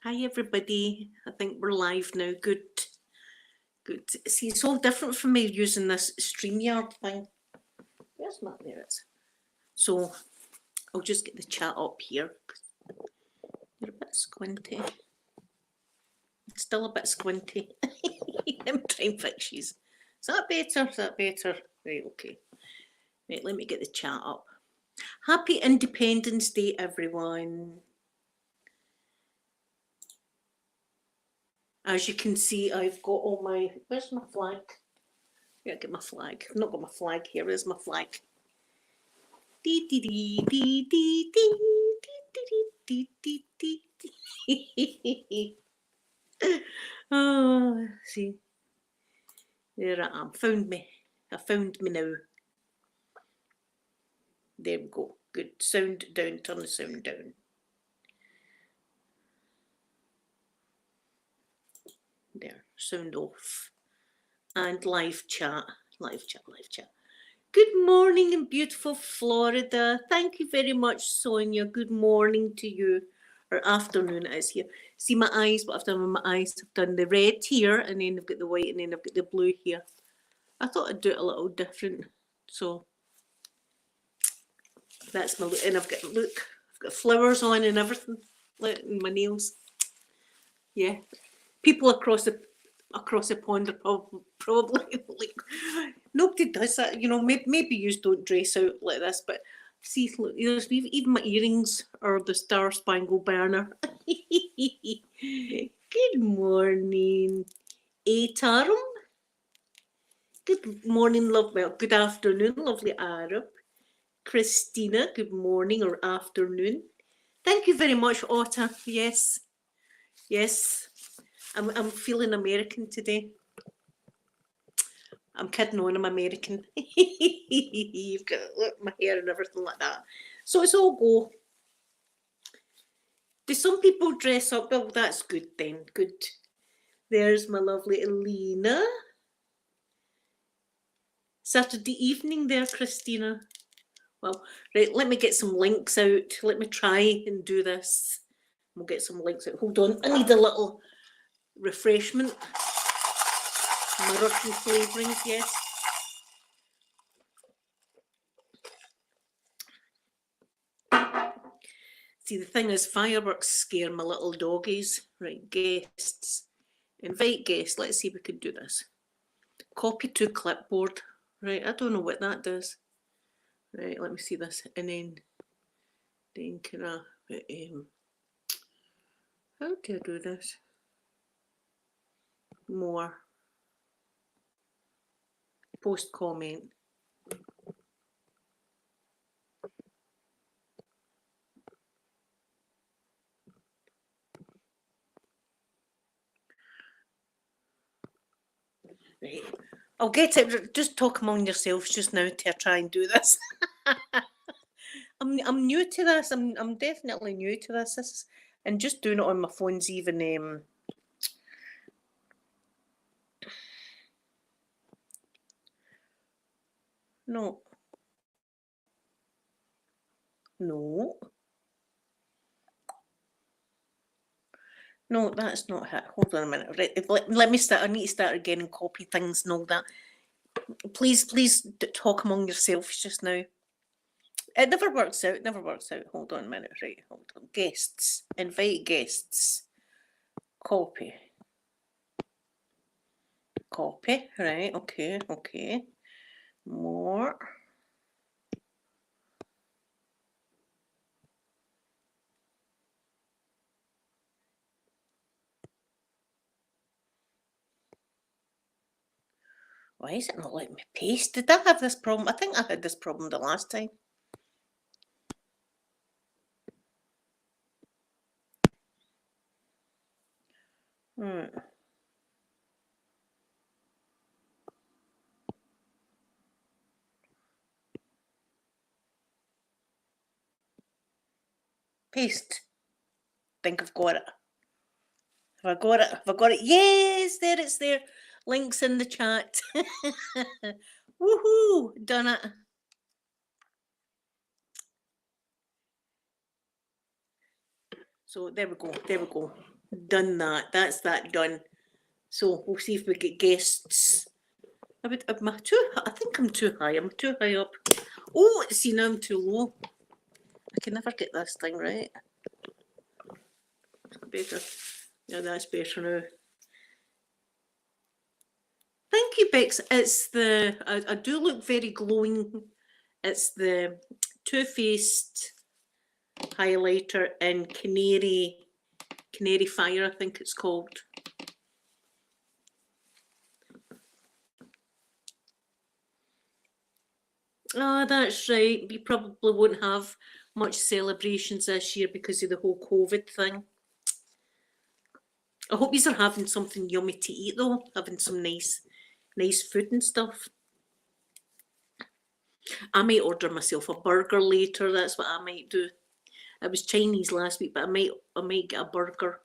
Hi everybody, I think we're live now. Good. See, it's all different from me using this StreamYard thing. Where's my, there it is. So I'll just get the chat up here. You're a bit squinty. Still a bit squinty. I'm trying to fix these. Is that better? Is that better? Right, okay. Right, let me get the chat up. Happy Independence Day, everyone. As you can see, I've got all my, where's my flag? Yeah, get my flag. I've not got my flag here. Where's my flag? Dee dee dee dee dee dee dee dee dee. Oh, see. There I am. Found me. I found me now. There we go. Good. Sound down. Turn the sound down. There. Sound off. And live chat. Live chat. Live chat. Good morning in beautiful Florida. Thank you very much, Sonia. Good morning to you. Or afternoon it is here. See my eyes, what I've done with my eyes. I've done the red here, and then I've got the white, and then I've got the blue here. I thought I'd do it a little different. So that's my look. And I've got flowers on and everything. In my nails. Yeah. People across the pond are probably like, nobody does that, you know. Maybe you don't dress out like this, but see, look, there's even my earrings are the Star Spangled Banner. Good morning, Atarum. Good morning, good afternoon, lovely Arab. Christina, good morning or afternoon. Thank you very much, Otta. Yes, yes. I'm feeling American today. I'm kidding on, I'm American. You've got look, my hair and everything like that. So it's all go. Do some people dress up? Well, that's good then. Good. There's my lovely Elena. Saturday evening there, Christina. Well, right, let me get some links out. Let me try and do this. We'll get some links out. Hold on, I need a little refreshment. My Russian flavourings, yes. See, the thing is, fireworks scare my little doggies. Right, guests. Invite guests. Let's see if we can do this. Copy to clipboard. Right, I don't know what that does. Right, let me see this. And then can I, how do I do this? More. Post comment. Right. I'll get it. Just talk among yourselves just now to try and do this. I'm new to this. I'm definitely new to this. And just doing it on my phone's even no. No, that's not it. Hold on a minute. Right, let me start. I need to start again and copy things and all that. Please talk among yourselves just now. It never works out. Hold on a minute. Right, hold on. Guests. Invite guests. Copy. Right, okay. More. Why is it not letting me paste? Did I have this problem? I think I had this problem the last time. Paste. Think I've got it. Have I got it? Yes, there it's there. Links in the chat. Woohoo! Done it. So there we go. done that. That's that done. So we'll see if we get guests. I think I'm too high. I'm too high up. Oh, see, now I'm too low. I can never get this thing right. Better. Yeah, that's better now. Thank you, Bex. It's the, I do look very glowing. It's the Too Faced highlighter in Canary Fire, I think it's called. Oh, that's right. We probably won't have much celebrations this year because of the whole COVID thing. I hope you are having something yummy to eat though, having some nice food and stuff. I might order myself a burger later. That's what I might do. It was Chinese last week, but I might get a burger.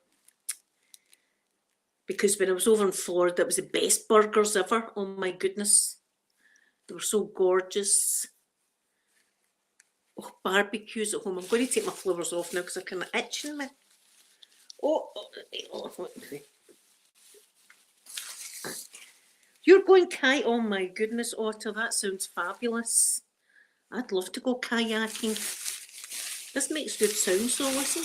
Because when I was over in Florida, it was the best burgers ever. Oh my goodness. They were so gorgeous. Oh, barbecues at home. I'm going to take my flowers off now because I'm kind of itching me. You're going kayak? Oh my goodness, Otter, that sounds fabulous. I'd love to go kayaking. This makes good sound, so listen.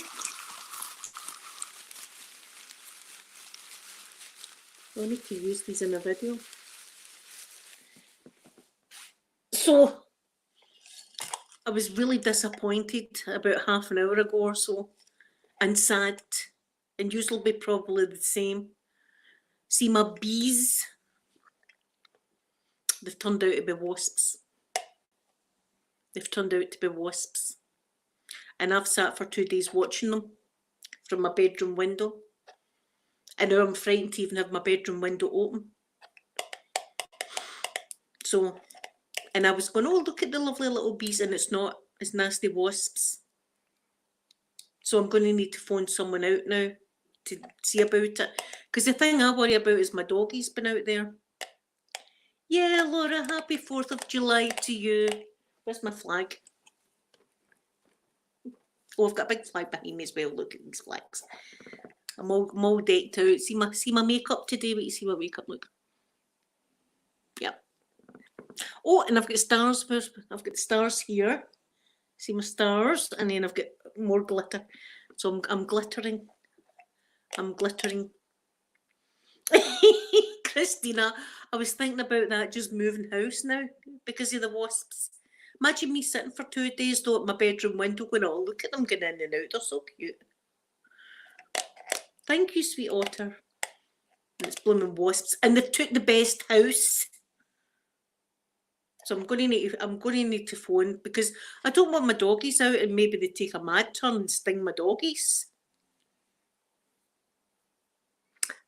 I need to use these in a video. So, I was really disappointed about half an hour ago or so, and sad, and yours will be probably the same. See my bees? They've turned out to be wasps. They've turned out to be wasps. And I've sat for 2 days watching them from my bedroom window. And now I'm frightened to even have my bedroom window open. So, and I was going, oh, look at the lovely little bees, and it's not, it's nasty wasps. So I'm going to need to phone someone out now to see about it. Because the thing I worry about is my doggie's been out there. Yeah, Laura, happy 4th of July to you. Where's my flag? Oh, I've got a big flag behind me as well. Look at these flags. I'm all decked out. See my makeup today? Wait, you see my makeup look? Yep. Oh, and I've got stars. I've got stars here. See my stars, and then I've got more glitter. So I'm glittering. I'm glittering. Christina, I was thinking about that, just moving house now because of the wasps. Imagine me sitting for 2 days though at my bedroom window going, oh, look at them going in and out. They're so cute. Thank you, sweet Otter. And it's blooming wasps. And they took the best house. So I'm going to need to phone because I don't want my doggies out and maybe they take a mad turn and sting my doggies.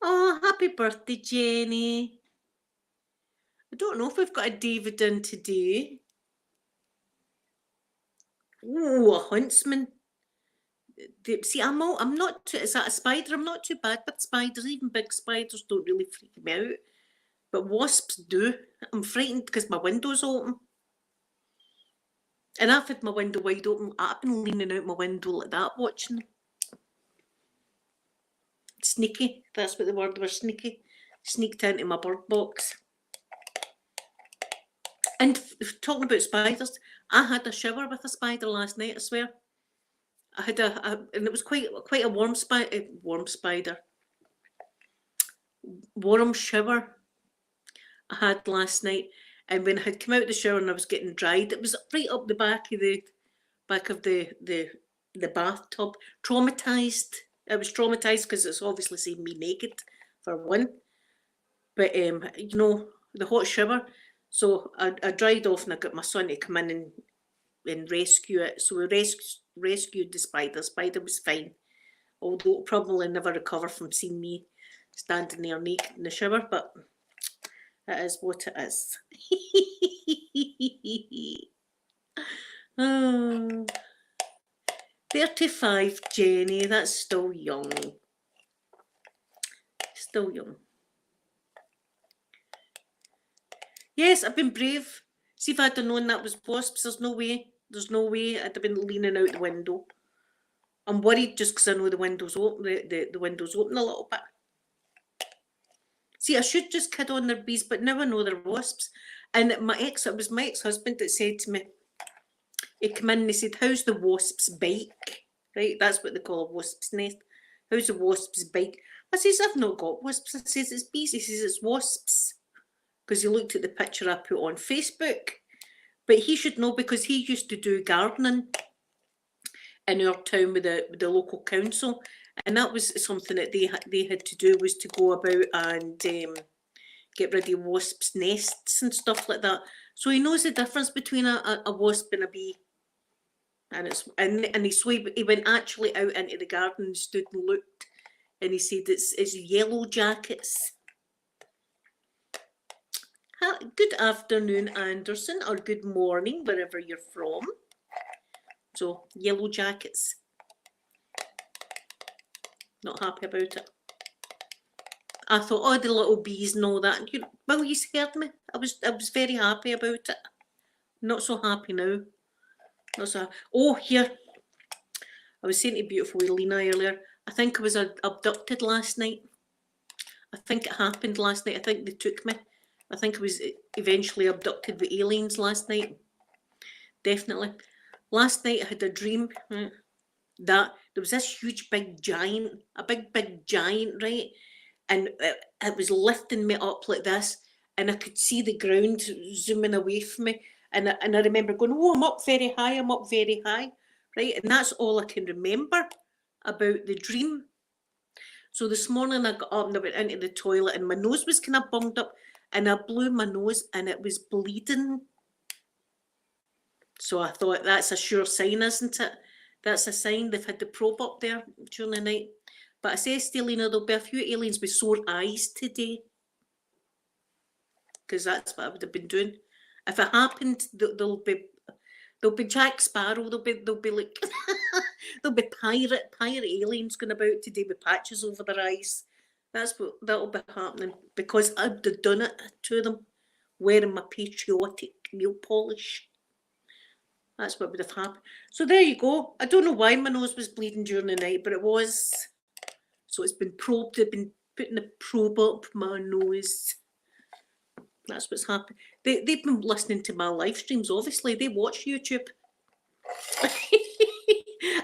Oh, happy birthday, Jenny. I don't know if we've got a David in today. Oh, a huntsman. See, I'm not too, is that a spider? I'm not too bad with spiders. Even big spiders don't really freak me out. But wasps do. I'm frightened because my window's open. And I've had my window wide open. I've been leaning out my window like that watching them. Sneaky. That's what the word was, sneaky. Sneaked into my bird box. And talking about spiders, I had a shower with a spider last night, I swear. I had and it was quite a warm spider. Warm shower I had last night. And when I had come out of the shower and I was getting dried, it was right up the back of the bathtub. Traumatised. I was traumatised because it's obviously seen me naked, for one. But you know, the hot shower. So I dried off and I got my son to come in and rescue it. So we rescued the spider. The spider was fine, although it'll probably never recover from seeing me standing there naked in the shower, but it is what it is. Oh, 35, Jenny, that's still young. Still young. Yes, I've been brave. See, if I'd have known that was wasps, there's no way. There's no way I'd have been leaning out the window. I'm worried just because I know the windows open, the windows open a little bit. See, I should just kid on their bees, but now I know they're wasps. And it was my ex-husband that said to me, he came in and he said, how's the wasp's bike? Right, that's what they call a wasp's nest. How's the wasp's bike? I says, I've not got wasps. I says, it's bees. He says, it's wasps. Because he looked at the picture I put on Facebook. But he should know because he used to do gardening in our town with the local council. And that was something that they had to do, was to go about and get rid of wasps' nests and stuff like that. So he knows the difference between a wasp and a bee. And he went actually out into the garden and stood and looked, and he said it's yellow jackets. Good afternoon, Anderson, or good morning, wherever you're from. So, yellow jackets. Not happy about it. I thought, oh, the little bees and all that. Well, you heard me. I was very happy about it. Not so happy now. Not so. Oh, here. I was saying to beautiful Lena earlier, I think I was abducted last night. I think it happened last night. I think they took me. I think I was eventually abducted with aliens last night. Definitely. Last night I had a dream that there was this huge big giant, a big giant, right? And it was lifting me up like this, and I could see the ground zooming away from me. And I remember going, oh, I'm up very high, right? And that's all I can remember about the dream. So this morning I got up and I went into the toilet, and my nose was kind of bunged up, and I blew my nose and it was bleeding. So I thought, that's a sure sign, isn't it? That's a sign they've had the probe up there during the night. But I says to Lena, there'll be a few aliens with sore eyes today. Because that's what I would have been doing. If it happened, there'll be Jack Sparrow, there'll be like there'll be pirate aliens going about today with patches over their eyes. That'll be happening because I'd have done it to them, wearing my patriotic nail polish. That's what would have happened. So there you go. I don't know why my nose was bleeding during the night, but it was. So it's been probed. They've been putting a probe up my nose. That's what's happened. They've been listening to my live streams, obviously. They watch YouTube.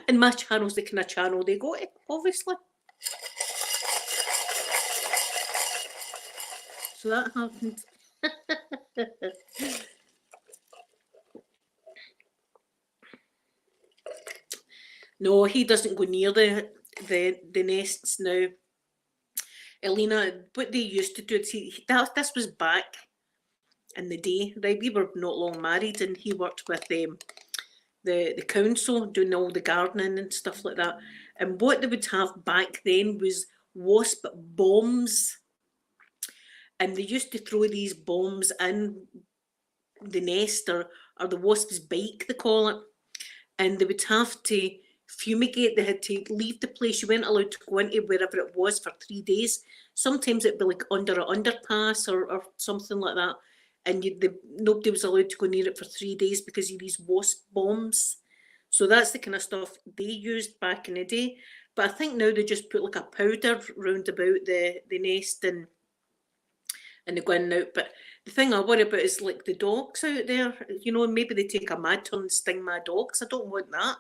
And my channel's the kind of channel they go to, obviously. So that happened. No, he doesn't go near the nests now. Elena, what they used to do, see, this was back in the day, right? We were not long married, and he worked with the council doing all the gardening and stuff like that. And what they would have back then was wasp bombs. And they used to throw these bombs in the nest, or the wasp's bake, they call it. And they would have to fumigate. They had to leave the place. You weren't allowed to go into wherever it was for 3 days. Sometimes it'd be like under an underpass or something like that. And nobody was allowed to go near it for 3 days because of these wasp bombs. So that's the kind of stuff they used back in the day. But I think now they just put like a powder round about the nest and they go in and out. But the thing I worry about is like the dogs out there. You know, maybe they take a mad turn and sting my dogs. I don't want that.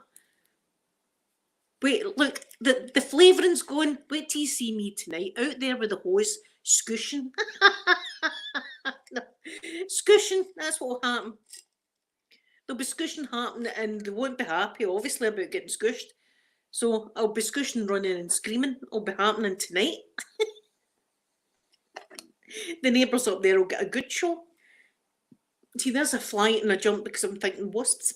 Wait, look, the flavouring's going. Wait till you see me tonight out there with the hose, scooshing. No, scooshing, that's what will happen. There'll be scooshing happening and they won't be happy, obviously, about getting scooshed. So I'll be scooshing, running and screaming. It'll be happening tonight. The neighbours up there will get a good show. See, there's a flight and a jump because I'm thinking wasps.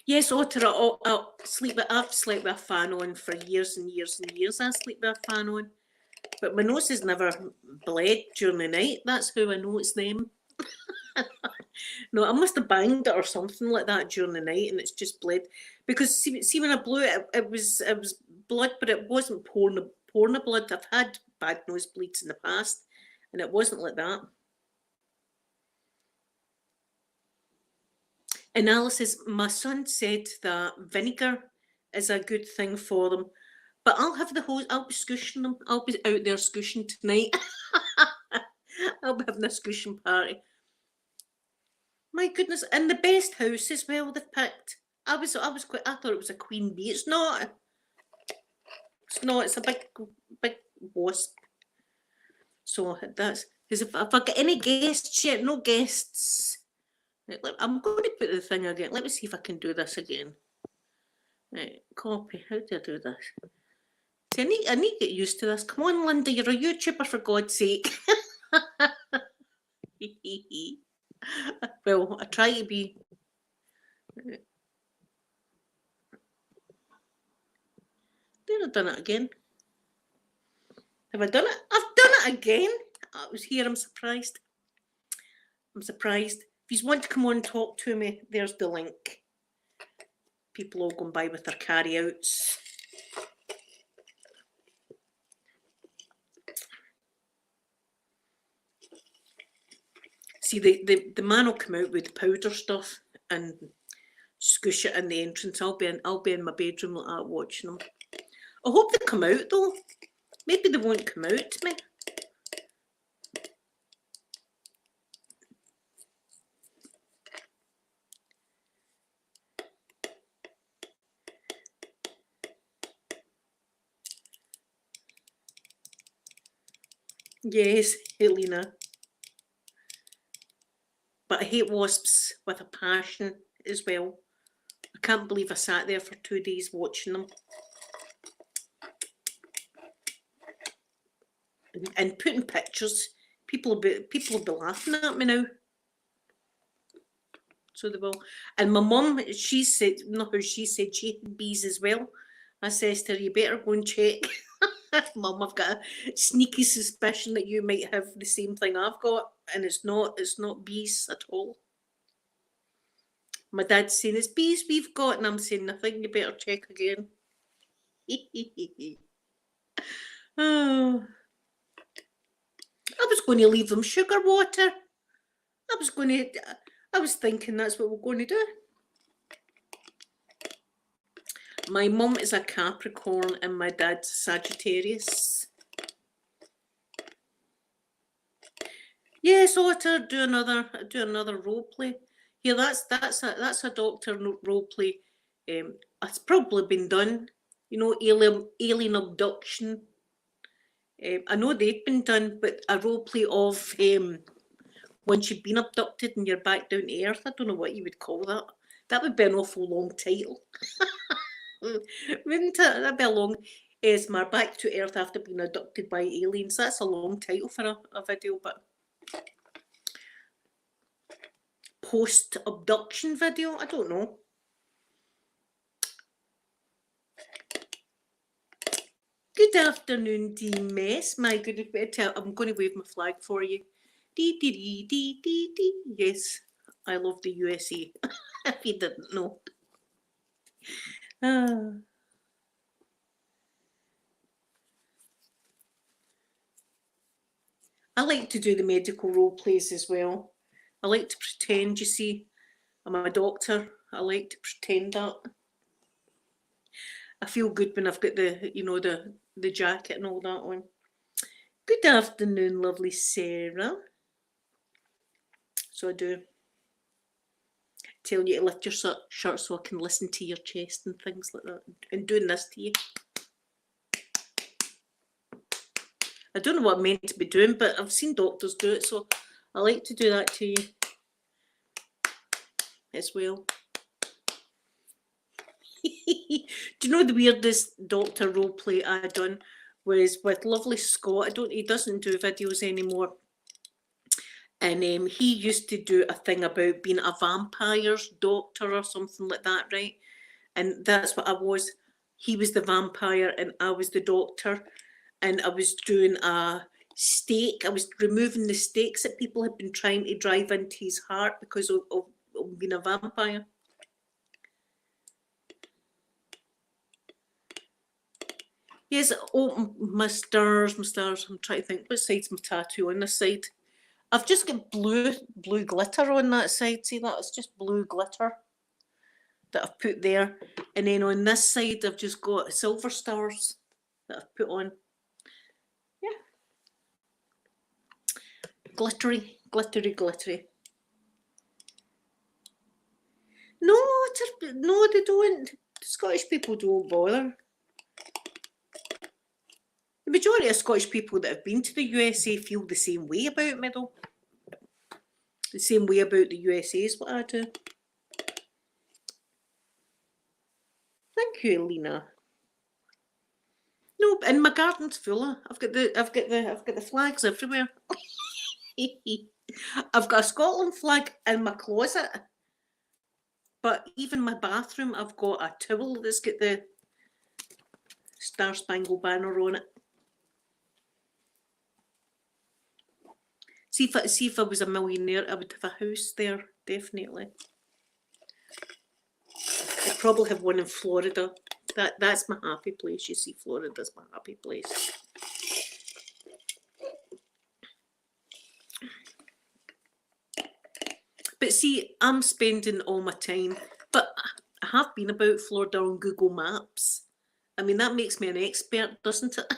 Yes, Otter, I've slept with a fan on for years and years and years. I sleep with a fan on. But my nose has never bled during the night. That's how I know it's them. No, I must have banged it or something like that during the night and it's just bled. Because see when I blew it, it was blood, but it wasn't pouring of blood. I've had bad nosebleeds in the past and it wasn't like that. And Alice says, my son said that vinegar is a good thing for them, but I'll have the hose, I'll be squishing them. I'll be out there squishing tonight. I'll be having a squishing party. My goodness, and the best house as well they've picked. I thought it was a queen bee. It's not. It's not, it's a big wasp. So that's, because if I get any guests yet, no guests. Right, I'm going to put the thing again. Let me see if I can do this again. Right, copy. How do I do this? See, I need to get used to this. Come on, Linda, you're a YouTuber for God's sake. Well, I try to be. There, I've done it again. Have I done it? I've done it again. I was here, I'm surprised. I'm surprised. If you want to come on and talk to me, there's the link. People all going by with their carry-outs. See, the man will come out with the powder stuff and squish it in the entrance. I'll be in my bedroom like that watching them. I hope they come out though. Maybe they won't come out to me. Yes, Helena. But I hate wasps with a passion as well. I can't believe I sat there for 2 days watching them. And putting pictures. People will be laughing at me now. So they will. And my mum, she said, not how she said, she had bees as well. I says to her, you better go and check. Mum, I've got a sneaky suspicion that you might have the same thing I've got, and it's not bees at all. My dad's saying it's bees we've got, and I'm saying, I think you better check again. Oh. I was going to leave them sugar water. I was thinking that's what we're going to do. My mum is a Capricorn and my dad's Sagittarius. Yes, Otter, do another role play. Yeah, that's a doctor role play. It's probably been done. You know, alien abduction. I know they've been done, but a role play of once you've been abducted and you're back down to earth. I don't know what you would call that. That would be an awful long title. Wouldn't it? That'd be a long ASMR back to earth after being abducted by aliens. That's a long title for a video, but post-abduction video? I don't know. Good afternoon, D-Mess. My goodness, I'm going to wave my flag for you. Dee. Yes, I love the USA. If you didn't know. I like to do the medical role plays as well. I like to pretend, you see, I'm a doctor. I like to pretend that. I feel good when I've got the jacket and all that on. Good afternoon, lovely Sarah. So I do tell you to lift your shirt so I can listen to your chest and things like that. And doing this to you. I don't know what I'm meant to be doing, but I've seen doctors do it, so I like to do that to you as well. Do you know the weirdest doctor role play I done was with lovely Scott? He doesn't do videos anymore. And he used to do a thing about being a vampire's doctor or something like that, right? And that's what I was. He was the vampire and I was the doctor. And I was doing a stake. I was removing the stakes that people had been trying to drive into his heart because of being a vampire. Yes, oh, my stars. I'm trying to think, what side's my tattoo on this side? I've just got blue glitter on that side. See that? It's just blue glitter. that I've put there. And then on this side, I've just got silver stars that I've put on. Yeah. Glittery, glittery, glittery. No, no, they don't. Scottish people don't bother. The majority of Scottish people that have been to the USA feel the same way about me, though. The same way about the USA is what I do. Thank you, Elena. No, and my garden's full of. I've got the flags everywhere. I've got a Scotland flag in my closet, but even my bathroom, I've got a towel that's got the Star Spangled Banner on it. See if I was a millionaire, I would have a house there, definitely. I'd probably have one in Florida. That's my happy place. You see, Florida's my happy place. But see, I'm spending all my time, but I have been about Florida on Google Maps. I mean, that makes me an expert, doesn't it?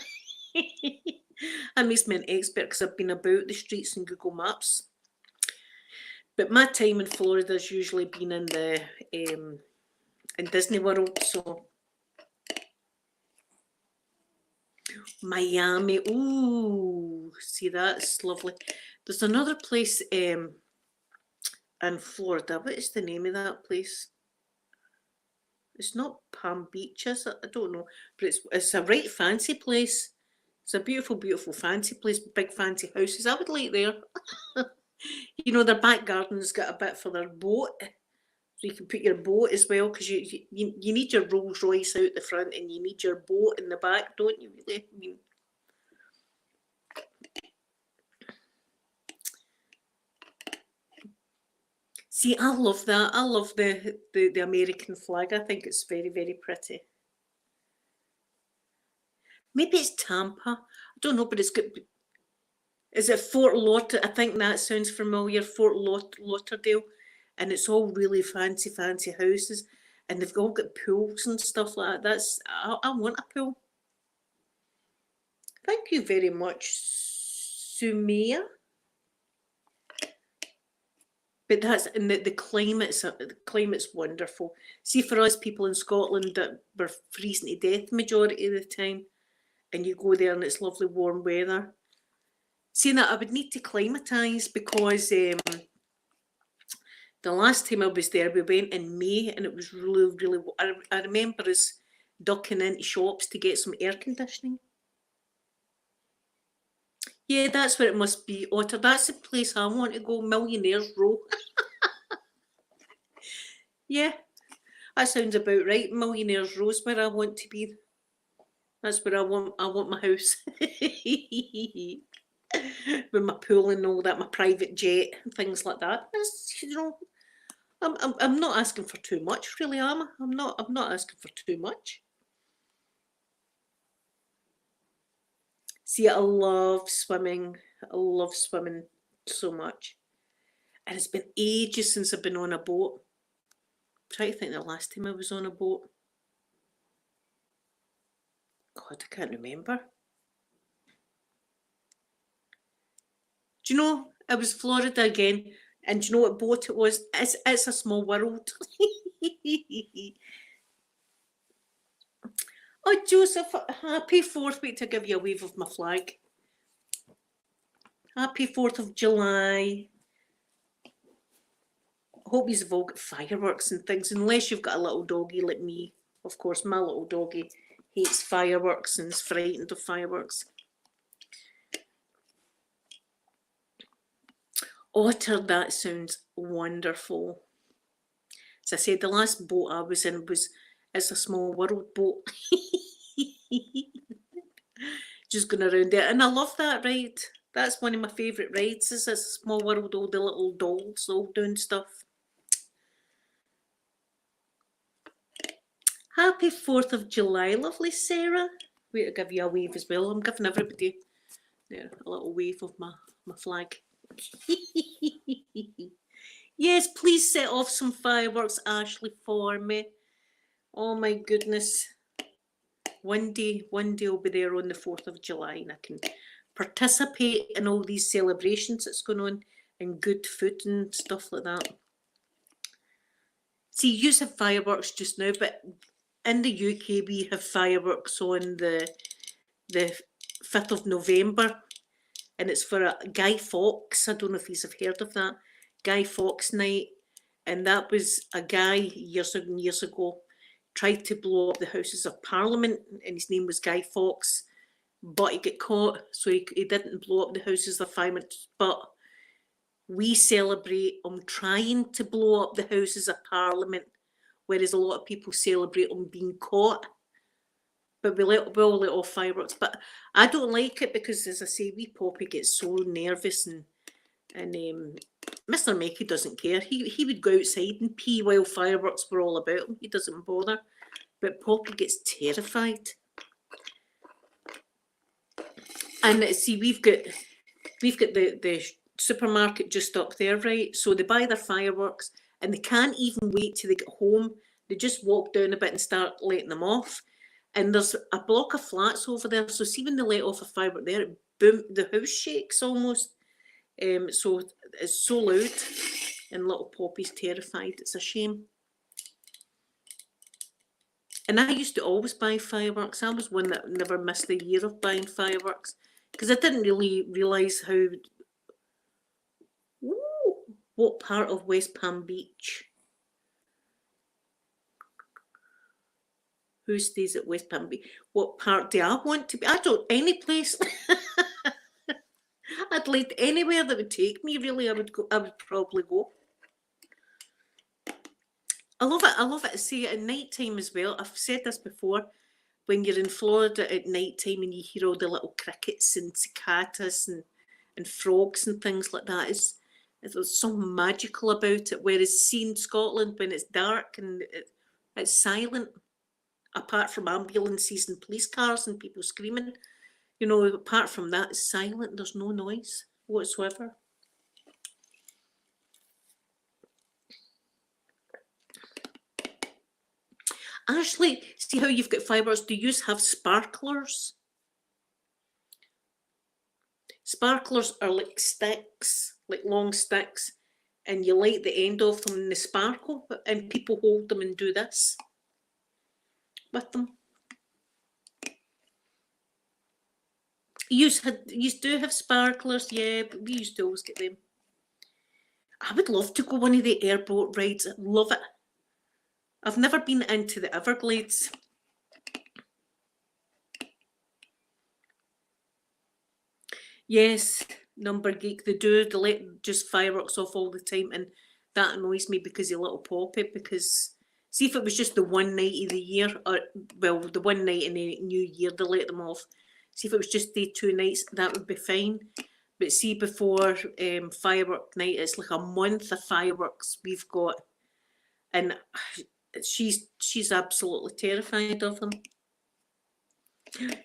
That makes me an expert because I've been about the streets in Google Maps. But my time in Florida has usually been in the in Disney World, so Miami. Ooh, see, that's lovely. There's another place in Florida. What is the name of that place? It's not Palm Beach, is it? I don't know, but it's a right fancy place. It's a beautiful, beautiful fancy place, big fancy houses. I would like there. You know, their back garden's got a bit for their boat, so you can put your boat as well, because you need your Rolls Royce out the front and you need your boat in the back, don't you? Really? I mean, see, I love that. I love the American flag. I think it's very, very pretty. Maybe it's Tampa. I don't know, but it's good. Is it Fort Lauderdale? I think that sounds familiar. Fort Lauderdale, and it's all really fancy, fancy houses, and they've all got pools and stuff like that. I want a pool. Thank you very much, Sumia. But that's, and the climate's wonderful. See, for us people in Scotland that were freezing to death majority of the time, and you go there and it's lovely warm weather. Seeing that, I would need to climatise, because the last time I was there, we went in May and it was really, really. I remember us ducking into shops to get some air conditioning. Yeah, that's where it must be, Otter. That's the place I want to go, Millionaire's Row. Yeah, that sounds about right. Millionaire's Row is where I want to be. That's where I want my house. With my pool and all that, my private jet and things like that. That's, you know, I'm not asking for too much, really, am I? I'm not asking for too much. See, I love swimming. I love swimming so much. And it's been ages since I've been on a boat. I'm trying to think the last time I was on a boat. God, I can't remember. Do you know, it was Florida again, and do you know what boat it was? It's a Small World. Oh, Joseph, happy 4th. Wait to give you a wave of my flag. Happy 4th of July. I hope you've all got fireworks and things, unless you've got a little doggy like me. Of course, my little doggy hates fireworks and is frightened of fireworks. Otter, that sounds wonderful. As I said, the last boat I was in it's a Small World boat. Just going around there, and I love that ride. That's one of my favourite rides. Is this Small World, all the little dolls all doing stuff. Happy 4th of July, lovely Sarah. Wait, I'll give you a wave as well. I'm giving everybody there a little wave of my flag. Yes, please set off some fireworks, Ashley, for me. Oh my goodness. One day I'll be there on the 4th of July and I can participate in all these celebrations that's going on and good food and stuff like that. See, you have fireworks just now, but in the UK we have fireworks on the 5th of November, and it's for Guy Fawkes. I don't know if you've heard of that. Guy Fawkes night. And that was a guy years and years ago tried to blow up the Houses of Parliament, and his name was Guy Fawkes, but he got caught, so he didn't blow up the Houses of Parliament. But we celebrate trying to blow up the Houses of Parliament, whereas a lot of people celebrate being caught. But we all let off fireworks. But I don't like it because, as I say, wee Poppy gets so nervous, and Mr. Mackey doesn't care. He would go outside and pee while fireworks were all about him. He doesn't bother. But Poppy gets terrified. And see, we've got the supermarket just up there, right? So they buy their fireworks and they can't even wait till they get home. They just walk down a bit and start letting them off. And there's a block of flats over there. So see, when they let off a firework there, boom, the house shakes almost. So it's so loud, and little Poppy's terrified. It's a shame. And I used to always buy fireworks. I was one that never missed a year of buying fireworks because I didn't really realise how. Ooh, what part of West Palm Beach? Who stays at West Palm Beach? What part do I want to be? I don't. Any place. I'd like anywhere that would take me. Really, I would go. I would probably go. I love it. I love it. See, at night time as well. I've said this before. When you're in Florida at night time and you hear all the little crickets and cicadas and frogs and things like that, there's something magical about it. Whereas see in Scotland when it's dark and it's silent, apart from ambulances and police cars and people screaming, you know, apart from that, it's silent. There's no noise whatsoever. Ashley, see how you've got fireworks? Do you have sparklers? Sparklers are like sticks, like long sticks, and you light the end of them and they sparkle, and people hold them and do this with them. You do have sparklers, yeah, but we used to always get them. I would love to go one of the airboat rides. I love it. I've never been into the Everglades. Yes, Number Geek, they let just fireworks off all the time, and that annoys me because of little Poppy. Because see, if it was just the one night of the year, or well, the one night in the new year they let them off. See, if it was just the 2 nights, that would be fine. But see, before firework night, it's like a month of fireworks we've got, and she's absolutely terrified of them.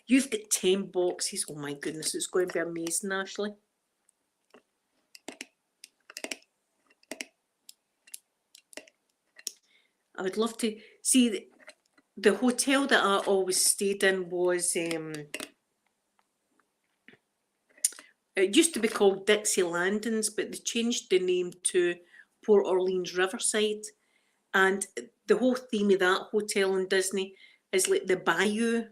You've got 10 boxes. Oh my goodness, it's going to be amazing, Ashley. I would love to see the hotel that I always stayed in was it used to be called Dixie Landings, but they changed the name to Port Orleans Riverside. And the whole theme of that hotel in Disney is like the bayou.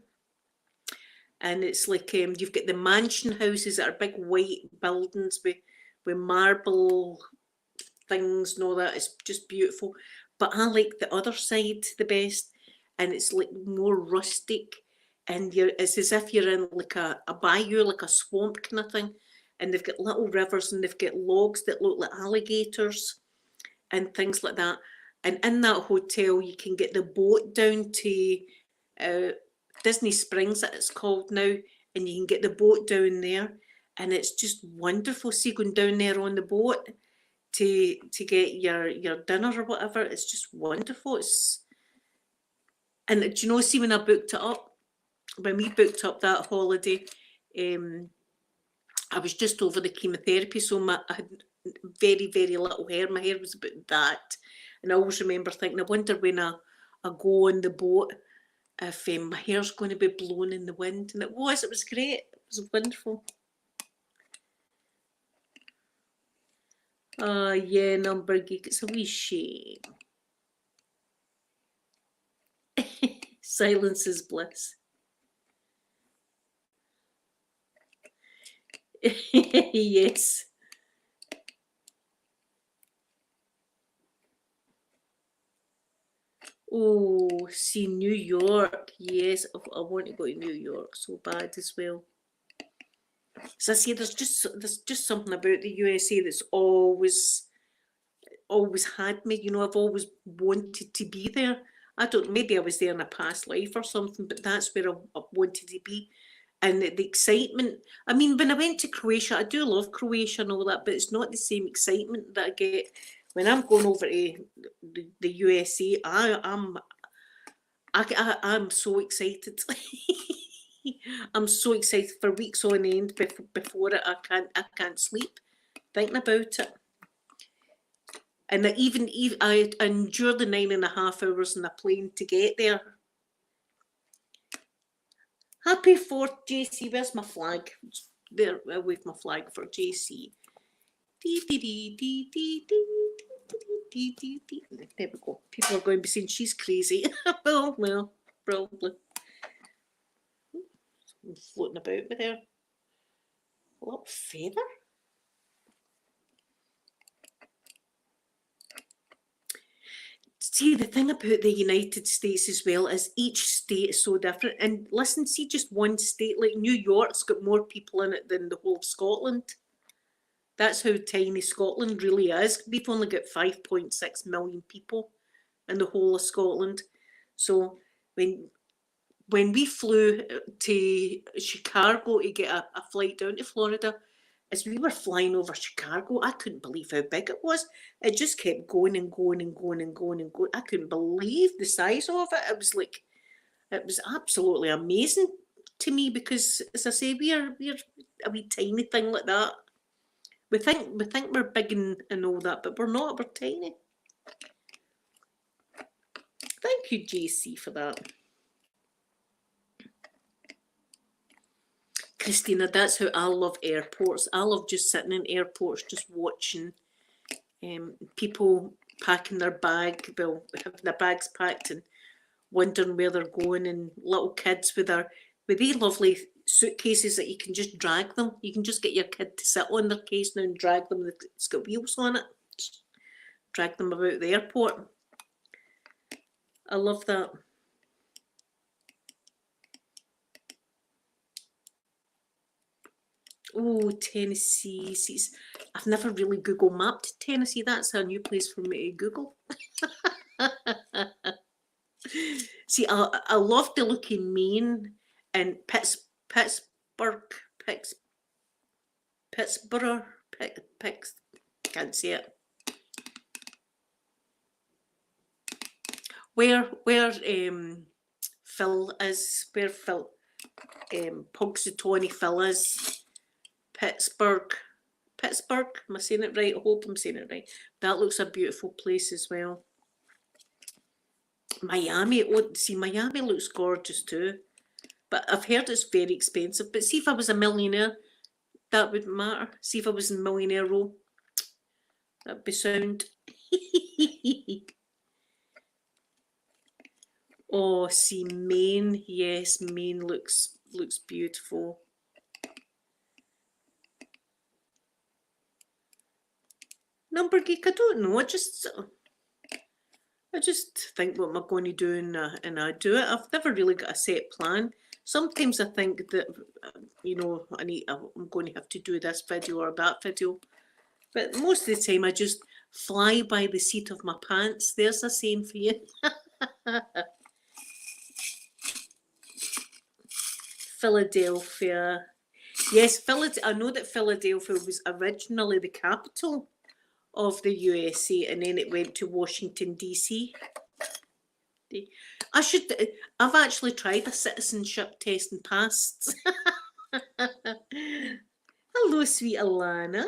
And it's like you've got the mansion houses that are big white buildings with marble things and all that. It's just beautiful. But I like the other side the best. And it's like more rustic. And it's as if you're in like a bayou, like a swamp kind of thing. And they've got little rivers and they've got logs that look like alligators and things like that. And in that hotel, you can get the boat down to Disney Springs, that it's called now, and you can get the boat down there, and it's just wonderful. See, going down there on the boat to get your dinner or whatever, it's just wonderful. And do you know, see, when we booked up that holiday, I was just over the chemotherapy, so very, very little hair. My hair was about that. And I always remember thinking, I wonder when I go on the boat, if my hair's going to be blown in the wind. And it was great. It was wonderful. Oh, yeah, Number Geek, it's a wee shame. Silence is bliss. Yes. Oh, see, New York. Yes, I want to go to New York so bad as well. So I say there's just something about the USA that's always had me. You know, I've always wanted to be there. I don't. Maybe I was there in a past life or something, but that's where I wanted to be. And the excitement. I mean, when I went to Croatia, I do love Croatia and all that, but it's not the same excitement that I get when I'm going over to the USA. I'm so excited. I'm so excited for weeks on end before it. I can't sleep thinking about it. And even I endure the 9.5 hours in a plane to get there. Happy 4th, JC. Where's my flag? There, I wave my flag for JC. There we go. People are going to be saying she's crazy. well, probably. I'm floating about with her. A little feather. See, the thing about the United States as well is each state is so different. And listen, see, just one state like New York's got more people in it than the whole of Scotland. That's how tiny Scotland really is. We've only got 5.6 million people in the whole of Scotland. So when we flew to Chicago to get a flight down to Florida, as we were flying over Chicago, I couldn't believe how big it was. It just kept going and going and going and going and going. I couldn't believe the size of it. It was like, it was absolutely amazing to me because, as I say, we're a wee tiny thing like that. We think we're big and all that, but we're not. We're tiny. Thank you, JC, for that. Christina, that's how I love airports. I love just sitting in airports, just watching people packing their bag, well, having their bags packed and wondering where they're going, and little kids with these lovely suitcases that you can just drag them. You can just get your kid to sit on their case now and drag them. It's got wheels on it. Just drag them about the airport. I love that. Oh, Tennessee. See, I've never really Google mapped Tennessee. That's a new place for me to Google. See, I love the look in Maine and Pittsburgh, can't say it. Where Phil is, where Phil, Punxsutawney Phil is, Pittsburgh, am I saying it right? I hope I'm saying it right. That looks a beautiful place as well. Miami, oh, see, Miami looks gorgeous too. But I've heard it's very expensive. But see, if I was a millionaire, that wouldn't matter. See, if I was in the millionaire row, that'd be sound. Oh, see, Maine. Yes, Maine looks beautiful. Number Geek, I don't know. I just think what am I going to do and I do it. I've never really got a set plan. Sometimes I think that, you know, I'm going to have to do this video or that video. But most of the time I just fly by the seat of my pants. There's a saying for you. Philadelphia. Yes, I know that Philadelphia was originally the capital of the USA, and then it went to Washington, DC. I've actually tried a citizenship test and passed. Hello, sweet Alana.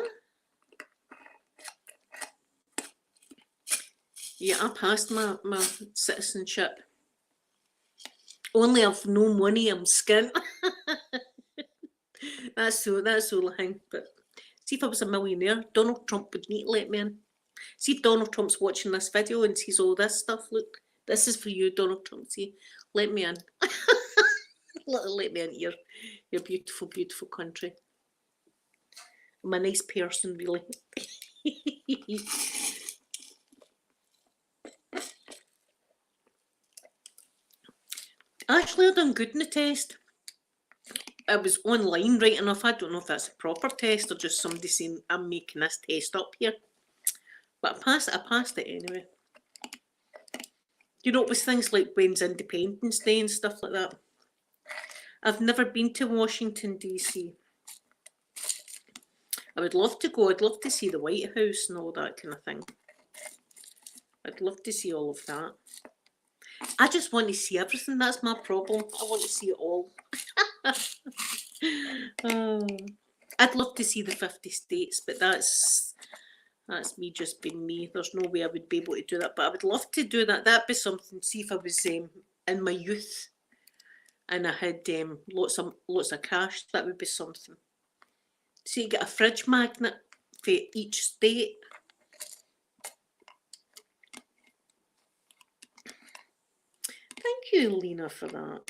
Yeah, I passed my citizenship. Only I've no money, I'm skint. That's the only thing. But see, if I was a millionaire, Donald Trump would need to let me in. See if Donald Trump's watching this video and sees all this stuff. Look, this is for you, Donald Trump. See, let me in. Let me into your beautiful, beautiful country. I'm a nice person, really. Actually, I done good in the test. It was online, right enough. I don't know if that's a proper test or just somebody saying I'm making this test up here. But I passed it anyway. You know, it was things like when's Independence Day and stuff like that. I've never been to Washington, DC. I would love to go. I'd love to see the White House and all that kind of thing. I'd love to see all of that. I just want to see everything. That's my problem. I want to see it all. I'd love to see the 50 states, but that's me just being me. There's no way I would be able to do that, but I would love to do that. That'd be something. See if I was in my youth and I had lots of cash. That would be something. So you get a fridge magnet for each state. Thank you, Lena, for that.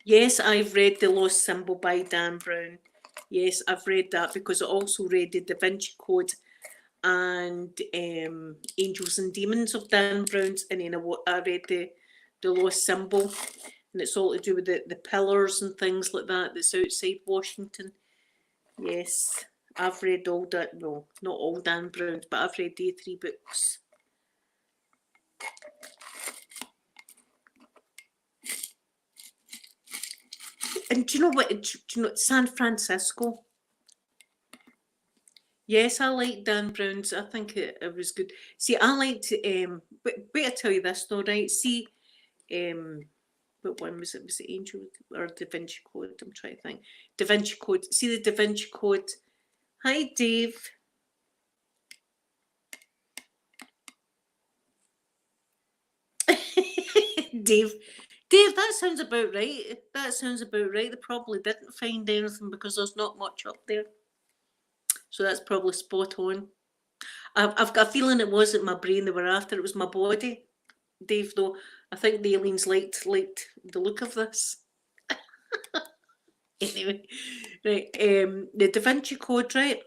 Yes, I've read The Lost Symbol by Dan Brown. Yes, I've read that because I also read the Da Vinci Code and Angels and Demons of Dan Brown's, and then I read the Lost Symbol, and it's all to do with the pillars and things like that that's outside Washington. Yes, I've read all that. No, not all Dan Brown's, but I've read the 3 books. And do you know what? Do you know San Francisco? Yes, I like Dan Brown's. I think it was good. See, I liked wait, I tell you this though, right? See, what one was it? Was it Angel or Da Vinci Code? I'm trying to think. Da Vinci Code. See the Da Vinci Code. Hi, Dave. Dave, that sounds about right. That sounds about right. They probably didn't find anything because there's not much up there. So that's probably spot on. I've got a feeling it wasn't my brain they were after. It was my body, Dave. Though I think the aliens liked the look of this. Anyway, right. The Da Vinci Code, right?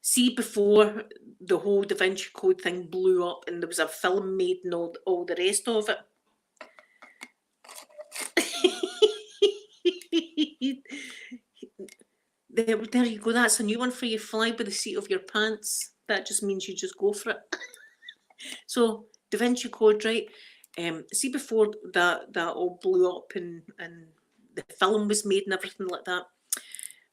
See, before the whole Da Vinci Code thing blew up and there was a film made and all the rest of it. There you go. That's a new one for you. Fly by the seat of your pants. That just means you just go for it. So Da Vinci Code, right? See, before that all blew up and the film was made and everything like that.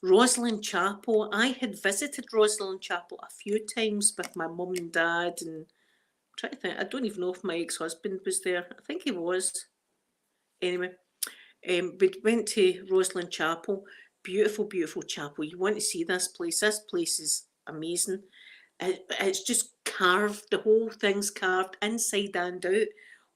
Rosslyn Chapel. I had visited Rosslyn Chapel a few times with my mum and dad, and I'm trying to think. I don't even know if my ex-husband was there. I think he was. Anyway, we went to Rosslyn Chapel. Beautiful, beautiful chapel. You want to see this place. This place is amazing. It's just carved. The whole thing's carved inside and out.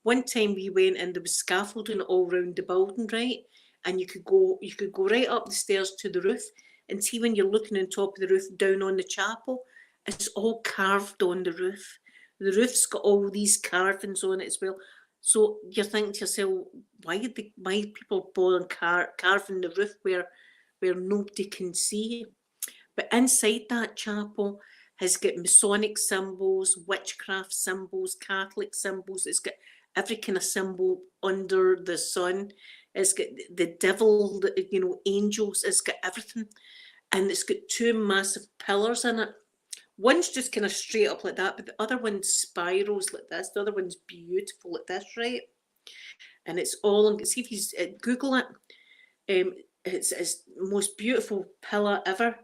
One time we went and there was scaffolding all around the building, right? And you could go right up the stairs to the roof and see when you're looking on top of the roof down on the chapel. It's all carved on the roof. The roof's got all these carvings on it as well. So you're thinking to yourself, why people bother carving the roof where nobody can see? But inside that chapel has got Masonic symbols, witchcraft symbols, Catholic symbols. It's got every kind of symbol under the sun. It's got the devil, angels. It's got everything. And it's got 2 massive pillars in it. One's just kind of straight up like that, but the other one spirals like this. The other one's beautiful like this, right? And it's all, see if you Google it. It's the most beautiful pillar ever.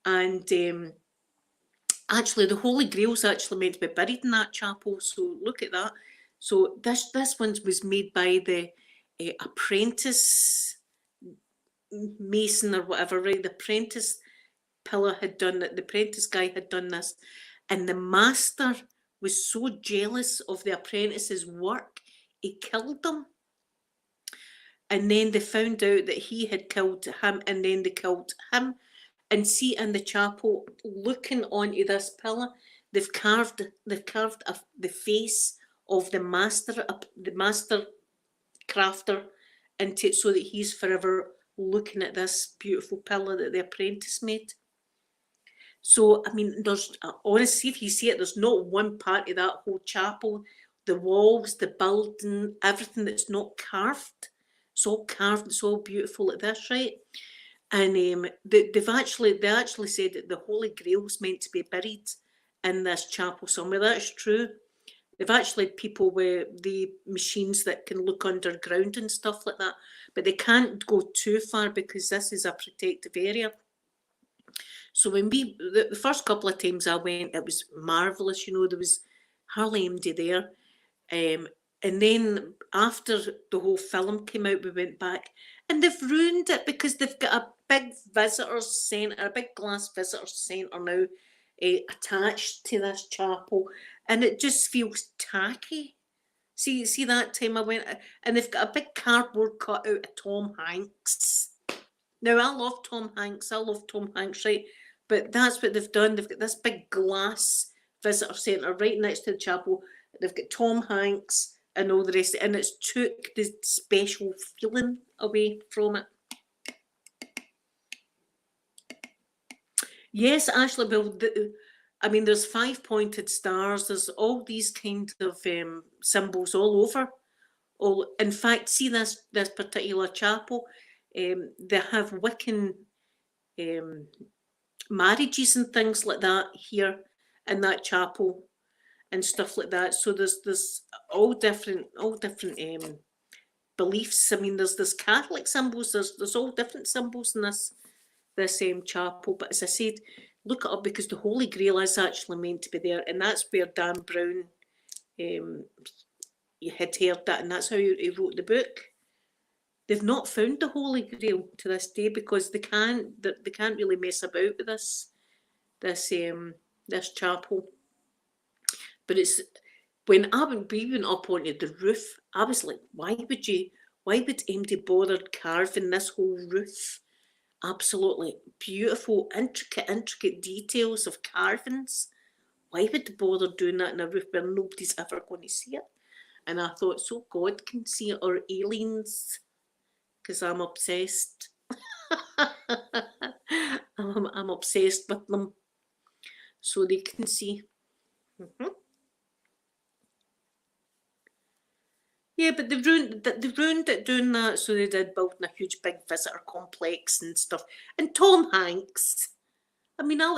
And actually, the Holy Grail's actually meant to be buried in that chapel. So look at that. So this one was made by the apprentice mason or whatever, right? The apprentice pillar had done it. The apprentice guy had done this, And the master was so jealous of the apprentice's work, he killed them. And then they found out that he had killed him, and then they killed him. And see, in the chapel, looking onto this pillar, they've carved the face of the master crafter into it, so that he's forever looking at this beautiful pillar that the apprentice made. So, I mean, there's, honestly, if you see it, there's not one part of that whole chapel, the walls, the building, everything that's not carved. It's all carved, it's all beautiful like this, right? And they actually said that the Holy Grail's meant to be buried in this chapel somewhere. That's true. They've actually had people with the machines that can look underground and stuff like that, but they can't go too far because this is a protective area. So when the first couple of times I went, it was marvellous, you know, there was hardly anybody there. And then after the whole film came out, we went back and they've ruined it because they've got a big visitors centre, a big glass visitors centre now attached to this chapel, and it just feels tacky. See that time I went, and they've got a big cardboard cut out of Tom Hanks. Now I love Tom Hanks, right? But that's what they've done. They've got this big glass visitor centre right next to the chapel. They've got Tom Hanks and all the rest, and it's took the special feeling away from it. Yes, Ashley, Bill, I mean, there's 5 pointed stars. There's all these kinds of symbols all over. In fact, see this particular chapel, they have Wiccan marriages and things like that here in that chapel and stuff like that. So there's all different beliefs. I mean, there's Catholic symbols. There's all different symbols in this chapel. But as I said, look it up because the Holy Grail is actually meant to be there, and that's where Dan Brown had heard that, and that's how he wrote the book. They've not found the Holy Grail to this day because they can't really mess about with this chapel. But it's when we went up onto the roof, I was like, why would anybody bother carving this whole roof? Absolutely beautiful, intricate details of carvings. Why would they bother doing that in a roof where nobody's ever going to see it? And I thought, so God can see it, or aliens, because I'm obsessed. I'm obsessed with them, so they can see. Yeah, but they ruined it doing that, so they did building a huge big visitor complex and stuff. And Tom Hanks, I mean, I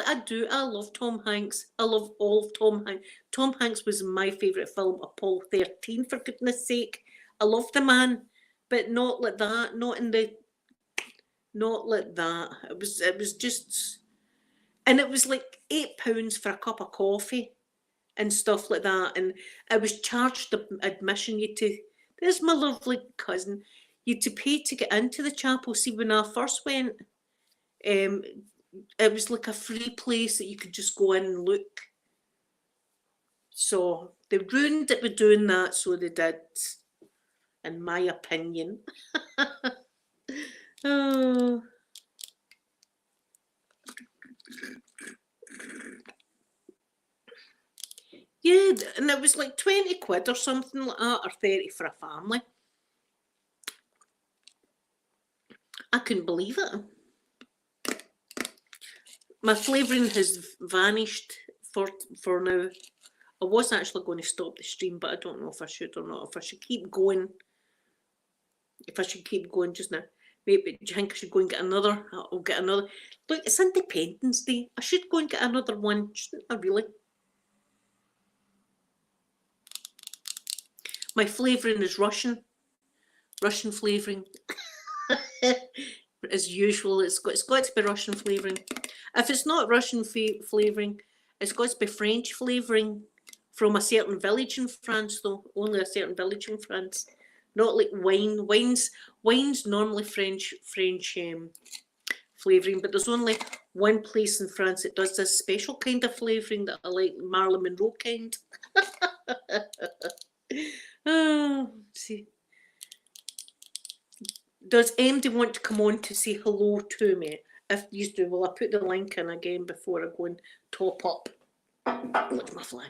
love Tom Hanks. I love all of Tom Hanks. Tom Hanks was my favourite film, Apollo 13, for goodness sake. I love the man, but not like that, not like that. It was just, and it was like £8 for a cup of coffee and stuff like that, and I was charged the admission. There's my lovely cousin, you had to pay to get into the chapel. See, when I first went, it was like a free place that you could just go in and look. So they ruined it with doing that, so they did, in my opinion. Oh. Yeah, and it was like 20 quid or something like that, or 30 for a family. I couldn't believe it. My flavouring has vanished for now. I was actually going to stop the stream, but I don't know if I should or not. If I should keep going. If I should keep going just now. Maybe, do you think I should go and get another? I'll get another. Look, it's Independence Day. I should go and get another one, shouldn't I really? My flavouring is Russian flavouring. As usual, it's got to be Russian flavouring. If it's not Russian flavouring, it's got to be French flavouring from a certain village in France, though. Only a certain village in France. Not like wine. Wine's normally French flavouring, but there's only one place in France that does this special kind of flavouring that I like, Marilyn Monroe kind. Oh, see. Does MD want to come on to say hello to me? If you do, will I put the link in again before I go and top up? Watch my fly.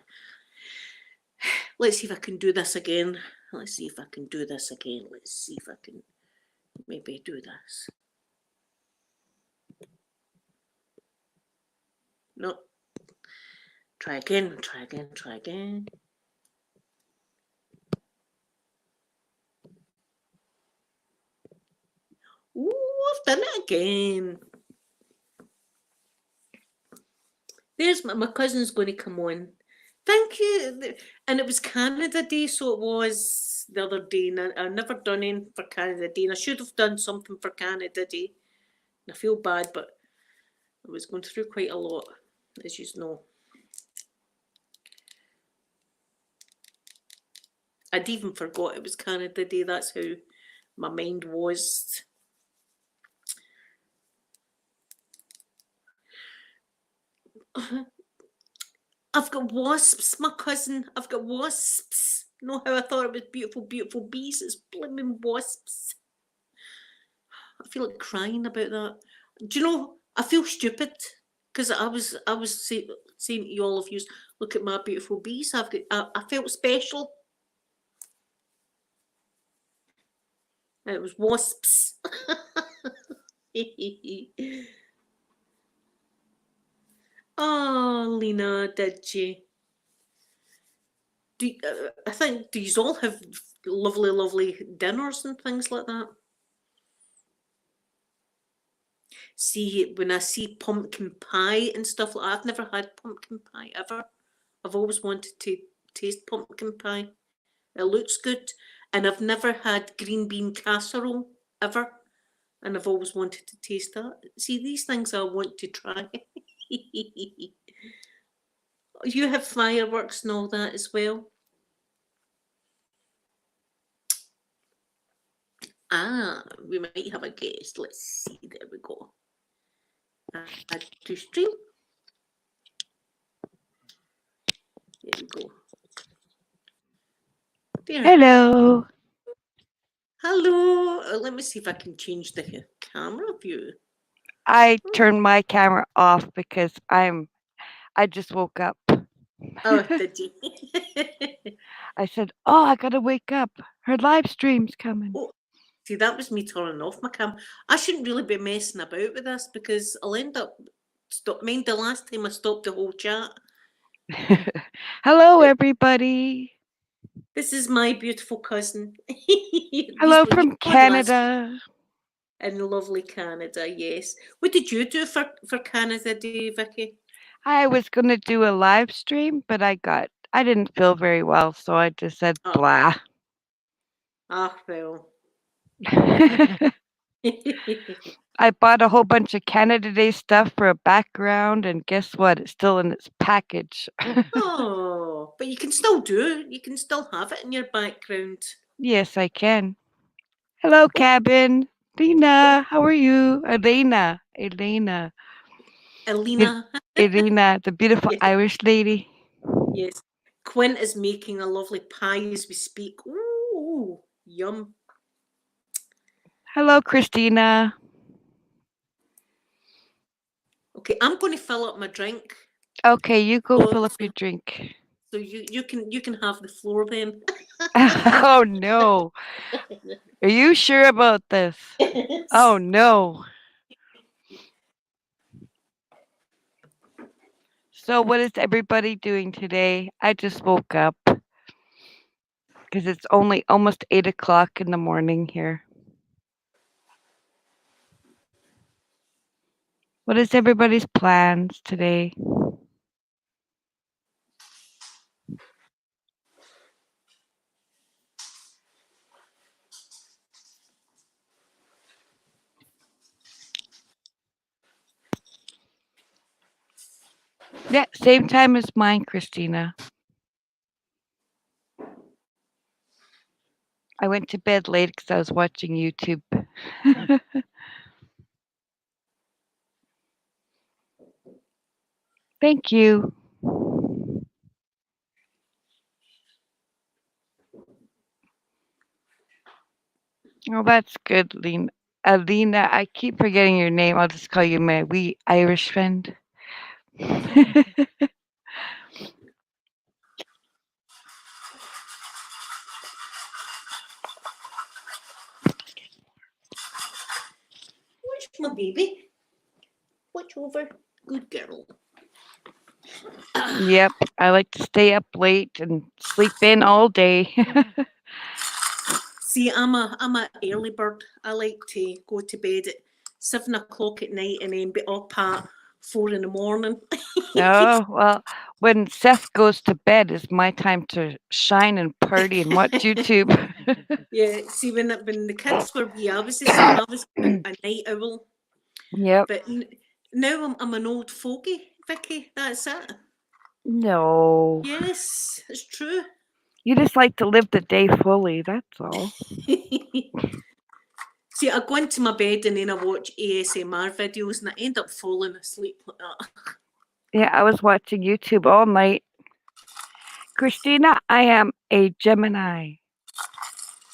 Let's see if I can do this again. Let's see if I can do this again. Let's see if I can maybe do this. No. Try again, try again, try again. Ooh, I've done it again. There's my cousin's going to come on. Thank you. And it was Canada Day, so it was the other day. And I've never done anything for Canada Day. And I should have done something for Canada Day. And I feel bad, but I was going through quite a lot, as you know. I'd even forgot it was Canada Day. That's how my mind was. I've got wasps, my cousin. I've got wasps. You know how I thought it was beautiful, beautiful bees? It's blimmin' wasps. I feel like crying about that. Do you know, I feel stupid because I was saying to you, all of you, look at my beautiful bees. I felt special. And it was wasps. Oh, Lena, did you? I think, do you all have lovely, lovely dinners and things like that? See, when I see pumpkin pie and stuff like that, I've never had pumpkin pie ever. I've always wanted to taste pumpkin pie. It looks good. And I've never had green bean casserole ever. And I've always wanted to taste that. See, these things I want to try. You have fireworks and all that as well? Ah, we might have a guest. Let's see. There we go. Add to stream. There we go. There. Hello. Hello. Let me see if I can change the camera view. I turned my camera off because I just woke up. Oh, did you? I said, "Oh, I gotta wake up. Her live stream's coming." Oh, see, that was me turning off my camera. I shouldn't really be messing about with this because I'll end up mind the last time I stopped the whole chat. Hello, everybody. This is my beautiful cousin. Hello from Canada. In lovely Canada, yes. What did you do for Canada Day, Vicky? I was gonna do a live stream, but I didn't feel very well, so I just said blah. Ah, well. I bought a whole bunch of Canada Day stuff for a background, and guess what? It's still in its package. Oh, but you can still do it. You can still have it in your background. Yes, I can. Hello, Cabin. Lena, how are you? Elena. Elena. Elena, the beautiful Yes. Irish lady. Yes. Quint is making a lovely pie as we speak. Ooh, yum. Hello, Christina. Okay, I'm going to fill up my drink. Okay, you go fill up your drink. So you can have the floor then. Oh no. Are you sure about this? Oh no. So what is everybody doing today? I just woke up because it's only almost 8 o'clock in the morning here. What is everybody's plans today? Yeah, same time as mine, Christina. I went to bed late because I was watching YouTube. Thank you. Oh, that's good, Lena. Alina, I keep forgetting your name. I'll just call you my wee Irish friend. Watch my baby. Watch over. Good girl. Yep, I like to stay up late and sleep in all day. See, I'm a early bird. I like to go to bed at 7 o'clock at night and then be up at 4 in the morning. Oh, well, when Seth goes to bed is my time to shine and party and watch YouTube. Yeah, see, when the kids were wee, I was the same. I was a night owl. Yep. But now I'm an old fogey, Vicky. That's it. No. Yes, it's true. You just like to live the day fully, that's all. See, I go into my bed and then I watch ASMR videos and I end up falling asleep like that. Yeah, I was watching YouTube all night. Christina, I am a Gemini.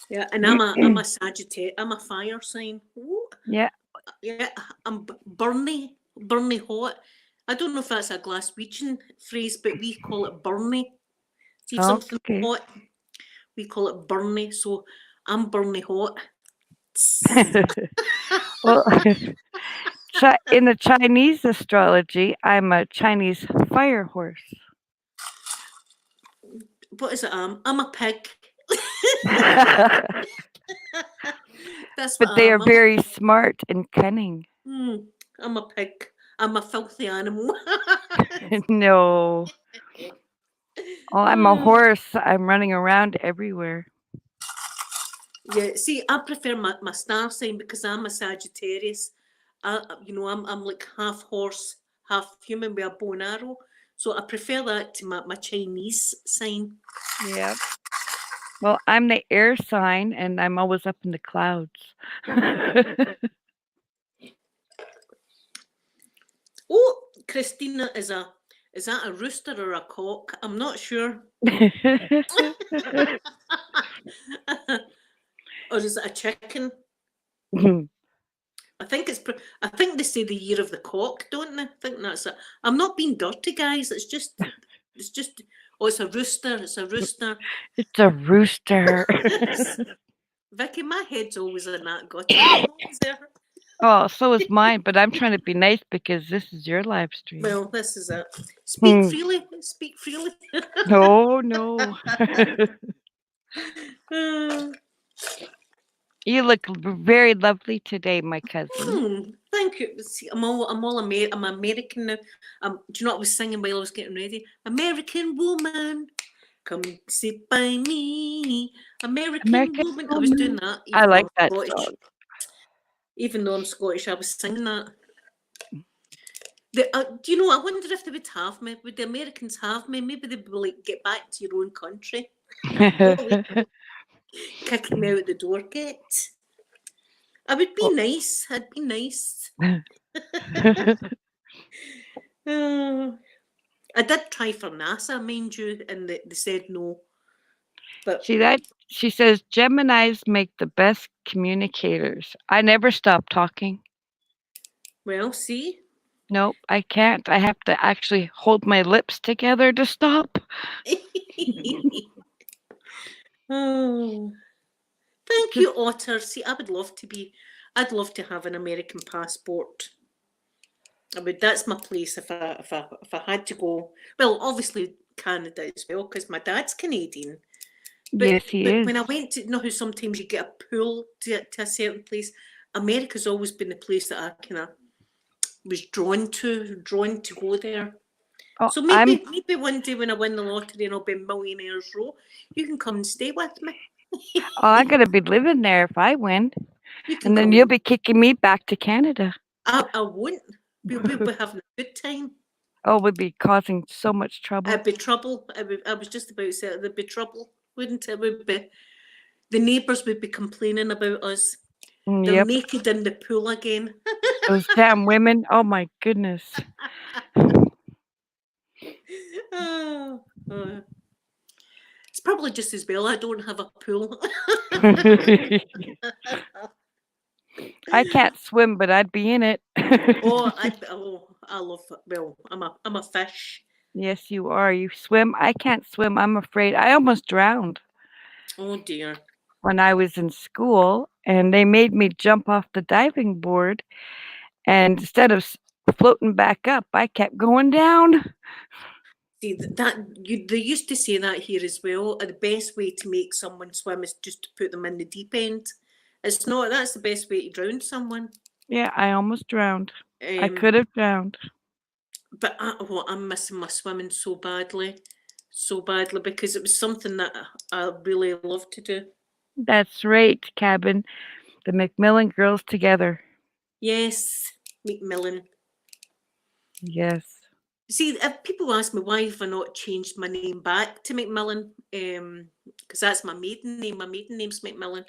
Yeah, and I'm a Sagittarius. I'm a fire sign. Ooh, Yeah. yeah, I'm burny hot. I don't know if that's a Glaswegian phrase, but we call it burny. See, if something's Okay. hot, we call it burny. So I'm burny hot. Well, in the Chinese astrology, I'm a Chinese fire horse. What is it? I'm a pig. That's what But they are I'm very smart and cunning. I'm a pig. I'm a filthy animal. No. Oh, I'm a horse. I'm running around everywhere. Yeah, see, I prefer my star sign because I'm a Sagittarius. I'm like half horse, half human with a bow and arrow. So I prefer that to my Chinese sign. Yep. Well, I'm the air sign, and I'm always up in the clouds. Oh, Christina is that a rooster or a cock? I'm not sure. Or is it a chicken? I think I think they say the year of the cock, don't they? I think that's it. I'm not being dirty, guys. It's just. Oh, it's a rooster. It's a rooster. It's a rooster. Vicky, my head's always in that gutter. I'm always there. Oh, so is mine, but I'm trying to be nice because this is your live stream. Well, this is it. Speak freely. Speak freely. No, no. You look very lovely today, my cousin. Thank you. See, I'm American now. Do you know what I was singing while I was getting ready? American woman, come sit by me. American woman. I was doing that. I like that song. Even though I'm Scottish, I was singing that. Do you know? I wonder if they would have me. Would the Americans have me? Maybe they'd be like, "Get back to your own country." Kicking me out the door. Get. I would be nice. I'd be nice. I did try for NASA, mind you, and they said no. But see that she says Geminis make the best communicators. I never stop talking. Well, see. Nope, I can't. I have to actually hold my lips together to stop. Oh, thank you, Otter. See, I'd love to have an American passport. I mean, that's my place if I had to go. Well, obviously Canada as well, because my dad's Canadian. But, yes, he is. When I went to, you know how sometimes you get a pull to a certain place, America's always been the place that I kind of was drawn to go there. Oh, so maybe one day when I win the lottery and I'll be Millionaires Row, you can come and stay with me. Oh, I'm gonna be living there if I win, and then you'll be kicking me back to Canada. I won't. We'll be having a good time. Oh, we'd be causing so much trouble. It'd be trouble. I was just about to say there'd be trouble, wouldn't it? Would be. The neighbours would be complaining about us. They're naked in the pool again. Those damn women. Oh my goodness. Oh, oh. It's probably just as well I don't have a pool. I can't swim, but I'd be in it. I love it. Well, I'm a fish. Yes, you are. You swim. I can't swim. I'm afraid. I almost drowned Oh dear. when I was in school, and they made me jump off the diving board. And instead of floating back up, I kept going down. See they used to say that here as well. The best way to make someone swim is just to put them in the deep end. It's not. That's the best way to drown someone. Yeah, I almost drowned. I Um, could have drowned. but I'm missing my swimming so badly because it was something that I really loved to do. That's right, Cabin. The McMillan girls together. Yes, Macmillan. Yes. See, if people ask me why have I not changed my name back to Macmillan, because that's my maiden name. My maiden name's Macmillan,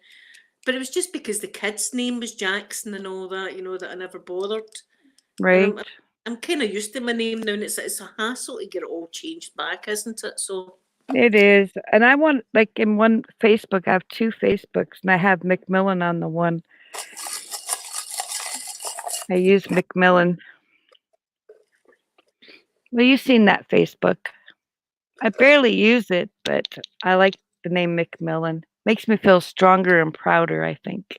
but it was just because the kid's name was Jackson and all that, that I never bothered. And Right. I'm kind of used to my name now, and it's a hassle to get it all changed back, isn't it? So It is. And I want, like, in one Facebook, I have two Facebooks, and I have McMillan on the one. I use McMillan. Well, you've seen that Facebook. I barely use it, but I like the name McMillan. Makes me feel stronger and prouder, I think.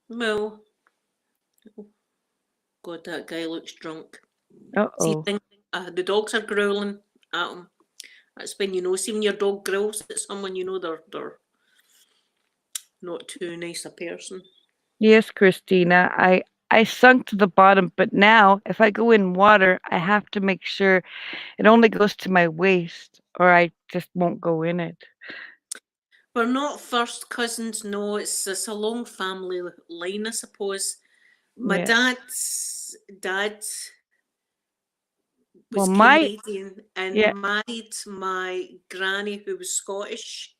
well, God, that guy looks drunk. See, Uh-oh. the dogs are growling at him. That's when see when your dog growls at someone, they're not too nice a person. Yes, Christina. I sunk to the bottom, but now if I go in water, I have to make sure it only goes to my waist, or I just won't go in it. We're not first cousins, no. It's a long family line, I suppose. My Yeah. dad's dad was Well, Canadian and yeah, married my granny, who was Scottish.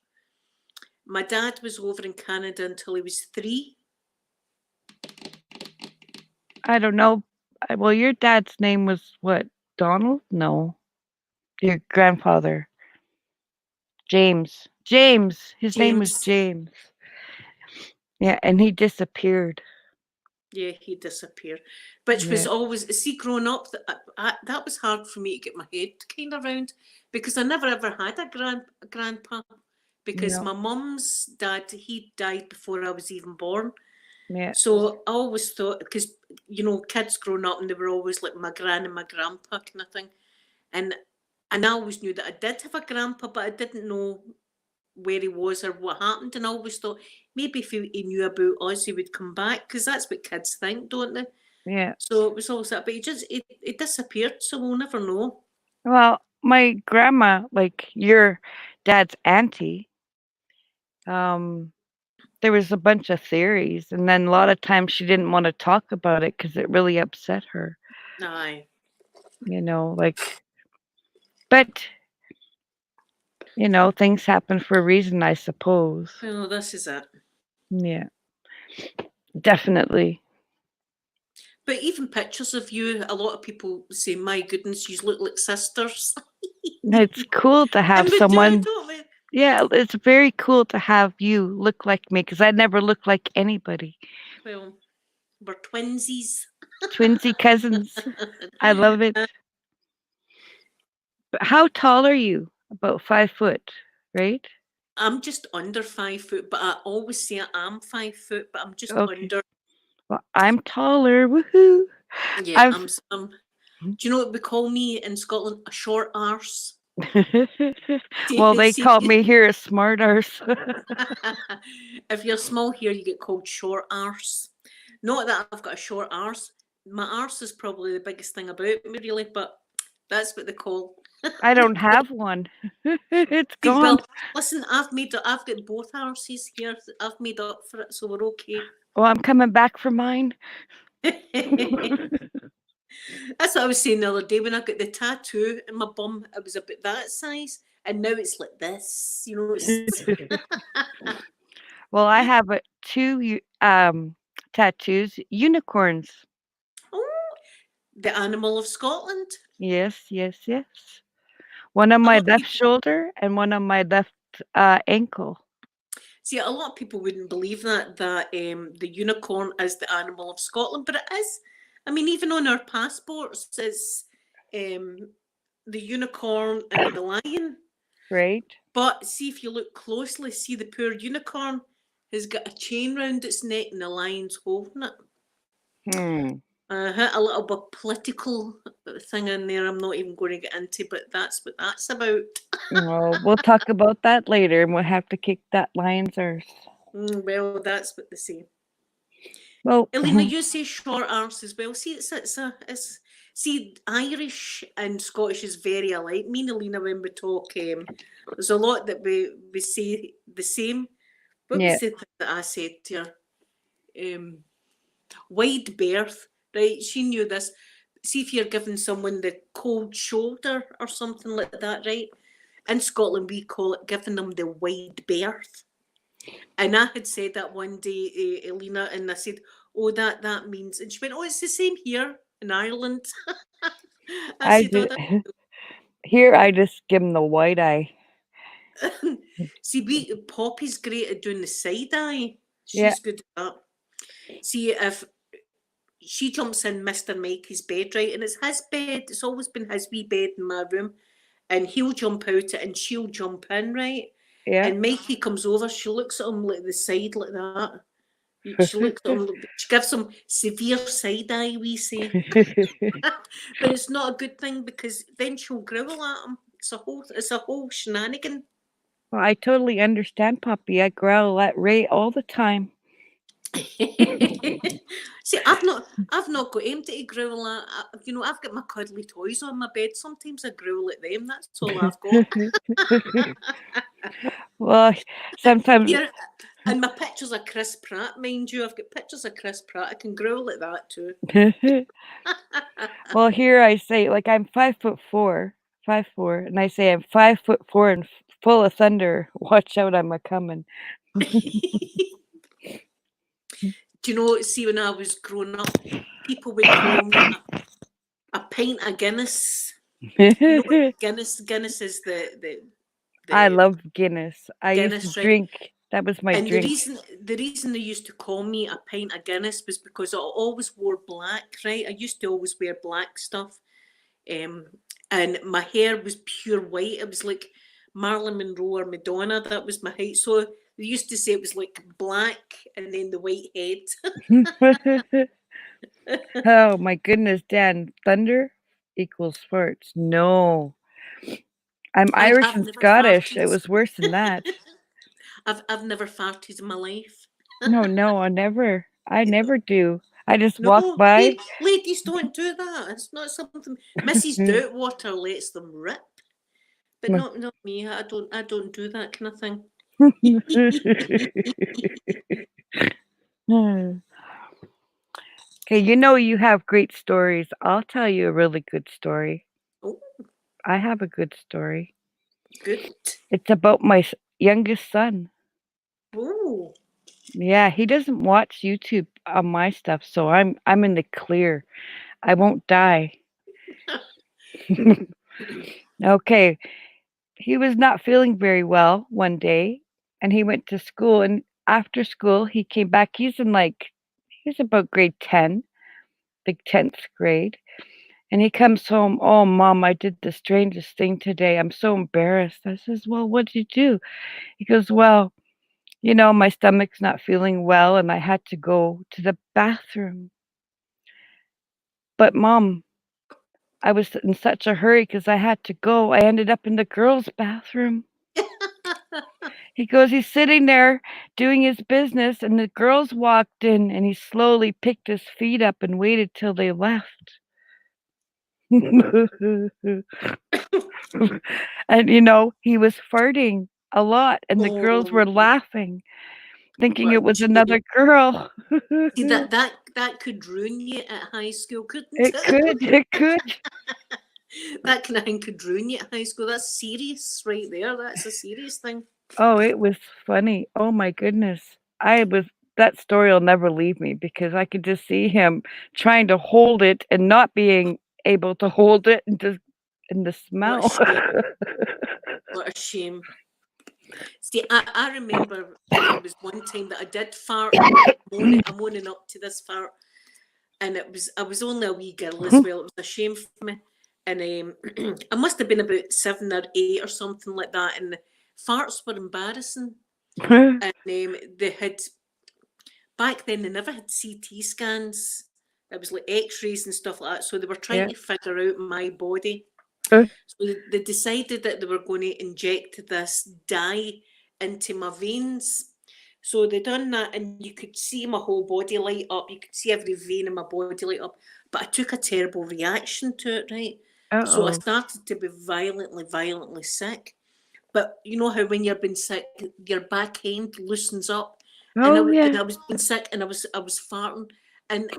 My dad was over in Canada until he was 3. I don't know. Well, your dad's name was what? Donald? No. Your grandfather. James. James. His name was James, James. Yeah, and he disappeared. yeah, he disappeared. Which was Yeah. always, see, growing up, that was hard for me to get my head kind of around because I never ever had a grandpa because No. my mum's dad, he died before I was even born. Yeah. So I always thought, because, kids growing up and they were always like my gran and my grandpa kind of thing. And I always knew that I did have a grandpa, but I didn't know where he was or what happened. And I always thought maybe if he knew about us, he would come back, because that's what kids think, don't they? Yeah. So it was always that, but it disappeared, so we'll never know. Well, my grandma, like your dad's auntie, there was a bunch of theories, and then a lot of times she didn't want to talk about it because it really upset her. Aye. But things happen for a reason, I suppose. Well, this is it. Yeah, definitely. But even pictures of you, a lot of people say, my goodness, you look like sisters. It's cool to have And we do, someone. don't we? Yeah, it's very cool to have you look like me because I never look like anybody. Well, we're twinsies. Twinsy cousins. I love it. But how tall are you? About 5 foot, right? I'm just under 5 foot, but I always say I'm 5 foot, but I'm just Okay. under. Well, I'm taller. Woohoo! Yeah, I've. I'm. Do you know what we call me in Scotland? A short arse. Well, they See, called me here a smart arse. if you're small here, you get called short arse. Not that I've got a short arse. My arse is probably the biggest thing about me, really, but that's what they call. I don't have one. It's See, gone. well, listen, I've got both arses here. I've made up for it, so we're okay. Well, I'm coming back for mine. That's what I was saying the other day when I got the tattoo in my bum. It was about that size, and now it's like this. It's Well, I have two tattoos, unicorns. oh, the animal of Scotland. Yes, yes, yes. One on A my lot of left people shoulder and one on my left ankle. see, a lot of people wouldn't believe that the unicorn is the animal of Scotland, but it is. I mean, even on our passports, it's um, the unicorn and the lion. Right? But see, if you look closely, see the poor unicorn has got a chain round its neck and the lion's holding it. Hmm. A little bit political thing in there. I'm not even going to get into, but that's what that's about. Well, we'll talk about that later, and we'll have to kick that lion's arse. Well, that's what they say. Well, Elena, you say short arse as well. See, it's see, Irish and Scottish is very alike. Me and Elena, when we talk, there's a lot that we say the same. What was yeah, the thing that I said to her? Wide berth, right? She knew this. See if you're giving someone the cold shoulder or something like that, right? In Scotland, we call it giving them the wide berth. And I had said that one day, Elena, and I said, "Oh, that means," and she went, "Oh, it's the same here in Ireland." I I said, "Oh, do. that." Here, I just give him the white eye. See, Poppy's great at doing the side eye. Yeah, She's good at that. See, if she jumps in Mr. Mikey's bed, right, and it's his bed. It's always been his wee bed in my room, and he'll jump out it, and she'll jump in, right. yeah. And Mikey comes over. She looks at him like the side like that. She looks at him. She gives him severe side eye. We say, but it's not a good thing because then she'll growl at him. It's a whole shenanigan. Well, I totally understand, Poppy. I growl at Ray all the time. See, I've not got empty to growl at. I've got my cuddly toys on my bed. Sometimes I growl at them. That's all I've got. Well, sometimes. Here, and my pictures of Chris Pratt, mind you, I've got pictures of Chris Pratt. I can growl at that too. Well, here I say, like, I'm 5'4", 5'4", and I say I'm 5'4" and full of thunder. Watch out, I'm a coming. Do you know? See, when I was growing up, people would call me a pint of Guinness. You know what Guinness is I the love Guinness. I used to Guinness, right? drink. That was my And the drink. reason the reason they used to call me a pint of Guinness was because I always wore black, right? I used to always wear black stuff. Um, and my hair was pure white. It was like Marilyn Monroe or Madonna. That was my height. So they used to say it was like black and then the white head. Oh my goodness, Dan. Thunder equals farts. No. I'm Irish I've and never Scottish. It farted. was worse than that. I've never farted in my life. No, no, I never. I never do. I just walk No, by. ladies don't do that. It's not something Mrs. Dirtwater lets them rip, but not me. I don't do that kind of thing. Okay, you have great stories. I'll tell you a really good story. Oh, I have a good story. good. It's about my youngest son. Oh, Yeah, he doesn't watch YouTube on my stuff, so I'm in the clear. I won't die. Okay, he was not feeling very well one day, and he went to school, and after school he came back. He's about grade 10, like 10th grade. And he comes home, "Oh, Mom, I did the strangest thing today. I'm so embarrassed." I says, "Well, what'd you do?" He goes, "Well, my stomach's not feeling well and I had to go to the bathroom. But Mom, I was in such a hurry because I had to go. I ended up in the girls' bathroom." He goes, he's sitting there doing his business and the girls walked in and he slowly picked his feet up and waited till they left. And he was farting a lot and the girls were oh, laughing, thinking it but was do you know, another girl. see that could ruin you at high school, couldn't It it? could, it could. That kind of thing could ruin you at high school. That's serious, right there. That's a serious thing. Oh, it was funny. Oh my goodness. That story will never leave me because I could just see him trying to hold it and not being able to hold it and just and the What a smell. shame. What a shame. See, I remember there was one time that I did fart. I'm owning up to this fart, and I was only a wee girl as well. It was a shame for me, and I must have been about 7 or 8 or something like that. And the farts were embarrassing, and they had back then they never had CT scans. It was like X-rays and stuff like that. So they were trying Yeah. to figure out my body. Uh, So they decided that they were going to inject this dye into my veins. So they done that, and you could see my whole body light up. You could see every vein in my body light up. But I took a terrible reaction to it, right? So I Uh-oh. started to be violently sick. But you know how when you're being sick, your back end loosens up, and Oh, yeah. I was being sick, and I was farting, and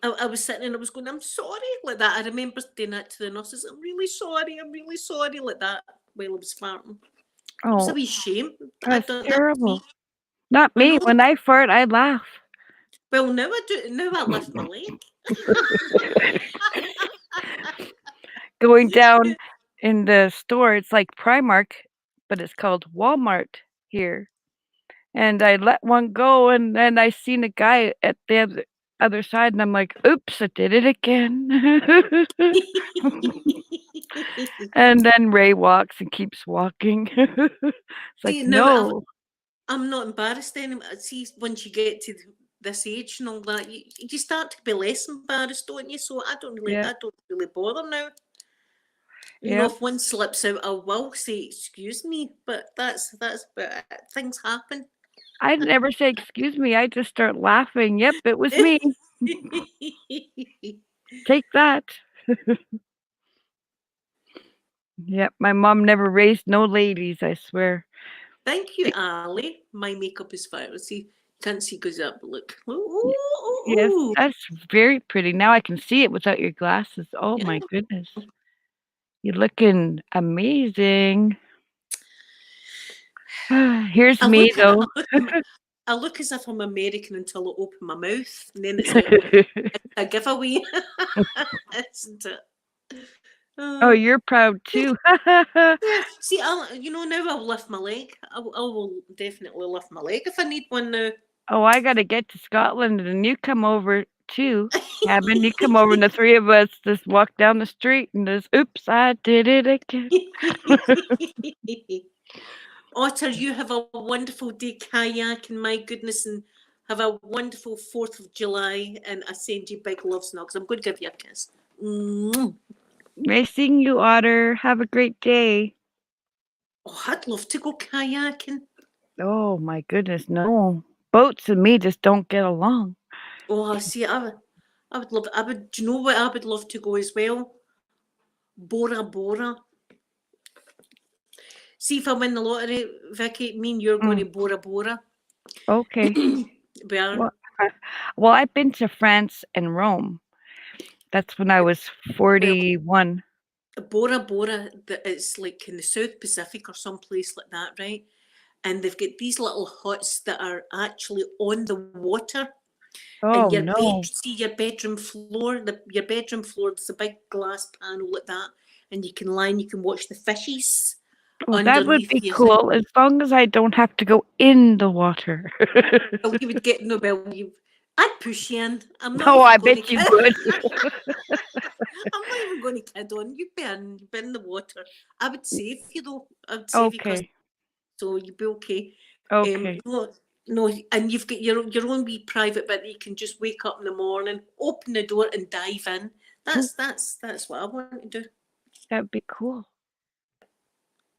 I was sitting and I was going, I'm sorry, like that. I remember doing that to the nurses. I'm really sorry, like that, while I was farting. It was a Oh, wee shame. I that's done that was me. terrible. Not I me. know. When I fart, I laugh. Well, now I do. Now I lift my leg. Going down in the store, it's like Primark, but it's called Walmart here. And I let one go, and then I seen a guy at the other side, and I'm like, "Oops, I did it again." And then Ray walks and keeps walking. It's like, See, now "No." I'm not embarrassed anymore. See, once you get to this age and all that, you start to be less embarrassed, don't you? So Yeah, I don't really bother now. You know, yeah. if one slips out, I will say excuse me, but that's about it. Things happen. I'd never say, "Excuse me," I just start laughing. "Yep, it was me. Take that." Yep, my mom never raised no ladies, I swear. Thank you, Y Ali. My makeup is fire. See, can't see because up. Look. Ooh, y ooh, yes, ooh, ooh. that's very pretty. Now I can see it without your glasses. Oh Yeah. my goodness. You're looking amazing. Here's I me, look at though. I look as if I'm American until I open my mouth, and then it's like a giveaway, isn't it? Oh, Uh, you're proud too. yeah. See, you know, now I'll lift my leg. I will definitely lift my leg if I need one now. Oh, I gotta get to Scotland, and you come over too, Cabin. You come over, and the 3 of us just walk down the street and just, "Oops, I did it again." Otter, you have a wonderful day kayaking, my goodness, and have a wonderful 4th of July. And I send you big love snugs. I'm going to give you a kiss. Mwah. Nice seeing you, Otter. Have a great day. Oh, I'd love to go kayaking. Oh my goodness, no. Boats and me just don't get along. Oh, I see. I would love. I would. Do you know what I would love to go as well? Bora Bora. See if I win the lottery, Vicky. Me and you're going Mm, to Bora Bora. okay. We are. Well, well, I've been to France and Rome. That's when I was Well, 41. Bora Bora. It's like in the South Pacific or some place like that, right? And they've got these little huts that are actually on the water. And Oh, no. see your bedroom floor, your bedroom floor, there's a big glass panel like that, and you can lie and you can watch the fishes Oh, that would underneath be you. cool as long as I don't have to go in the water. Well, you would get Nobel. I'd push you in. I'm not Oh, even I going to bet kid. you would. I'm not even going to kid on. You'd be in the water. I would save you though. I'd save you because Okay, so you'd be okay. okay. No, no, and you've got your own wee private bit that you can just wake up in the morning, open the door, and dive in. That's what I want to do. That'd be cool.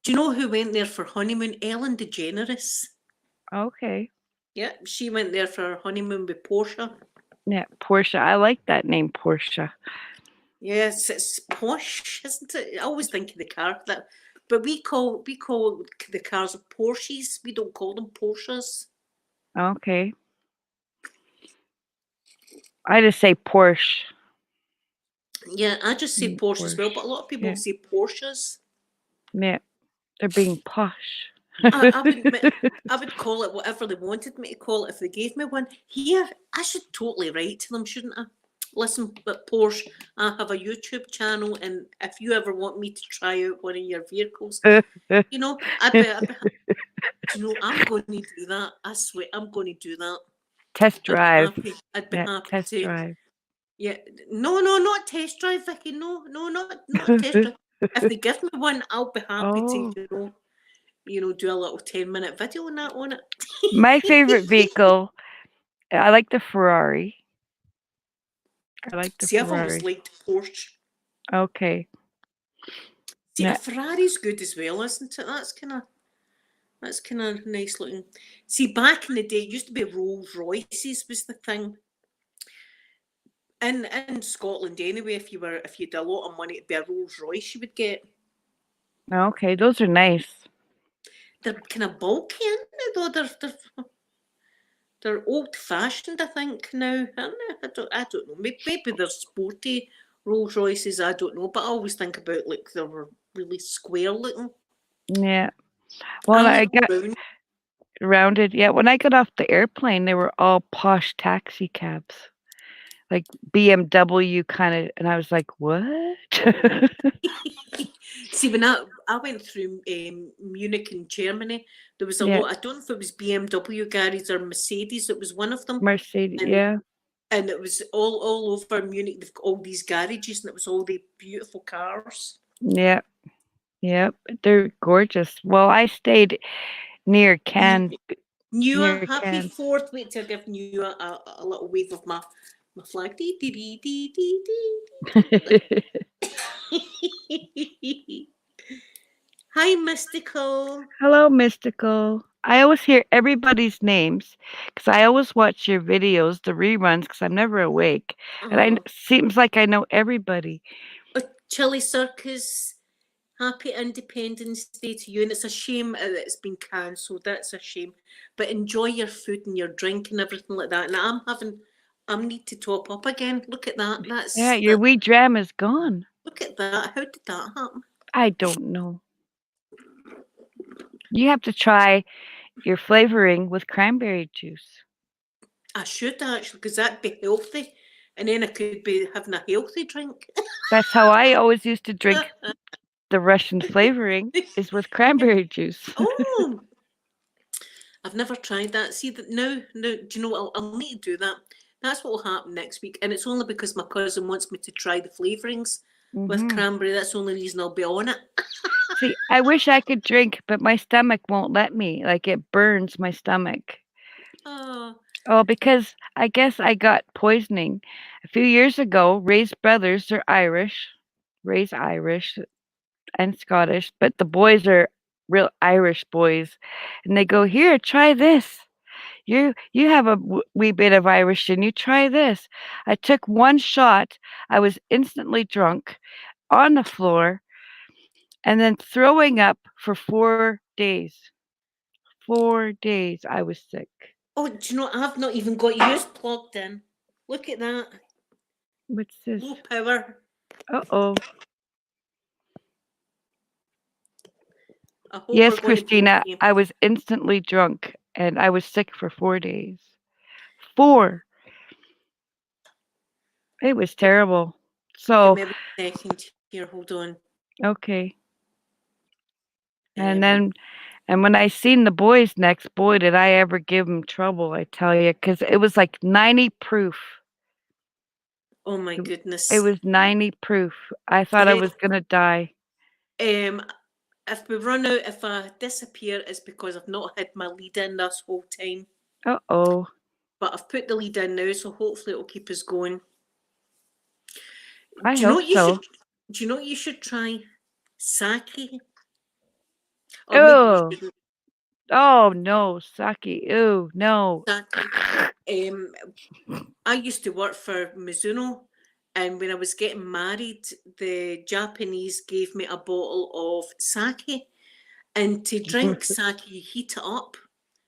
Do you know who went there for honeymoon? Ellen DeGeneres. Okay. Yeah, she went there for her honeymoon with Portia. Yeah, Portia. I like that name, Portia. Yes, it's posh, isn't it? I always think of the car that, but we call the cars Porsches. We don't call them Porsches. Okay. I just say Porsche. Yeah, I just say Porsche as well, but Porsche. a lot of people Yeah. say Porsches. Yeah. They're being posh. I wouldn't. I would call it whatever they wanted me to call it if they gave me one. Here, I should totally write to them, shouldn't I? listen, but Porsche, I have a YouTube channel, and if you ever want me to try out one of your vehicles, you know, you know, I'm going to do that. I swear, I'm going to do that. Test I'd be drive. happy. I'd be Yeah, happy test to. drive. Yeah, no, not test drive, Vicky. No, not test drive. If they give me one, I'll be happy to, Oh, do a little 10-minute video on that on it. my favorite vehicle, I like the Ferrari. I like the See, I've always Ferrari. liked Porsche. Okay. See, a Yeah. Ferrari's good as well, isn't it? That's kind of nice looking. See, back in the day, it used to be Rolls Royces was the thing. In Scotland anyway, if you had a lot of money, it'd be a Rolls Royce you would get. Okay, those are nice. They're kind of bulky, aren't they? Though they're old fashioned, I think now, aren't they? I don't know. Maybe they're sporty Rolls Royces. I don't know, but I always think about like they were really square looking. Yeah. I Well, I like got brown. rounded. Yeah, when I got off the airplane, they were all posh taxi cabs, like BMW kind of, and I was like, "What?" See, when I went through Munich in Germany, there was a Yeah, lot. I don't know if it was BMW garages or Mercedes. It was one of them, Mercedes. and Yeah, it was all over Munich. They've got all these garages, and it was all the beautiful cars. yeah, yeah. They're gorgeous. Well, I stayed near Cannes. Newer, Near happy Cannes. 4th. Wait till I give Newer a little wave of my flag. Dee, dee, dee, dee, dee, dee. Hi, Mystical. Hello, Mystical. I always hear everybody's names because I always watch your videos, the reruns, because I'm never awake, and I Oh, seems like I know everybody. Chili Circus. Happy Independence Day to you. And it's a shame that it's been cancelled. That's a shame. But enjoy your food and your drink and everything like that. And I need to top up again. Look at that. Yeah, your wee dram is gone. Look at that. How did that happen? I don't know. You have to try your flavoring with cranberry juice. I should actually, because that'd be healthy. And then I could be having a healthy drink. That's how I always used to drink the Russian flavoring is with cranberry juice. Oh, I've never tried that. See that now, do you know what? I'll need to do that. That's what will happen next week. And it's only because my cousin wants me to try the flavourings with Mhm. cranberry. That's the only reason I'll be on it. See, I wish I could drink, but my stomach won't let me. Like it burns my stomach. Oh, Oh, because I guess I got poisoning. A few years ago, Ray's brothers, they're Irish. Ray's Irish and Scottish, but the boys are real Irish boys. And they go, "Here, try this. You have a wee bit of Irish in you. Try this." I took one shot. I was instantly drunk on the floor and then throwing up for 4 days. 4 days I was sick. oh, do you know, I've not even got yours plugged in. Look at that. What's this? Low power. Uh-oh. I hope we're Yes, going to be Christina, okay. I was instantly drunk and I was sick for 4 days. 4. It was terrible. Give So, me a second here. Hold on. okay. And Um, then and when I seen the boys next, boy, did I ever give them trouble, I tell you, because it was like 90 proof. oh my It goodness. was 90 proof. I thought I was gonna die. Um, if we run out, if I disappear, it's because I've not had my lead in this whole time. Uh-oh. But I've put the lead in now, so hopefully it'll keep us going. I Do you know hope what you should? so. Do you know what you should try? Sake, or maybe you Oh. shouldn't. Oh, no, sake. Ew, no. Sake. Um, I used to work for Mizuno, and when I was getting married, the Japanese gave me a bottle of sake. And to drink sake, you heat it up.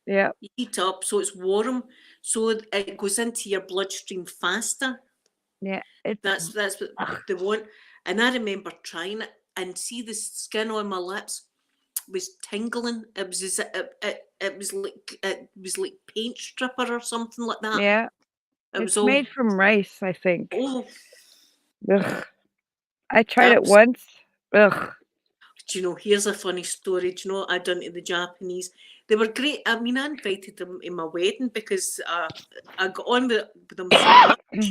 Yeah, You heat it up so it's warm, so it goes into your bloodstream faster. yeah. It's That's what they want. And I remember trying it and see the skin on my lips was tingling. It was as it was like paint stripper or something like that. yeah. It was It's all, made from rice, I think. oh, Ugh. I tried it that was, once. Ugh. do you know, here's a funny story. Do you know what I done to the Japanese? They were great. I mean, I invited them in my wedding because I got on with them so much.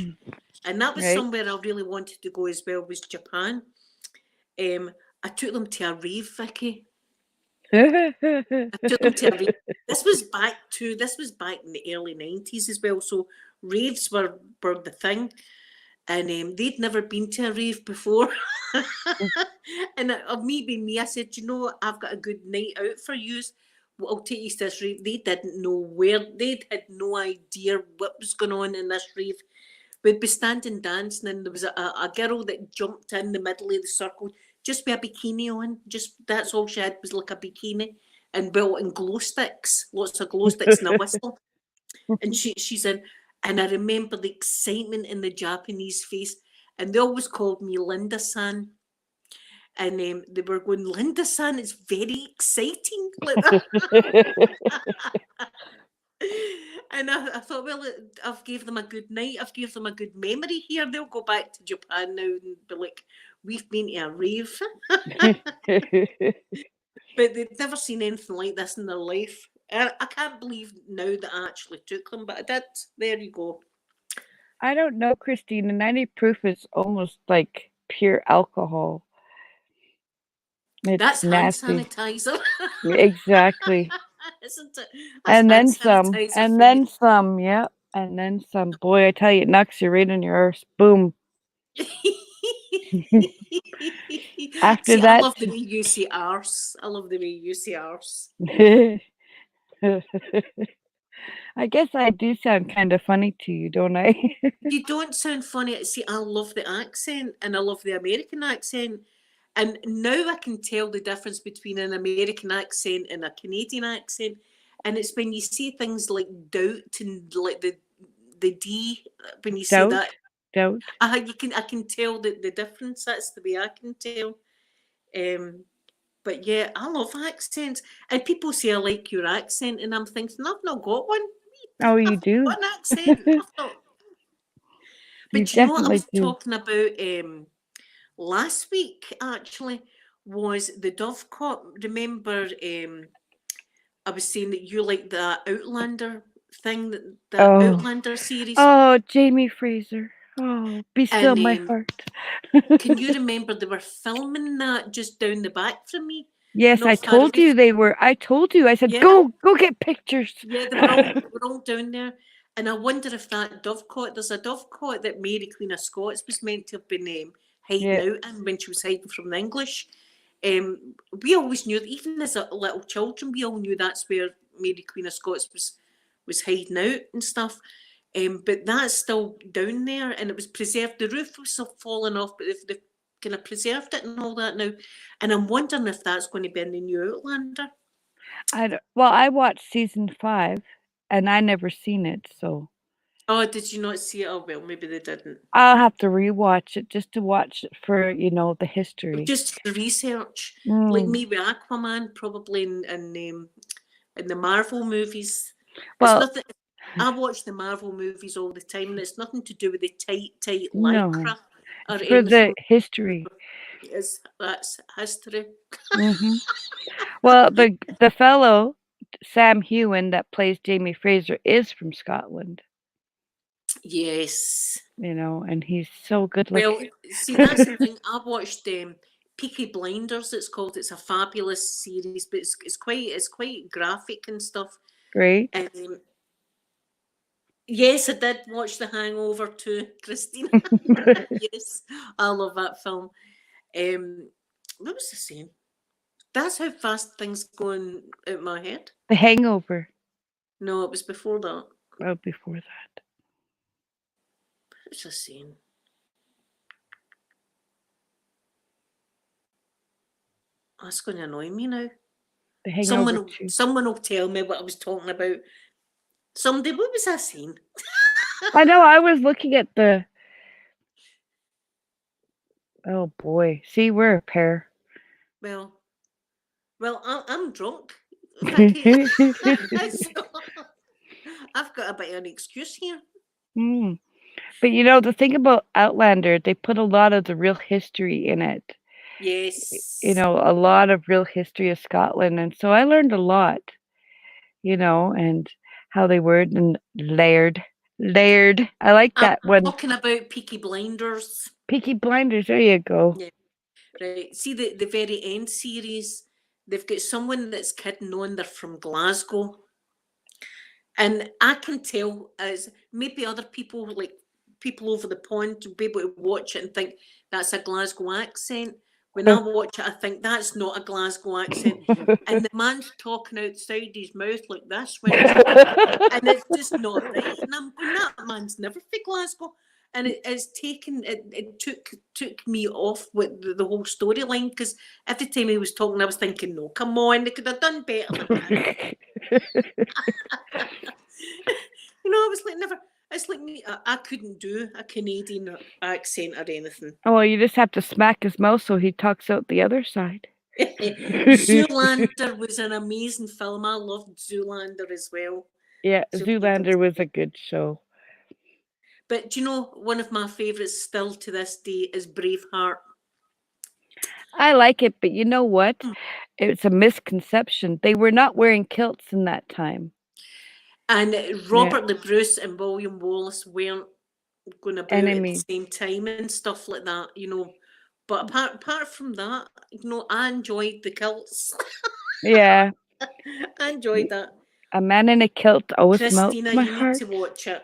And that was Right? somewhere I really wanted to go as well, was Japan. I took them to a rave, Vicky. I took them to a rave. This was back in the early 90s as well. So raves were the thing. And they'd never been to a rave before. And of me being me, I said, you know, I've got a good night out for you. Well, I'll take you to this rave. They didn't know where, they had no idea what was going on in this rave. We'd be standing dancing, and there was a girl that jumped in the middle of the circle just with a bikini on. Just that's all she had was like a bikini and and glow sticks, lots of glow sticks and a whistle. And she's in, and I remember the excitement in the Japanese face, and they always called me Linda-san. And they were going, Linda-san, it's very exciting. Like that. And I thought, well, I've gave them a good night. I've gave them a good memory here. They'll go back to Japan now and be like, we've been to a rave. But they'd never seen anything like this in their life. I can't believe now that I actually took them, but I did. There you go. I don't know, Christine. The 90 proof is almost like pure alcohol. It's That's hand nasty. sanitizer. Exactly. Isn't it? That's And hand then some. sanitizer And for you. then some. Yep. And then some. Boy, I tell you, it knocks you right in your arse. Boom. After See, I that. love the way you say arse. I love the way you say arse. I guess I do sound kind of funny to you, don't I? You don't sound funny. See, I love the accent and I love the American accent. And now I can tell the difference between an American accent and a Canadian accent. And it's when you say things like doubt and like the D when you say Doubt. that. Doubt. I can tell the difference. That's the way I can tell. Um, but yeah, I love accents. And people say I like your accent, and I'm thinking I've not got one. Oh, you I've do. got an accent. I've not. You But you know what I definitely was do. talking about last week actually was the Dovecot. Remember, I was saying that you like the Outlander thing, the Oh. Outlander series, Oh, Jamie Fraser. Oh, be still and my heart. can you remember they were filming that just down the back from me, Yes, I not far told away you from. they were. I told you. I said, Yeah, go get pictures. yeah, they were all down there, and I wonder if that Dovecot. There's a Dovecot that Mary Queen of Scots was meant to have been hiding Yeah. out in when she was hiding from the English. We always knew, even as little children, we all knew that's where Mary Queen of Scots was hiding out and stuff. But that's still down there, and it was preserved. The roof was still falling off, but they've kind of preserved it and all that now. And I'm wondering if that's going to be in the new Outlander. Well, I watched season 5, and I never seen it, so Oh, did you not see it? Oh, well, maybe they didn't. I'll have to rewatch it just to watch it for the history. Just for research, like Mm. me with Aquaman, probably in the Marvel movies. It's Well, nothing. I watch the Marvel movies all the time, and it's nothing to do with the tight no, lycra or it's for the anything. history. That's history. Hmm. Well, the fellow Sam Hewen that plays Jamie Fraser is from Scotland, Yes. and he's so good Well, looking. see, that's the thing. I watched Peaky Blinders. It's called. It's a fabulous series, but it's quite graphic and stuff. Great. Um, yes, I did watch The Hangover too, Christina. Yes, I love that film. What was I saying? That's how fast things going out my head. The Hangover. No, it was before that. Oh, before that. What was I saying? That's going to annoy me now. The Hangover 2. Someone will tell me what I was talking about. Somebody, what was I saying? I know. I was looking at the. Oh boy! See, we're a pair. Well, I'm drunk, Vicky. So, I've got a bit of an excuse here. Mm. But, the thing about Outlander, they put a lot of the real history in it. Yes. A lot of real history of Scotland, and so I learned a lot, and how they were and layered. Layered. I like I'm that one. talking about Peaky Blinders. Peaky Blinders, there you go. Yeah, right. See the very end series, they've got someone that's kidding on they're from Glasgow. And I can tell as maybe other people, like people over the pond, to be able to watch it and think that's a Glasgow accent. When I watch it, I think that's not a Glasgow accent. And the man's talking outside his mouth like this when he's talking, and it's just not right. And I'm going, that man's never for Glasgow. And it took me off with the whole storyline because every time he was talking, I was thinking, no, come on, they could have done better than that. I was like, never. It's like me. I couldn't do a Canadian accent or anything. Oh, well, you just have to smack his mouth so he talks out the other side. Zoolander was an amazing film. I loved Zoolander as well. Yeah, Zoolander Zoolander was was a great. good show. But do you know one of my favourites still to this day is Braveheart. I like it, but you know what? Hmm. It's a misconception. They were not wearing kilts in that time. And Yeah, Robert the Bruce and William Wallace weren't going about at the enemy. same time and stuff like that. But apart from that, I enjoyed the kilts. Yeah, I enjoyed that. a man in a kilt always melts Christina, my you need heart. to watch it.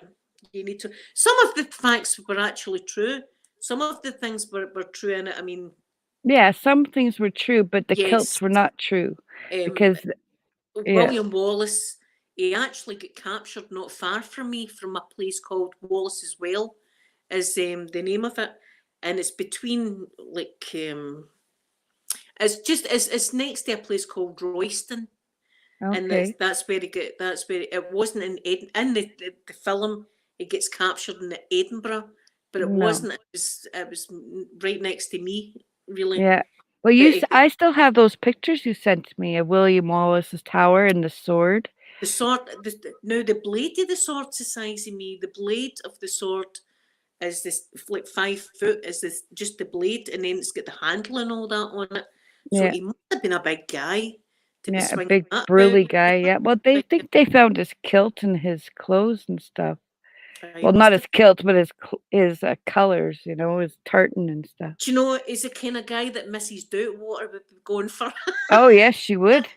You need to. Some of the facts were actually true. Some of the things were true in it. I mean, Yeah, some things were true, but the kilts yes. were not true Um, because yeah, William Wallace, he actually got captured not far from me from a place called Wallace's Well, is the name of it. And it's between it's next to a place called Royston. And okay. that's where he get that's where it wasn't in the film it gets captured in Edinburgh, but it No. wasn't. It was right next to me, really. Yeah. Well, But it, I still have those pictures you sent me of William Wallace's tower and the sword. the sword, now the blade of the sword's the size of me. The blade of the sword is this like 5 foot. Is this just the blade, and then it's got the handle and all that on it. So Yeah. he must have been a big guy to be Yeah, a swinging big that about. burly guy. Yeah. Well, they think they found his kilt and his clothes and stuff. He Well, not must his have. kilt, but his colors. His tartan and stuff. Do you know, he's the kind of guy that Mrs. Doubtwater would be going for. Oh yes, she would.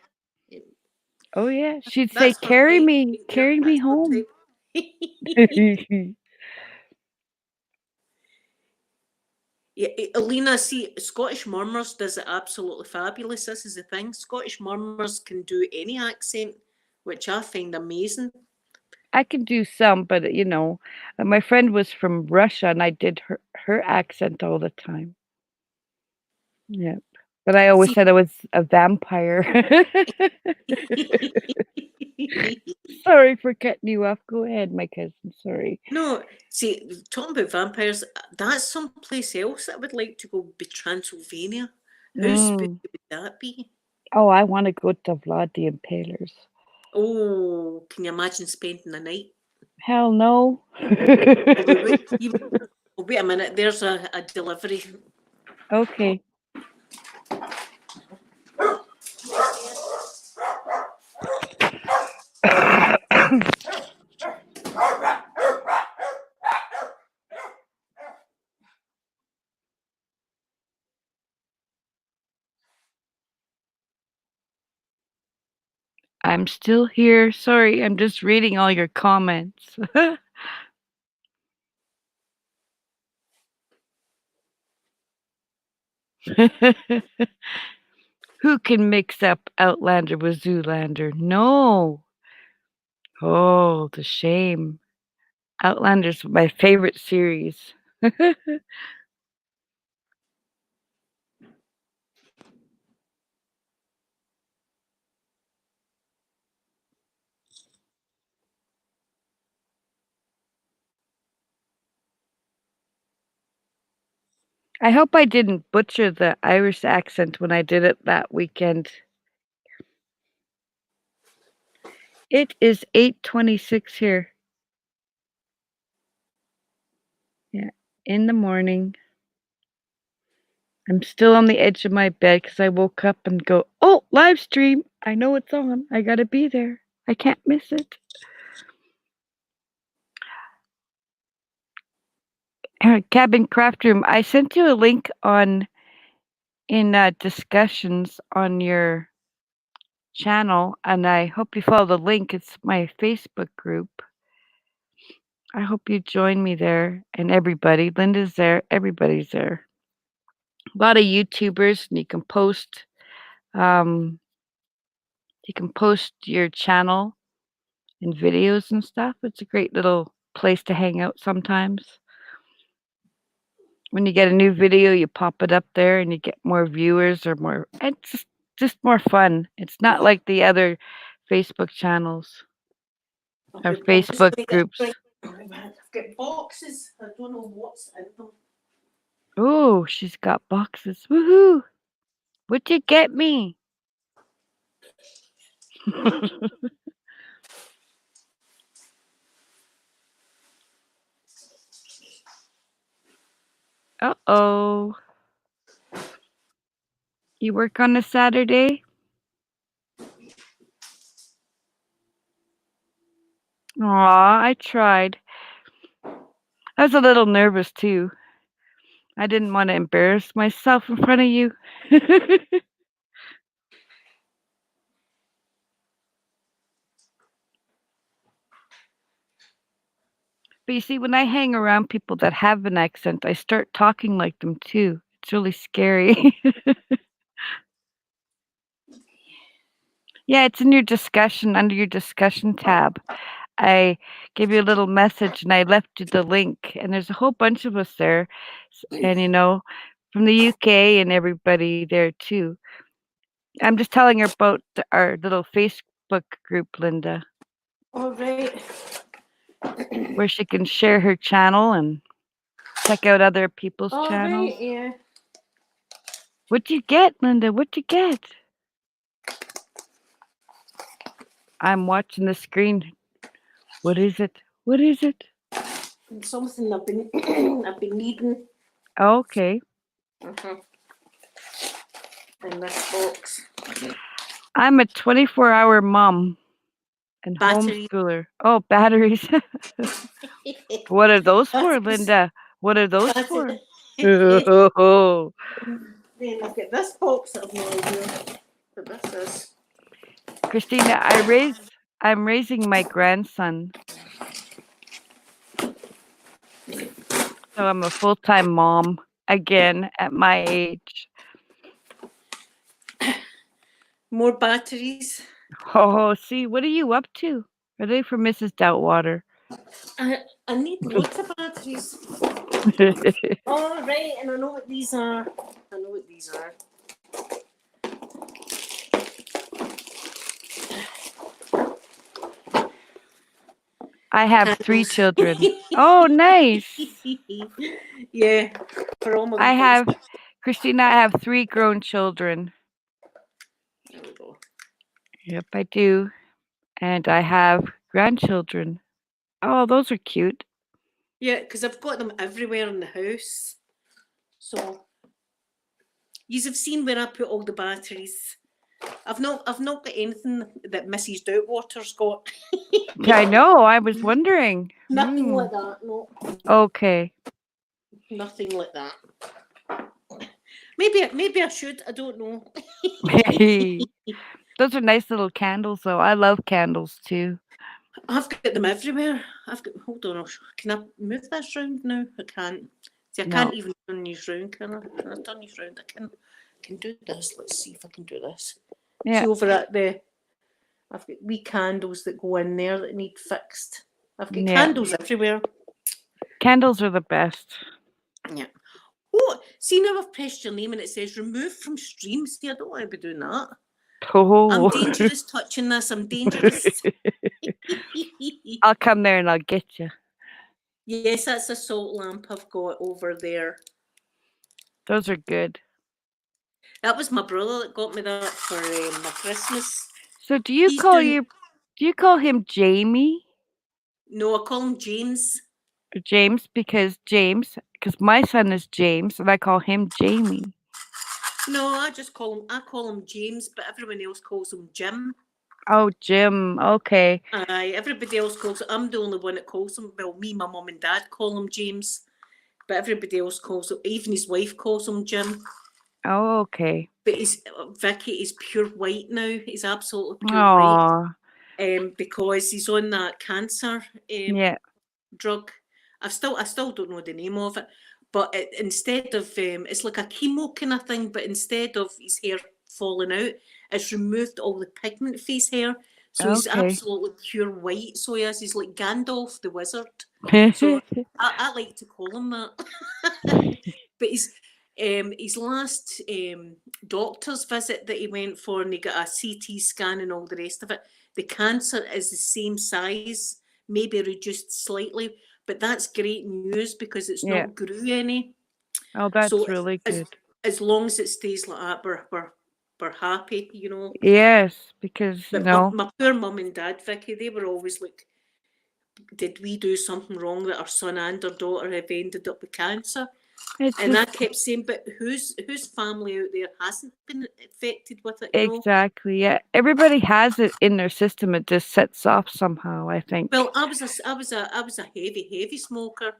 Oh yeah, she'd say, That's her type. Yep, carry me that's her home." type. Yeah, Alina, see, Scottish Murmurs does it absolutely fabulous. This is the thing. Scottish Murmurs can do any accent, which I find amazing. I can do some, but my friend was from Russia, and I did her accent all the time. Yeah, but I always See, said I was a vampire. Sorry for cutting you off. Go ahead, my cousin. Sorry. no, see, talking about vampires, that's someplace else I would like to go, be Transylvania. How spooky Mm. would that be? Oh, I want to go to Vlad the Impaler's. Oh, can you imagine spending the night? Hell no. Oh, wait a minute, there's a delivery. Okay. I'm still here. Sorry, I'm just reading all your comments. Who can mix up Outlander with Zoolander? No. Oh, the shame. Outlander's my favorite series. I hope I didn't butcher the Irish accent when I did it that weekend. It is 8:26 here. in the morning. I'm still on the edge of my bed because I woke up and go, oh, live stream. I know it's on. I gotta be there. I can't miss it. Cabin Craft Room. I sent you a link in discussions on your channel, and I hope you follow the link. It's my Facebook group. I hope you join me there, and everybody. Linda's there. Everybody's there. A lot of YouTubers, and you can post. You can post your channel and videos and stuff. It's a great little place to hang out sometimes. When you get a new video, you pop it up there and you get more viewers or more. It's just more fun. It's not like the other Facebook channels or Okay, well, just Facebook wait, groups. I've got boxes. I don't know what's in them. Oh, she's got boxes. Woohoo! What'd you get me? Uh-oh. You work on a Saturday? Aw, I tried. I was a little nervous too. I didn't want to embarrass myself in front of you. But you see, when I hang around people that have an accent, I start talking like them too. It's really scary. Yeah, it's in your discussion, under your discussion tab. I gave you a little message and I left you the link. And there's a whole bunch of us there. And, from the UK and everybody there too. I'm just telling her about our little Facebook group, Linda, All right. where she can share her channel and check out other people's All channels. right, yeah. What'd you get, Linda? What'd you get? I'm watching the screen. What is it? What is it? Something I've been I've been needing. Okay. In this box. I'm a 24-hour mom and Batteries. homeschooler. Oh, batteries. What are those for, Batteries. Linda? What are those for? Then Oh, I've got this box that I've no idea what this is. Christina, I'm raising my grandson. So I'm a full-time mom again at my age. More batteries. Oh, see, what are you up to? Are they for Mrs. Doubtwater? I need loads of batteries. All right, and I know what these are. I know what these are. I have 3 children. Oh, nice. Yeah, for all my Christina, I have 3 grown children. There we go. Yep, I do. And I have grandchildren. Oh, those are cute. Yeah, because I've got them everywhere in the house. So you have seen where I put all the batteries. I've not got anything that Mrs. Doubtwater's got. I know, I was wondering. Nothing like that, no. Okay. Nothing like that. Maybe I should, I don't know. Those are nice little candles, though. I love candles too. I've got them everywhere. Hold on, can I move this round now? I can't. See, I can't even turn these round, can I? Can I turn these round? I can do this. Let's see if I can do this. Yeah. See over at I've got wee candles that go in there that need fixed. I've got candles everywhere. Candles are the best. Yeah. Oh, see now I've pressed your name and it says remove from stream. See, I don't want to be doing that. Oh. I'm dangerous touching this. I'm dangerous. I'll come there and I'll get you. Yes, that's a salt lamp I've got over there. Those are good. That was my brother that got me that for my Christmas. So do you call him Jamie? No, I call him James. James, because James, because my son is James and I call him Jamie. No, I call him James, but everyone else calls him Jim. Oh, Jim. Okay. Aye, everybody else calls. I'm the only one that calls him. Well, me, my mum and dad call him James, but everybody else calls him. Even his wife calls him Jim. Oh, okay. But Vicky is pure white now. He's absolutely pure white. Oh, Because he's on that cancer yeah. drug. I still don't know the name of it, but instead of it's like a chemo kind of thing, but instead of his hair falling out, it's removed all the pigment for his hair, so he's Okay. absolutely pure white. So he is. He's like Gandalf the wizard. So I like to call him that. But his last doctor's visit that he went for, and he got a CT scan and all the rest of it. The cancer is the same size, maybe reduced slightly, but that's great news because it's Yeah. not grew any. Oh, So that's really as good. as long as it stays like that, we're happy, you know. Yes, because, But my poor mum and dad, Vicky, they were always like, did we do something wrong that our son and our daughter have ended up with cancer? it's And I just kept saying, but whose family out there hasn't been affected with it, you know? exactly, yeah. Everybody has it in their system. It just sets off somehow, I think. Well, I was a heavy smoker,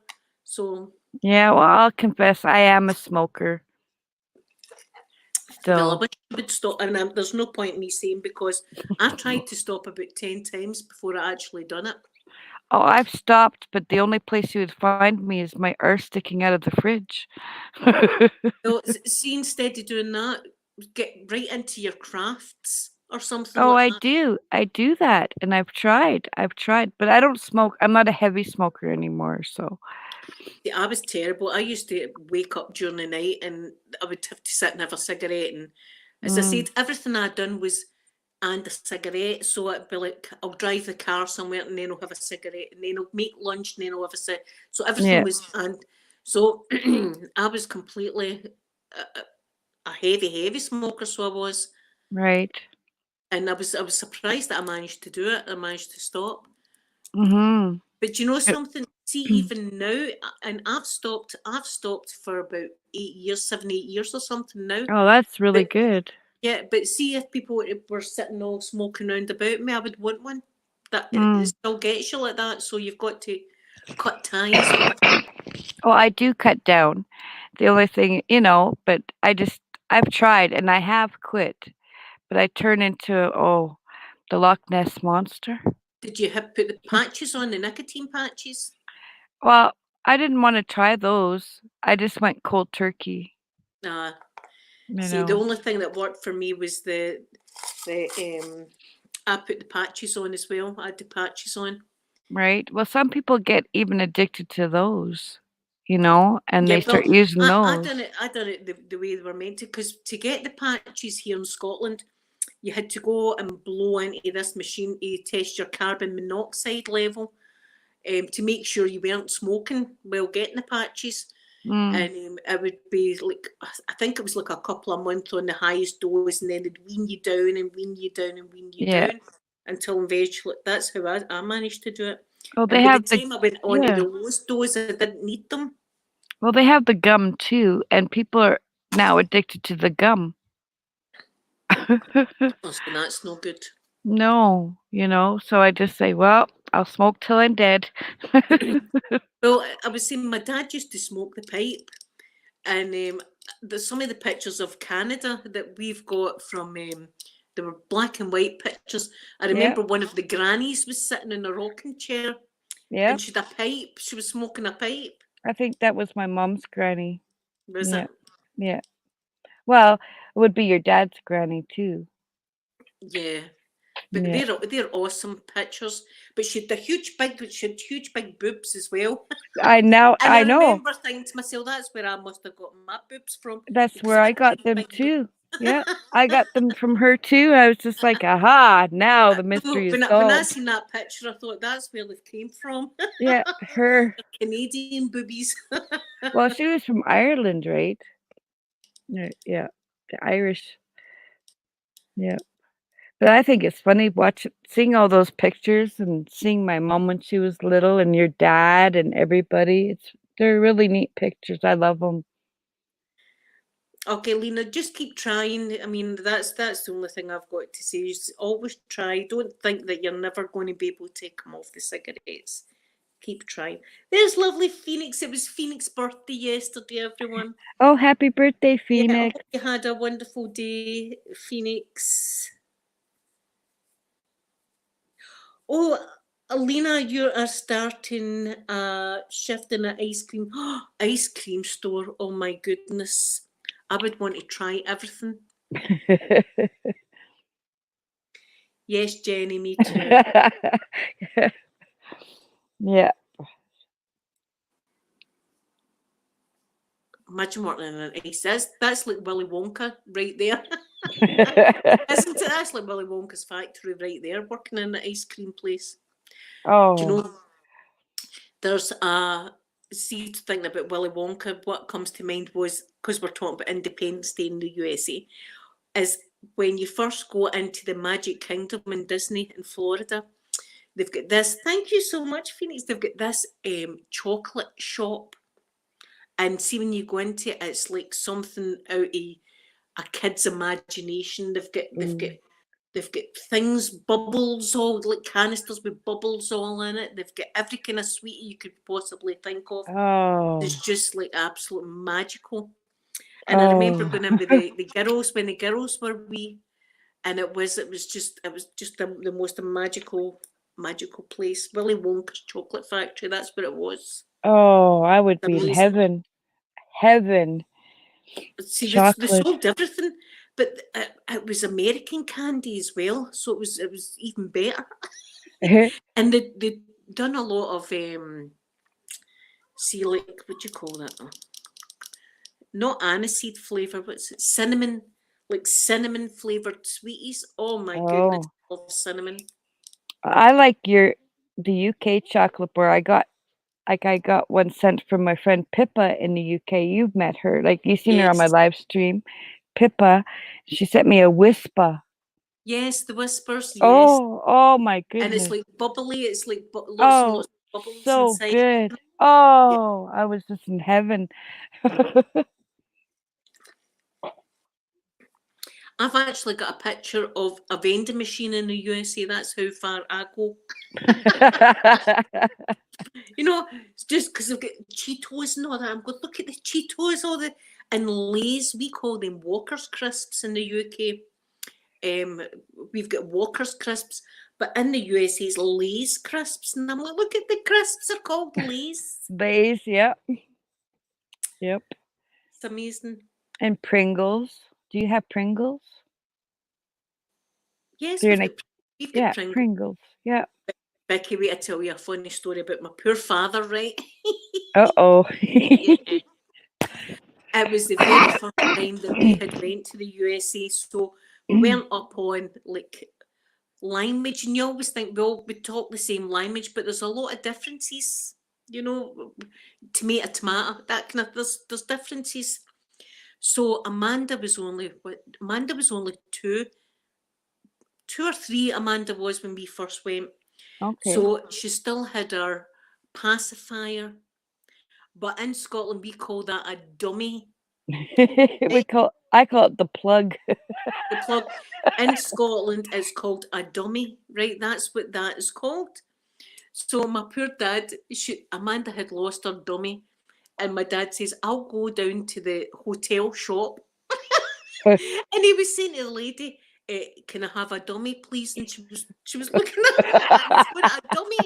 so Yeah, well, I'll confess I am a smoker well, I still. wish I would stop. And there's no point in me saying because I tried to stop about 10 times before I actually done it. Oh, I've stopped, but the only place you would find me is my earth sticking out of the fridge. So see, instead of doing that, get right into your crafts or something Oh, like I that. do. I do that, and I've tried. But I don't smoke. I'm not a heavy smoker anymore, so See, I was terrible. I used to wake up during the night and I would have to sit and have a cigarette. And as I mm, said, everything I'd done was and a cigarette. So it'd be like I'll drive the car somewhere and then I'll have a cigarette and then I'll make lunch and then I'll have a cigarette. So everything yeah, was and so I was completely a heavy smoker. So I was, right. and I was surprised that I managed to do it. I managed to stop. Mhm. But you know something? See, even now, and I've stopped for about 8 years, 7, 8 years or something now. Oh, that's really But good. yeah, but see, if people were sitting all smoking around about me, I would want one. That it Mm. still gets you like that, so you've got to cut ties with. Oh, I do cut down. The only thing, but I've tried and I have quit, but I turn into, the Loch Ness monster. Did you have put the patches on the nicotine patches? Well, I didn't wanna try those. I just went cold turkey, Uh, you See, the know, only thing that worked for me was the I put the patches on as well. I had the patches on. right? Well, some people get even addicted to those, and Yeah, they start well, using I those. done it. I done it the way they were meant to. Because to get the patches here in Scotland, you had to go and blow into this machine to test your carbon monoxide level, to make sure you weren't smoking while getting the patches. Mm, And it would be like, I think it was like a couple of months on the highest dose, and then they'd wean you down and wean you down and wean you yeah. down until eventually that's how I managed to do it. Well, they And by the have the time I went on to yeah. the lowest dose, I didn't need them. Well, they have the gum too, and people are now addicted to the gum. Oh, so that's no good. No, so I just say, "Well, I'll smoke till I'm dead." Well, I was saying my dad used to smoke the pipe, and there's some of the pictures of Canada that we've got from. They were black and white pictures. I Yeah, remember one of the grannies was sitting in a rocking chair, yeah. and she had a pipe. She was smoking a pipe. I think that was my mom's granny. Was Yeah, it? yeah. Well, it would be your dad's granny too. Yeah. But Yeah. they're awesome pictures. But she had huge big boobs as well. And I I know. remember thinking to myself, that's where I must have got my boobs from That's because where I I had got them them big too. Yeah, I got them from her too. I was just like, "Aha, now the So mystery is when I solved." seen that picture, I thought that's where they came from. Yeah, her. Canadian boobies. Well, she was from Ireland, right? Yeah, yeah, the Irish. Yeah. But I think it's funny seeing all those pictures and seeing my mom when she was little and your dad and everybody. They're really neat pictures. I love them. Okay, Lena, just keep trying. I mean, that's the only thing I've got to say. Just always try. Don't think that you're never going to be able to come off the cigarettes. Keep trying. There's lovely Phoenix. It was Phoenix's birthday yesterday, everyone. Oh, happy birthday, Yeah, I Phoenix. hope you had a wonderful day, Phoenix. Oh, Alina, you are starting a shift in an ice cream store. Oh my goodness. I would want to try everything. Yes, Jenny, me too. Yeah. Imagine working in an ice. That's like Willy Wonka right there. Isn't it? That's like Willy Wonka's factory right there, working in an ice cream place. Do you Oh, know, there's thinking about Willy Wonka, what comes to mind was, because we're talking about Independence Day in the USA, is when you first go into the Magic Kingdom in Disney in Florida, they've got this, thank you so much, Phoenix, they've got this chocolate shop. And see, when you go into it, it's like something out of a kid's imagination. They've got things, bubbles, all like canisters with bubbles all in it. They've got every kind of sweetie you could possibly think of. oh, It's just like absolutely magical. And I remember going in with the girls when the girls were wee, and it was just the most magical place. Willy Wonka's chocolate factory. That's what it was. oh, I would be in Amazing. heaven. Heaven. See, they Chocolate. sold everything, but it was American candy as well, so it was even better. And they done a lot of see, like, what do you call that? Not aniseed flavour, what's it? Cinnamon, like cinnamon flavoured sweeties. Oh my goodness, I love cinnamon. I like the UK chocolate bar. I got one sent from my friend Pippa in the UK. You've met her. Like, you've seen her on my Yes. live stream. Pippa. She sent me a Whisper. Yes, the Whispers, yes. Oh my goodness. And it's like bubbly, it's like lots and lots of bubbles so inside. good. Oh, I was just in heaven. I've actually got a picture of a vending machine in the USA. That's how far I go. You know, it's just because I've got Cheetos and all that. I'm going, look at the Cheetos, and Lay's. We call them Walker's Crisps in the UK. We've got Walker's Crisps, but in the USA it's Lay's Crisps. And I'm like, look at the crisps, are called Lay's. Lay's, yep. Yep. It's amazing. And Pringles. Do you have Pringles? Yes, we've got Pringles. Pringles. Yeah. Becky, wait, I tell you a funny story about my poor father, right? Uh-oh. Yeah. It was the very first time that we had went to the USA, so we weren't up on like language, and you always think we talk the same language, but there's a lot of differences. You know, tomato, that kind of there's differences. So Amanda was only two or three. Amanda was when we first went. Okay. So she still had her pacifier, but in Scotland we call that a dummy. I call it the plug. The plug. In Scotland it's called a dummy, right? That's what that is called. So my poor dad, Amanda had lost her dummy, and my dad says, I'll go down to the hotel shop. And he was saying to the lady, can I have a dummy, please? And she was looking at him, a dummy.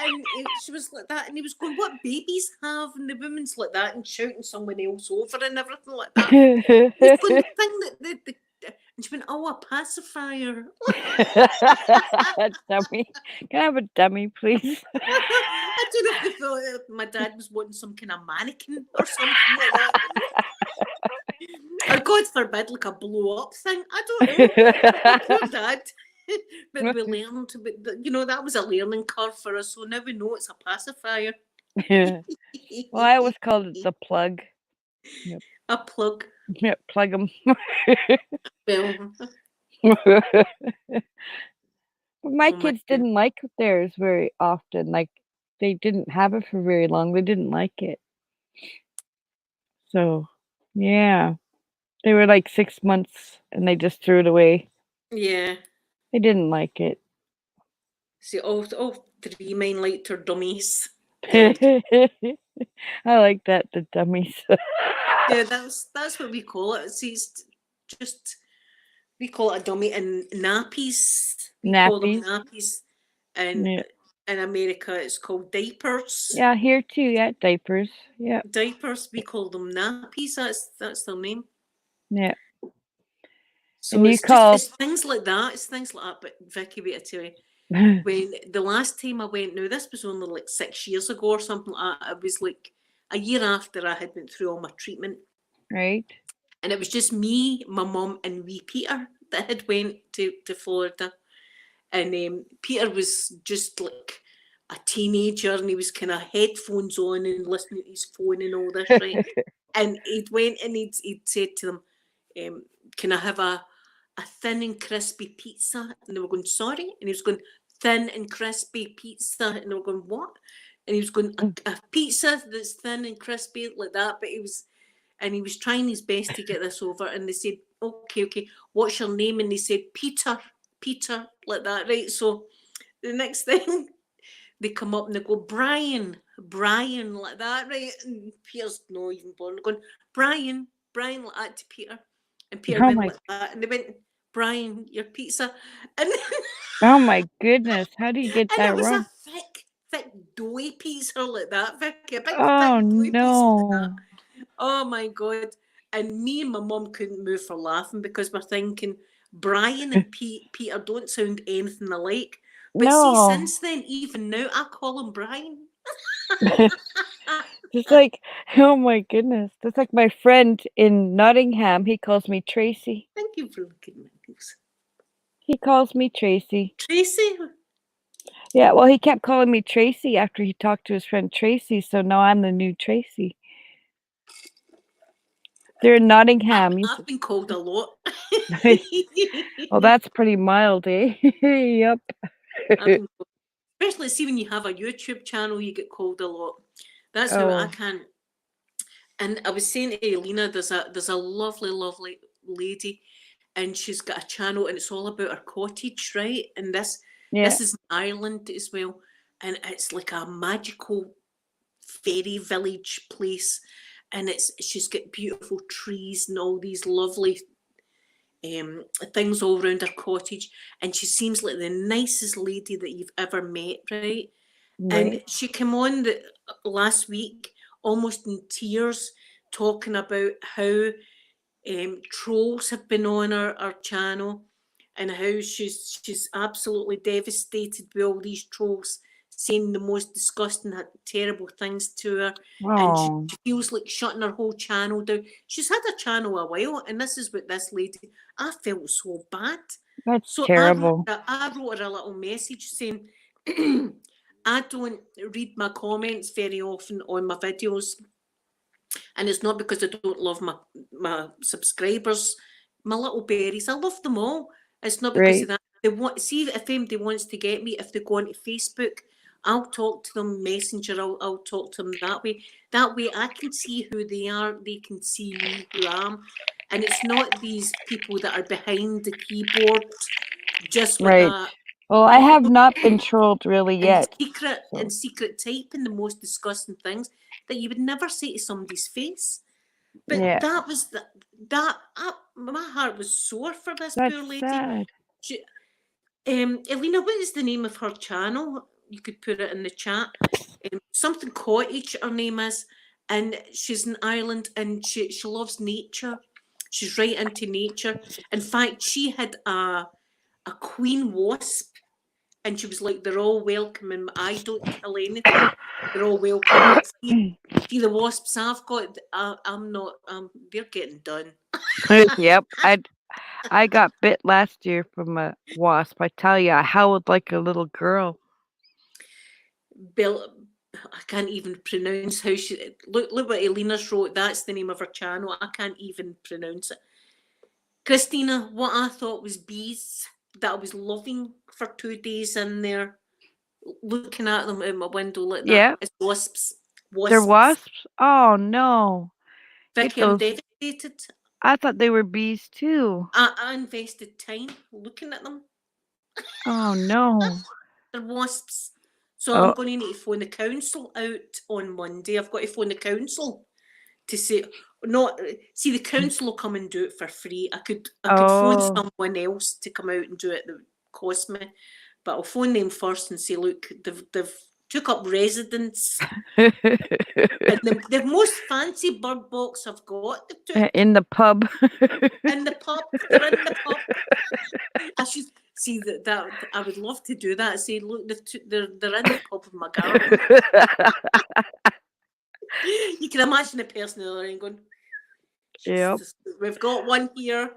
And she was like that, and he was going, what babies have? And the woman's like that, and shouting someone else over and everything like that. He's going, the thing that and she went, oh, a pacifier. Dummy. Can I have a dummy, please? I don't know if they thought my dad was wanting some kind of mannequin or something like that. Or God forbid, like a blow up thing. I don't know. Poor dad. But we learned, that was a learning curve for us. So now we know it's a pacifier. Well, I always called it the plug. Yep. A plug. Yep, plug them. Well, My kids didn't like theirs very often. Like, they didn't have it for very long. They didn't like it. So, yeah. They were like 6 months and they just threw it away. Yeah. They didn't like it. See, all three mine liked her dummies. And I like that, the dummies. yeah, that's what we call it. See, it's just we call it a dummy, and nappies. We call them Nappies. nappies, and Yeah. in America it's called diapers. Yeah, here too. Yeah, diapers. Yeah. Diapers, we call them nappies. That's their name. Yeah. So And you it's just call it's things like that. It's things like that. But Vicky, wait, I tell you, when the last time I went, now this was only like 6 years ago or something like that. It was like a year after I had went through all my treatment, right? and it was just me, my mum, and wee Peter that had went to Florida. And Peter was just like a teenager, and he was kind of headphones on and listening to his phone and all this, right? And he'd went and he'd said to them, "Can I have a thin and crispy pizza?" And they were going, "Sorry," and he was going, "Thin and crispy pizza," and they were going, "What?" And he was going, a pizza that's thin and crispy like that. But he was trying his best to get this over. And they said, okay, what's your name? And they said, Peter, like that, right? So the next thing they come up and they go, Brian, like that, right? And Peter's not even born. They're going, Brian, like that to Peter. And Peter Oh went my like that. And they went, Brian, your pizza. And oh my goodness. How do you get and that it was a wrong? thick, doughy pizza like that, Vicky. A big, thick, Oh doughy pizza like that. no. Oh my God. And me and my mum couldn't move for laughing because we're thinking Brian and Peter don't sound anything alike. But see, No. since then, even now, I call him Brian. Just like, oh my goodness. That's like my friend in Nottingham. He calls me Tracy. Thank you for looking at my news. He calls me Tracy. Tracy? Yeah, well, he kept calling me Tracy after he talked to his friend Tracy, so now I'm the new Tracy. They're in Nottingham. I've been called a lot. Oh, that's pretty mild, eh? Yep. I've been called, especially see when you have a YouTube channel, you get called a lot. That's how I Oh, can. And I was saying to Elena, there's a lovely lady, and she's got a channel, and it's all about her cottage, right? And this yeah, this is Ireland as well, and it's like a magical fairy village place, and she's got beautiful trees and all these lovely things all around her cottage, and she seems like the nicest lady that you've ever met, right? And right. she came on last week, almost in tears, talking about how trolls have been on our channel, and how she's absolutely devastated with all these trolls saying the most disgusting, terrible things to her, and she Oh, feels like shutting her whole channel down. She's had a channel a while, and this is what this lady. I felt so bad, that's so terrible. I wrote her a little message saying. I don't read my comments very often on my videos, and it's not because I don't love my subscribers, my little berries. I love them all. It's not because of Right, that. They want see if anybody wants to get me. If they go onto Facebook, I'll talk to them. Messenger, I'll talk to them that way. That way, I can see who they are. They can see me who I am, and it's not these people that are behind the keyboard just with right. a Well, I have not been trolled really and yet. So, secret typing the most disgusting things that you would never say to somebody's face. But yeah, that was my heart was sore for this that's poor lady. sad. She, Elena, what is the name of her channel? You could put it in the chat. Something Cottage, her name is, and she's in Ireland, and she loves nature. She's right into nature. In fact, she had a queen wasp, and she was like, "They're all welcome, and I don't kill anything. They're all welcome. But see the wasps I've got, I'm not. They're getting done." Yep, I got bit last year from a wasp. I tell you, I howled like a little girl. Bill, I can't even pronounce how she. Look what Elena's wrote. That's the name of her channel. I can't even pronounce it. Christina, what I thought was bees that I was loving for 2 days in there. looking at them out my window like that. Yeah. It's wasps. They're wasps? Oh, no. Get Vicky, I'm those. devastated. I thought they were bees too. I invested time looking at them. Oh, no. They're wasps. So I'm Oh, going to need to phone the council out on Monday. I've got to phone the council to say, not see the council will come and do it for free. I could phone oh. someone else to come out and do it that would cost me, but I'll phone them first and say, look, they've took up residence in the most fancy bird box I've got. They've took In the pub. in the pub. They're in the pub. I should see that I would love to do that. Say, look, they're in the pub in my garden. You can imagine the person in the line going, Yep. Jesus, we've got one here.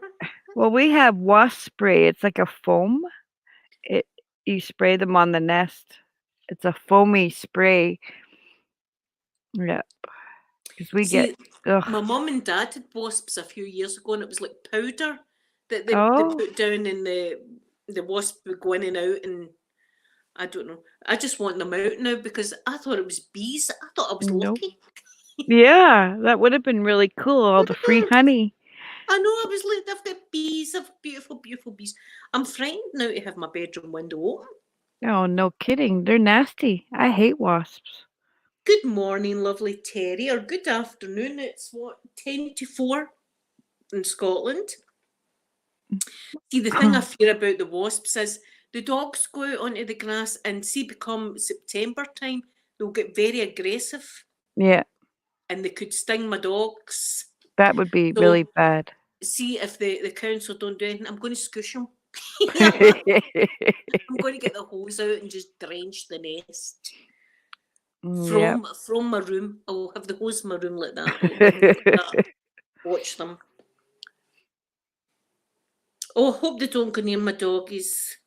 Well, we have wasp spray. It's like a foam. You spray them on the nest. It's a foamy spray. Yeah. Because we get. See, Ugh. my mum and dad had wasps a few years ago, and it was like powder that they Oh. put down, and the wasp would go in and out, and I don't know. I just want them out now because I thought it was bees. I thought I was Nope. lucky. Yeah, that would have been really cool. All the free honey. I know, I was like, they've got bees, they've beautiful, beautiful bees. I'm frightened now to have my bedroom window open. Oh, no kidding. They're nasty. I hate wasps. Good morning, lovely Terry, or good afternoon. It's what, 10 to 4 in Scotland. See, the thing I fear about the wasps is the dogs go out onto the grass and see, become September time, they'll get very aggressive Yeah, and they could sting my dogs. that would be So, really bad. see if the council don't do anything, I'm going to squish them. I'm going to get the hose out and just drench the nest. Yep. From my room. I'll have the hose in my room like that. Watch them. Oh, I hope they don't go near my doggies.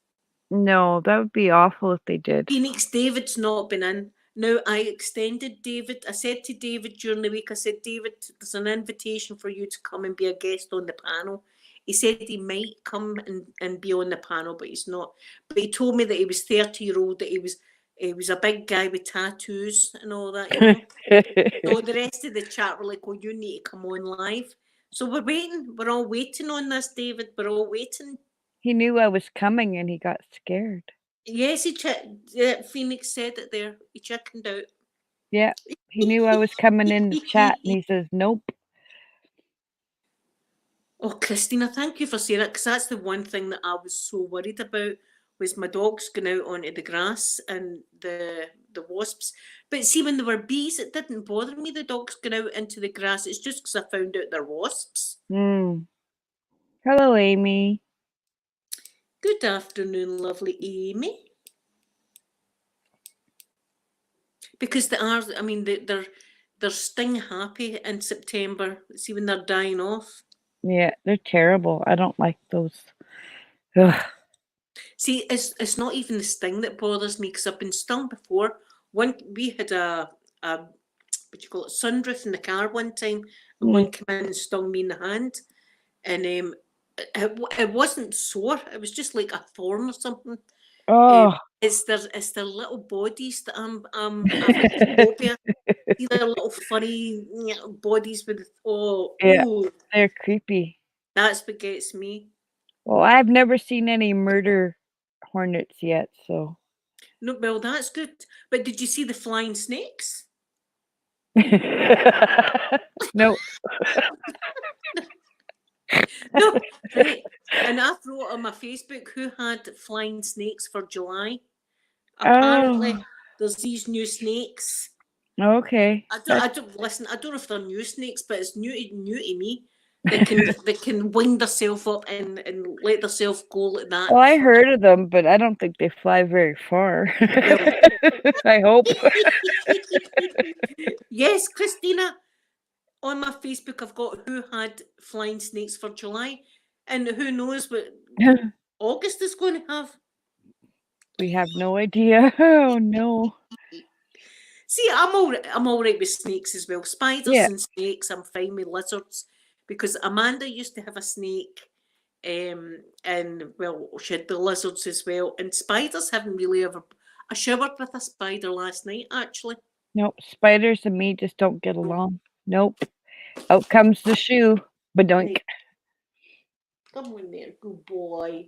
No, that would be awful if they did. Phoenix, David's not been in. Now, I extended David. I said to David during the week, I said, David, there's an invitation for you to come and be a guest on the panel. He said he might come and be on the panel, but he's not. But he told me that he was 30-year-old, that he was a big guy with tattoos and all that, you know. So the rest of the chat were like, oh, you need to come on live. So we're waiting. We're all waiting on this, David. We're all waiting. He knew I was coming and he got scared. Yes, Phoenix said it there. He chickened out. Yeah, he knew I was coming in the chat and he says, nope. Oh, Christina, thank you for saying it, because that's the one thing that I was so worried about, was my dogs going out onto the grass and the wasps. But see, when there were bees, it didn't bother me, the dogs going out into the grass. It's just because I found out they're wasps. Hello, Amy. Good afternoon, lovely Amy. Because they are, I mean, they're sting happy in September. See, when they're dying off. Yeah, they're terrible. I don't like those. Ugh. See, it's not even the sting that bothers me, because I've been stung before. We had a what you call it, sunroof in the car one time, and one came in and stung me in the hand, and it wasn't sore. It was just like a thorn or something. Oh. It's their little bodies that I've got phobia. See their little furry bodies with Yeah, ooh, they're creepy. that's what gets me. Well, I've never seen any murder hornets yet, so. No, well, that's good. But did you see the flying snakes? No. No, right. And I wrote on my Facebook who had flying snakes for July. Apparently, there's these new snakes. Okay. I don't listen. I don't know if they're new snakes, but it's new to me. They can wing themselves up and let themselves go like that. Well, I heard of them, but I don't think they fly very far. I hope. Yes, Christina. On my Facebook, I've got who had flying snakes for July, and who knows what August is going to have. We have no idea. Oh no. See, I'm all right with snakes as well. Spiders and snakes, I'm fine with lizards, because Amanda used to have a snake, and well, she had the lizards as well. And spiders haven't really ever. I showered with a spider last night, actually. Nope, spiders and me just don't get along. Nope. Out comes the shoe. Badoink. Right, come on there, good boy.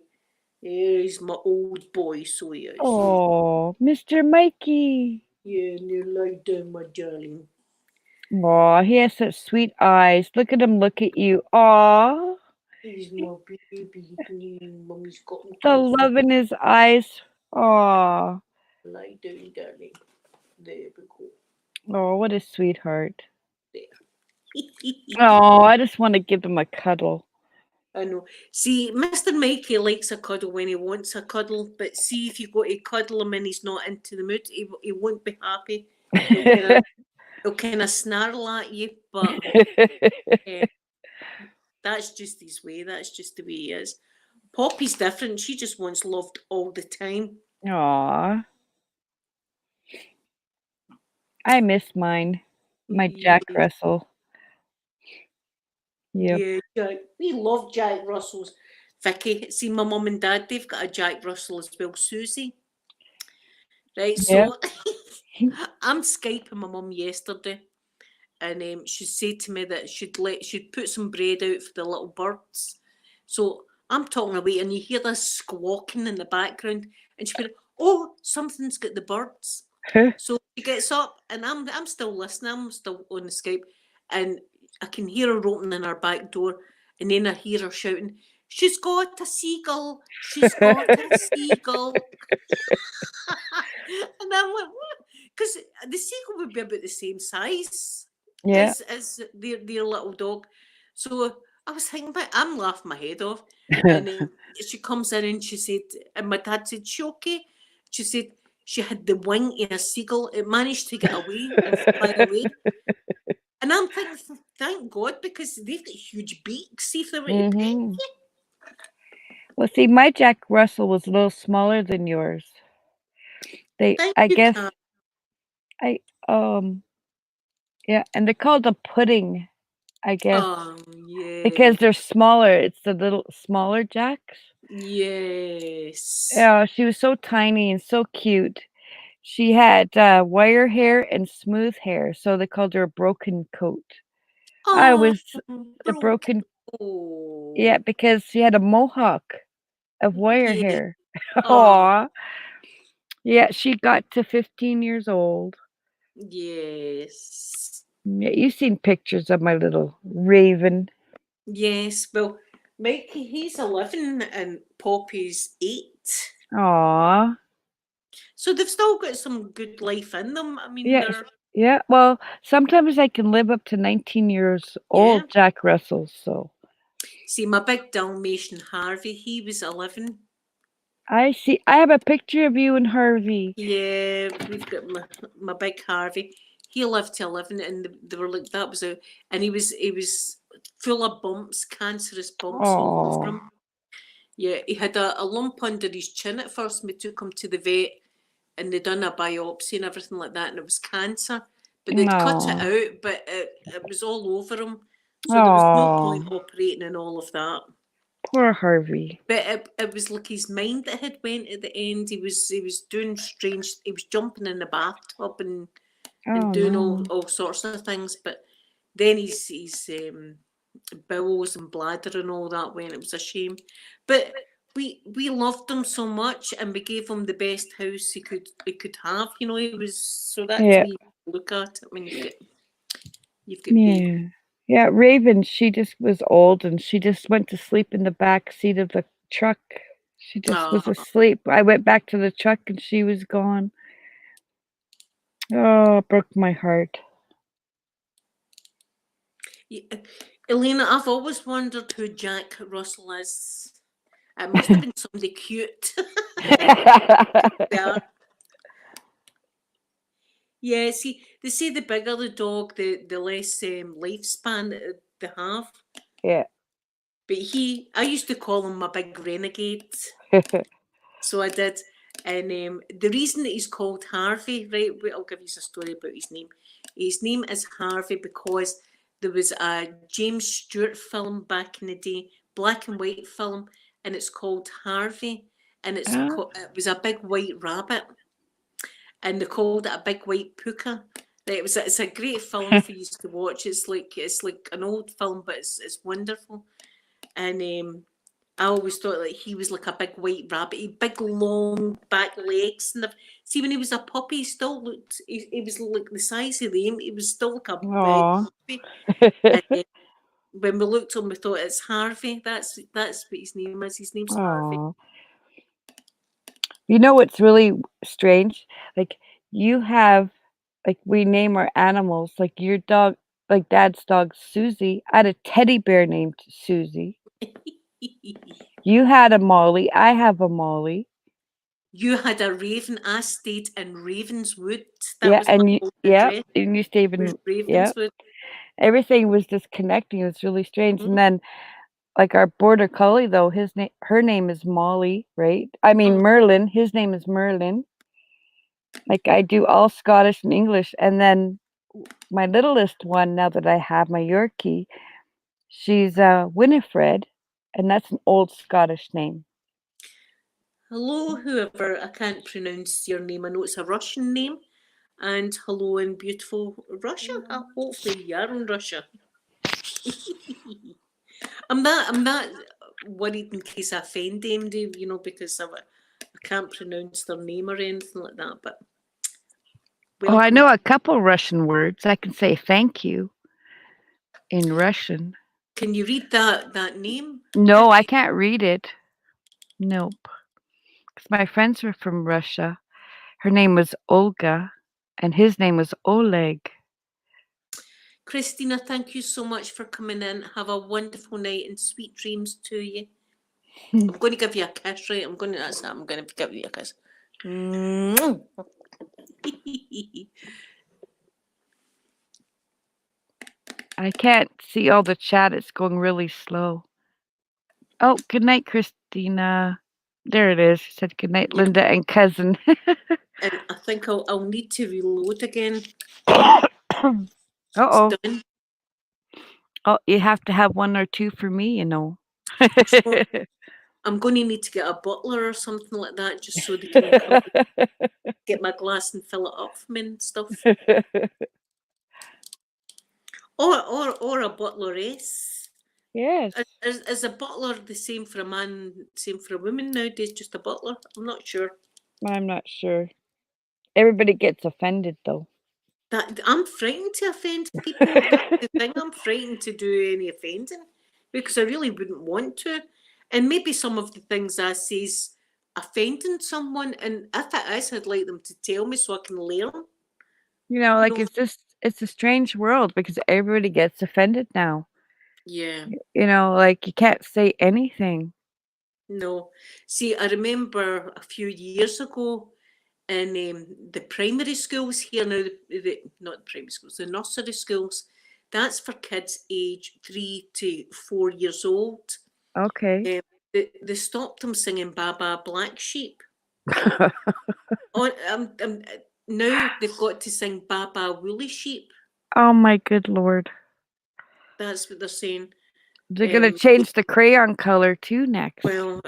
Here's my old boy, so he is. Oh, Mr. Mikey. Yeah, now lie down, my darling. Aw, he has such sweet eyes. Look at him look at you. Aw, He's my baby. Yeah, Mummy's got him the comfy. love in his eyes. Aw. Lie down, darling. There we go. Oh, what a sweetheart. There. Oh, I just want to give him a cuddle. I know. See, Mr. Mikey likes a cuddle when he wants a cuddle, but see if you go to cuddle him and he's not into the mood, he won't be happy. He'll kind of snarl at you, but that's just his way. That's just the way he is. Poppy's different. She just wants loved all the time. Aw. I miss mine. My Jack Yeah, Russell. Yep. yeah, Jack. We love Jack Russells. Vicky, see my mum and dad, they've got a Jack Russell as well, Susie. Right, Yep. so I'm Skyping my mum yesterday, and she said to me that she'd put some bread out for the little birds. So I'm talking away, and you hear this squawking in the background, and she went, "Oh, something's got the birds." So she gets up, and I'm still listening. I'm still on the Skype, and I can hear her opening her back door, and then I hear her shouting, "She's got a seagull! She's got a seagull!" And I'm like, "What?" Because the seagull would be about the same size Yeah. as their little dog. So I was thinking, but I'm laughing my head off. And she comes in and she said, and my dad said, "She okay?" She said she had the wing of a seagull. It managed to get away and fly away. And I'm thinking, thank God, because they've got huge beaks. See if they were to pet Mhm. you. Well, see, my Jack Russell was a little smaller than yours. Thank I you, guess, Kat. I yeah, and they're called a pudding, I guess, Yeah. because they're smaller. It's the little smaller Jacks. Yes. Yeah, she was so tiny and so cute. She had wire hair and smooth hair, so they called her a broken coat. I Oh, was the broken. broken, Oh, yeah, because she had a mohawk of wire yeah. hair. Oh, Aw. Yeah, she got to 15 years old. yes. Yeah, you've seen pictures of my little raven. Yes. Well, Mikey, he's 11 and Poppy's 8. Aw. So they've still got some good life in them. I mean, Yeah, they're, yeah. Well, sometimes I can live up to 19 years yeah. old, Jack Russell. So See, my big Dalmatian Harvey, he was 11. I see. I have a picture of you and Harvey. Yeah, we've got my big Harvey. He lived to 11, and they were like, that was a, and he was full of bumps, cancerous bumps all over Oh, him. Yeah, he had a lump under his chin at first, and we took him to the vet, and they done a biopsy and everything like that, and it was cancer. But they'd cut it oh, out, but it was all over him. So there was no point oh. operating and all of that. Poor Harvey. But it was like his mind that had went at the end. He was doing strange. He was jumping in the bathtub and Oh doing no. all sorts of things. But then his bowels and bladder and all that went. It was a shame. But we loved him so much, and we gave him the best house he could have. You know, he was so that's Yeah, we look at it when you've got baby. yeah, yeah. Raven, she just was old, and she just went to sleep in the back seat of the truck. She just was Ah, asleep. I went back to the truck, and she was gone. Oh, it broke my heart. yeah. Elena, I've always wondered who Jack Russell is. It must have been somebody cute. Yeah. Yeah, see, they say the bigger the dog, the less lifespan they have. Yeah. But I used to call him my big renegade. So I did. And the reason that he's called Harvey, right? I'll give you a story about his name. His name is Harvey because there was a James Stewart film back in the day, black and white film, and it's called Harvey. And Ah, it was a big white rabbit. and they called it A Big White Puka. It's a great film for you to watch. It's like an old film, but it's wonderful. And I always thought like he was like a big white rabbit, he had big long back legs, and see when he was a puppy, he still looked. He was like the size of them. He was still like a big Aw. puppy. And, when we looked at him, we thought it's Harvey. That's what his name is. His name's Harvey. Aw. You know what's really strange? Like, you have like, we name our animals, like, your dog like, Dad's dog, Susie, I had a teddy bear named Susie. You had a Molly, I have a Molly. You had a raven. I stayed in Ravenswood. That Yeah, was my and you old yep, address. and you stayed Was in yep. Ravenswood. Everything was just connecting, it was really strange, and Mm. then, like, our border collie, though, her name is Molly, right? I mean, Oh, Merlin, his name is Merlin. Like, I do all Scottish and English, and then my littlest one, now that I have my Yorkie, she's, Winifred, and that's an old Scottish name. hello, whoever. I can't pronounce your name. I know it's a Russian name. And hello in beautiful Russia. Hopefully you are in Russia. I'm not worried in case I offend them, Dave, because I can't pronounce their name or anything like that. But Oh, I welcome. know a couple Russian words. I can say thank you in Russian. Can you read that name? No, I can't read it. Nope. 'Cause my friends were from Russia. Her name was Olga, and his name was Oleg. Christina, thank you so much for coming in. Have a wonderful night and sweet dreams to you. I'm going to give you a kiss, right? I'm going to give you a kiss. I can't see all the chat. It's going really slow. Oh, good night, Christina. There it is. She said good night, Yep. Linda and cousin. And I think I'll need to reload again. It's Uh-oh. done. Oh, you have to have one or two for me, you know. So I'm going to need to get a butler or something like that just so they can come get my glass and fill it up for me and stuff. Or a butleress. Yes. Is a butler the same for a man, same for a woman nowadays? Just a butler? I'm not sure. I'm not sure. Everybody gets offended, though. That I'm frightened to offend people. That's the thing. I'm frightened to do any offending because I really wouldn't want to. And maybe some of the things I say is offending someone. And if it is, I'd like them to tell me so I can learn. You know, You like, know? it's a strange world because everybody gets offended now. Yeah. You know, like, you can't say anything. No. See, I remember a few years ago in the primary schools here now, not the primary schools, the nursery schools, that's for kids age 3 to 4 years old. Okay. They stopped them singing Baba Black Sheep. Oh, now they've got to sing Baba Woolly Sheep. Oh my good lord. That's what they're saying. They're gonna change the crayon color too next. Well,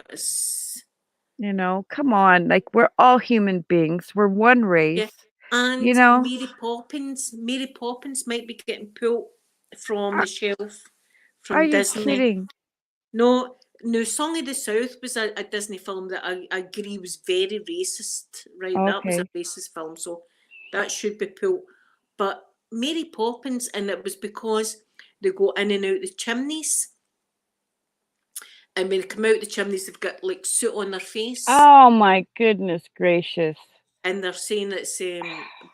You know, come on. Like, we're all human beings. We're one race. yeah. And You know? Mary Poppins might be getting pulled from Are the shelf are from you Disney. kidding? No, Song of the South was a Disney film that I agree was very racist, right? That was a Okay. racist film, so that should be pulled. But Mary Poppins, and it was because they go in and out the chimneys. And when they come out the chimneys, they've got like soot on their face. Oh my goodness gracious. And they're saying it's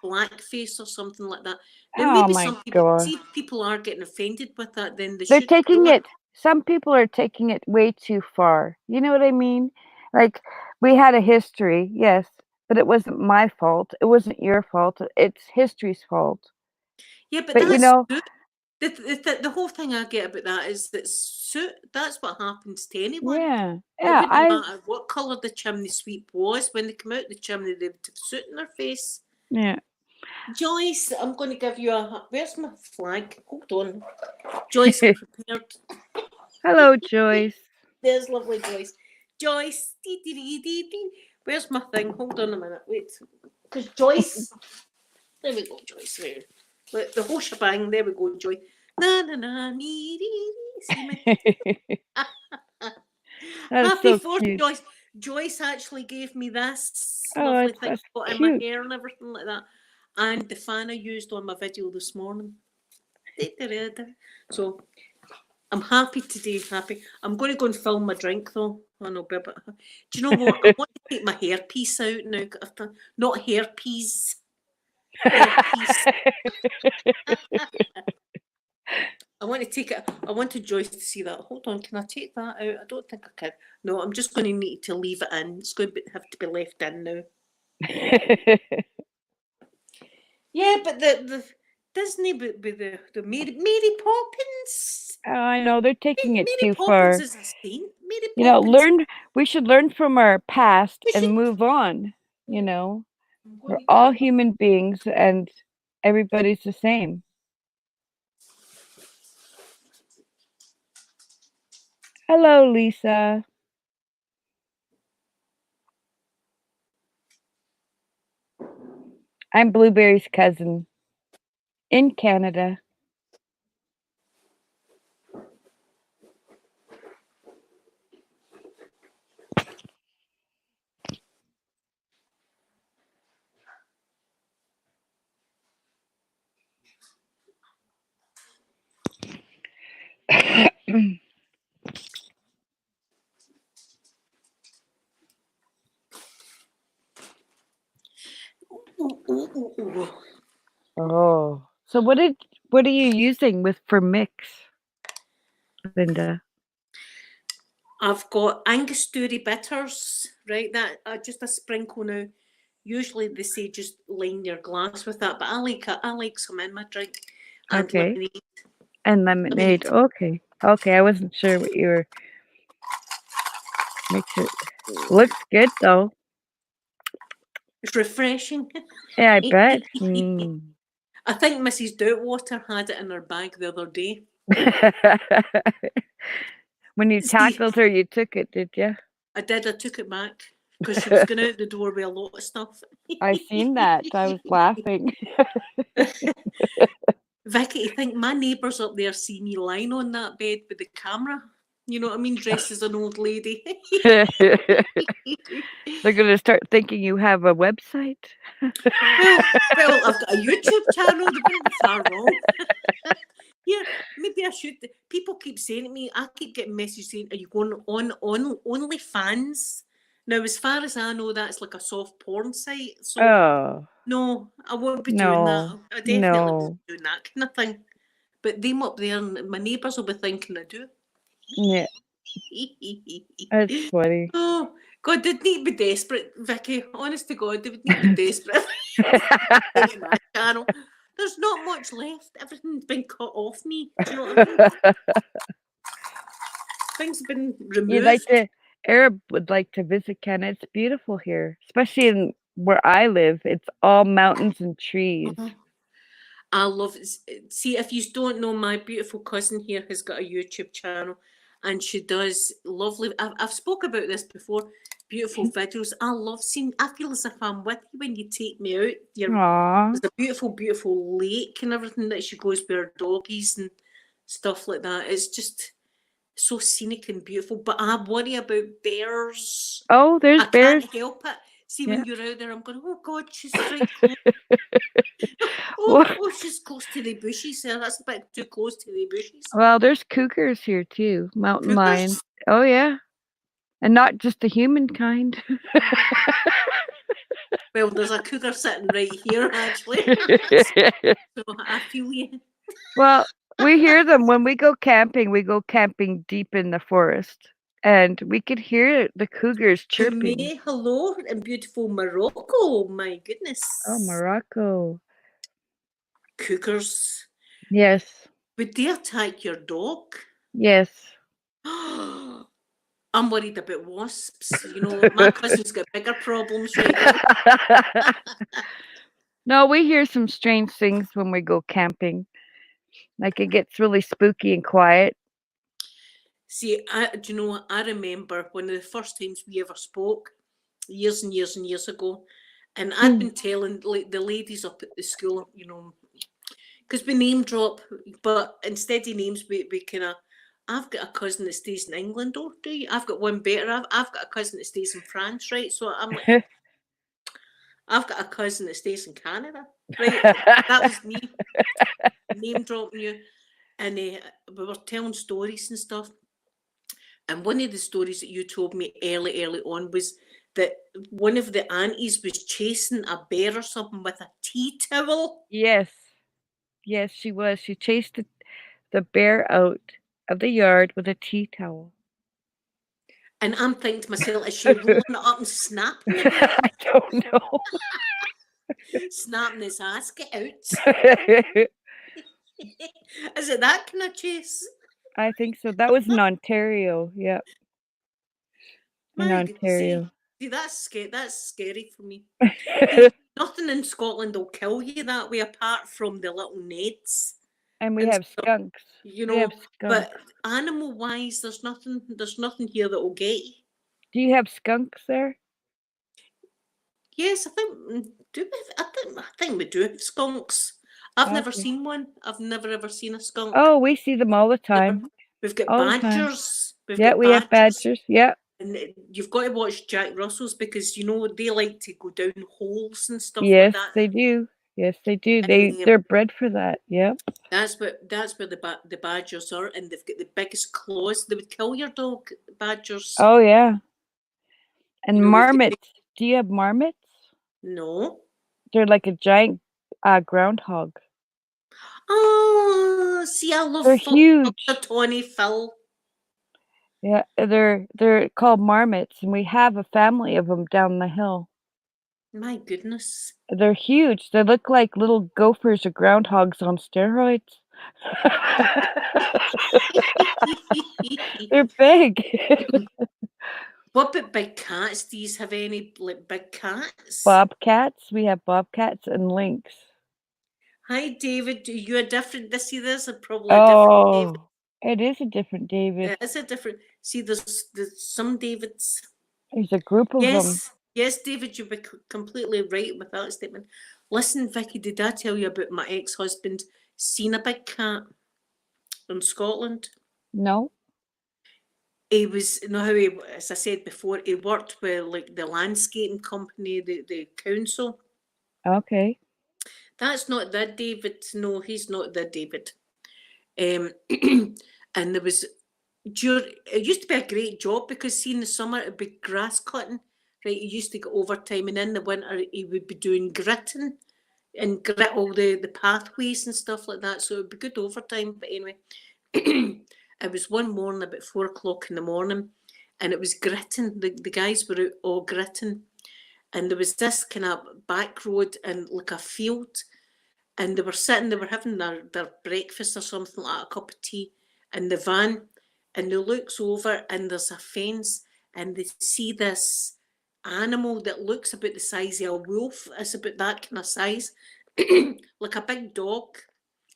blackface or something like that. Now, Oh maybe my some people, god. see if people are getting offended with that, then they They're should taking pull it. it some people are taking it way too far. You know what I mean? Like, we had a history, yes, but it wasn't my fault. It wasn't your fault. It's history's fault. Yeah, but But you that's know, soot. The whole thing I get about that is that soot, that's what happens to anyone. yeah. It Yeah, wouldn't matter what colour the chimney sweep was. When they come out the chimney, they would have soot in their face. yeah. Joyce, I'm going to give you where's my flag? Hold on. Joyce, I'm prepared. Hello, Joyce. There's lovely Joyce. Joyce, Where's my thing? Hold on a minute. Wait. Because Joyce. There we go, Joyce. There. Look, the whole shebang. There we go, Joy. Na na na nee, dee, dee. See me? That's Happy so 4th, cute. Joyce. Joyce actually gave me this Oh, lovely thing that's got in my cute. hair and everything like that. And the fan I used on my video this morning. So I'm happy today, happy. I'm going to go and film my drink though. I know, but do you know what? I want to take my hairpiece out now. Not hairpiece. Hairpiece. I want to take it. I wanted Joyce to see that. Hold on, can I take that out? I don't think I can. No, I'm just going to need to leave it in. It's going to have to be left in now. Yeah, but the Disney, but the Mary Poppins. Oh, I know they're taking it Mary too Poppins far. is a saint. Mary You know, Poppins. we should learn from our past We and should. move on. You know, I'm we're going to all get human beings and everybody's the same. Hello, Lisa. I'm Blueberry's cousin in Canada. Oh, so what are you using for mix, Linda? I've got Angostura bitters, right? That just a sprinkle now. Usually they say just line your glass with that, but I like it. I like some in my drink and Okay, lemonade. and lemonade. Okay, okay. I wasn't sure what you were. Makes it looks good though. It's refreshing. Yeah, I bet. Mm. I think Mrs. Doubtwater had it in her bag the other day. When you See, tackled her, you took it, did you? I did. I took it back because she was going out the door with a lot of stuff. I seen that. I was laughing. Vicky, I think my neighbours up there see me lying on that bed with the camera. You know what I mean? Dressed as an old lady. They're gonna start thinking you have a website. well, I've got a YouTube channel. They wouldn't be far wrong. Yeah, maybe I should. People keep saying to me, I keep getting messages saying, "Are you going on OnlyFans?" Now, as far as I know, that's like a soft porn site. So Oh no, I won't be doing that. no, I definitely won't no. be doing that kind of thing. But them up there, and my neighbours will be thinking I do. Yeah, that's funny. Oh God, they'd need to be desperate, Vicky. Honest to God, they would need to be desperate. Get my channel. There's not much left. Everything's been cut off me. Do you know what I mean? Things have been You'd like removed. to Arab would like to visit Canada. It's beautiful here, especially in where I live. It's all mountains and trees. I love it. See, if you don't know, my beautiful cousin here has got a YouTube channel, and she does lovely. I've spoke about this before. Beautiful videos. I love seeing. I feel as if I'm with you when you take me out. Aw. There's a beautiful, beautiful lake and everything that she goes with her doggies and stuff like that. It's just so scenic and beautiful. But I worry about bears. Oh, there's I bears. can't help it. See, Yeah. when you're out there, I'm going, oh God, she's right close. Oh, she's close to the bushes there. That's a bit too close to the bushes. Well, there's cougars here too, mountain Cougars? lions. Oh yeah, and not just the human kind. Well, there's a cougar sitting right here, actually. So I feel you. Well, we hear them when we go camping. We go camping deep in the forest, and we could hear the cougars chirping. May, hello, in beautiful Morocco. My goodness. Oh, Morocco. Cougars. Yes. Would they attack your dog? Yes. I'm worried about wasps. You know, my cousin's got bigger problems right now. No, we hear some strange things when we go camping. Like it gets really spooky and quiet. See, do you know what? I remember one of the first times we ever spoke, years and years and years ago. And I'd Hmm. been telling like the ladies up at the school, because we name drop, but instead of names, we kind of. I've got a cousin that stays in England, or do you? I've got one better. I've got a cousin that stays in France, right? So I'm like, I've got a cousin that stays in Canada, right? That was me name dropping you, and we were telling stories and stuff. And one of the stories that you told me early on was that one of the aunties was chasing a bear or something with a tea towel. Yes. Yes, she was. She chased the bear out of the yard with a tea towel. And I'm thinking to myself, is she rolling it up and snapping the bear? I don't know. Snapping his ass, get out. Is it that kind of chase? I think so. That was in Ontario. Yep, in My God, see, Ontario. that's scary for me. See, nothing in Scotland will kill you that way apart from the little Neds And we and have stuff, skunks. We have but skunks. animal wise there's nothing here that will get you. Do you have skunks there? Yes, I think I think we do have skunks. I've never Okay. seen one. I've never ever seen a skunk. Oh, we see them all the Never. time. We've got All the time. badgers. We've Yeah, got we have badgers. badgers. Yep. And you've got to watch Jack Russells because they like to go down holes and stuff like Yes, that. they do. Yes, they do. And They're bred for that. Yep. that's where the badgers are, and they've got the biggest claws. They would kill your dog. Badgers. Oh yeah. And We've got marmots. Do you have marmots? no. They're like a giant groundhog. Oh, see, I love They're The huge. Tawny Phil. Yeah, they're called marmots, and we have a family of them down the hill. My goodness. They're huge. They look like little gophers or groundhogs on steroids. They're big. What about big cats? Do you have any like big cats? Bobcats. We have bobcats and lynx. Hi, David. Are you a different? This is probably a different David. Oh, it is a different David. It's a different. See, there's some Davids. There's a group of them. Yes, David. You'd be completely right with that statement. Listen, Vicky, did I tell you about my ex-husband seeing a big cat in Scotland? No? He was, how he, as I said before, he worked with like the landscaping company, the council. Okay. That's not the David. No, he's not the David. And there was, it used to be a great job because see in the summer it'd be grass cutting, right? He used to get overtime, and in the winter he would be doing gritting and grit all the pathways and stuff like that. So it would be good overtime. But anyway, it was one morning about 4 o'clock in the morning, and it was gritting. The guys were out all gritting, and there was this kind of back road and like a field, and they were having their breakfast or something like a cup of tea in the van, and they looks over and there's a fence, and they see this animal that looks about the size of a wolf. It's about that kind of size, like a big dog,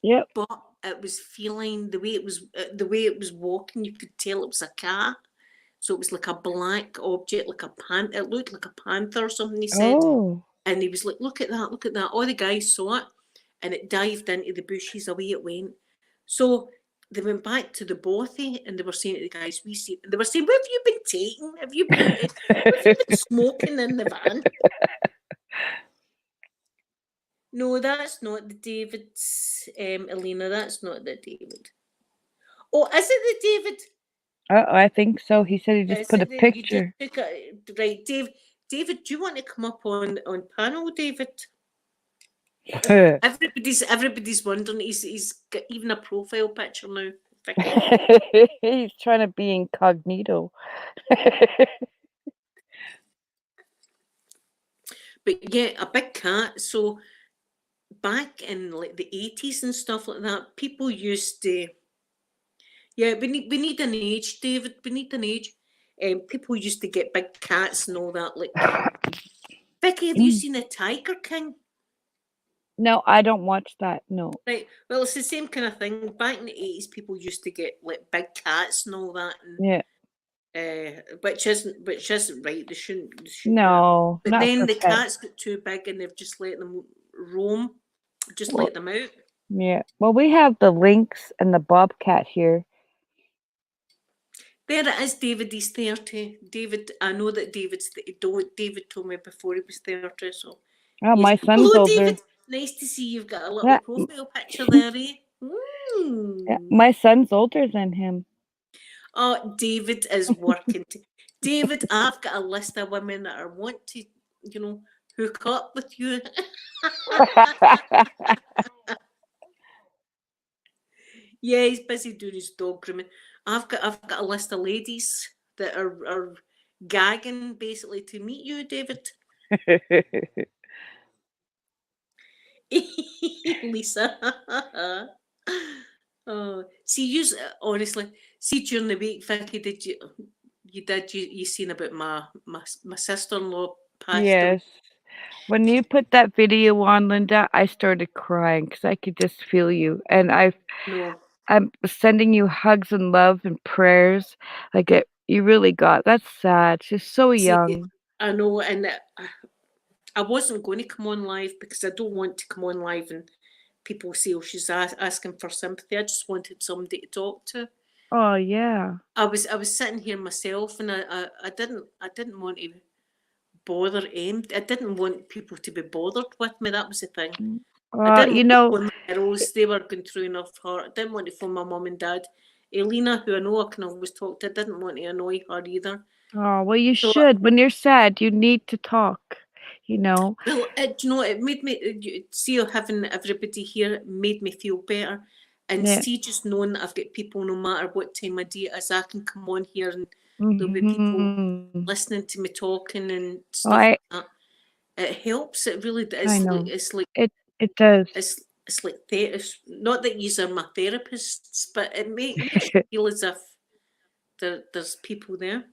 Yep. but it was feline. The way it was walking, you could tell it was a cat. So it was like a black object, like a panther. It looked like a panther or something, he said. Oh. And he was like, look at that, look at that. All the guys saw it, and it dived into the bushes, away it went. So they went back to the bothy, and they were saying to the guys, we see, and they were saying, what have you been taking? What have you been smoking in the van? No, that's not the David, Elena, that's not the David. Oh, is it the David? I think so. He said he just Is put a it the, you just picture. took a, right, David, do you want to come up on panel, David? Everybody's wondering. He's got even a profile picture now. Vicky. He's trying to be incognito. But yeah, a big cat. So back in like the 80s and stuff like that, people used to. Yeah, we need an age, David. We need an age. People used to get big cats and all that. Like Vicky, have you seen the Tiger King? No, I don't watch that. No. Right. Well, it's the same kind of thing. Back in the 80s, people used to get like big cats and all that. And Yeah. which isn't right. They shouldn't do it. No, But not then for the pets. cats got too big and they've just let them roam, just Well, let them out. yeah. Well, we have the lynx and the bobcat here. There it is, David. He's 30. David, I know that David told me before he was 30. So, Oh, yes. my son's Hello, older. David. Nice to see you've got a little Yeah, profile picture there, eh? yeah, Mm. my son's older than him. Oh, David is working. David, I've got a list of women that I want to, hook up with you. Yeah, he's busy doing his dog grooming. I've got a list of ladies that are gagging basically to meet you, David. Lisa. Oh, see, honestly, see during the week, Vicky, you seen about my sister-in-law passed away? Yes. When you put that video on, Linda, I started crying because I could just feel you. And No, I'm sending you hugs and love and prayers. Like you really got. That's sad. She's so see, young. I know, and I wasn't going to come on live because I don't want to come on live and people say, "Oh, she's asking for sympathy." I just wanted somebody to talk to. Oh yeah. I was sitting here myself, and I didn't want to bother him. I didn't want people to be bothered with me. That was the thing. I didn't You want to know. phone my girls. They were going through enough hurt. I didn't want to phone my mum and dad. Elena, who I know I can always talk to, I didn't want to annoy her either. Oh well, you So, should. When you're sad, you need to talk. You know. well, it made me see having everybody here made me feel better, and Yeah. see just knowing that I've got people no matter what time of day it is, I can come on here and there'll be people Hmm. listening to me talking and Well, stuff like that. It helps. It really I does. know. It's like It does. it's like it's not that you are my therapists, but it makes you feel as if there's people there.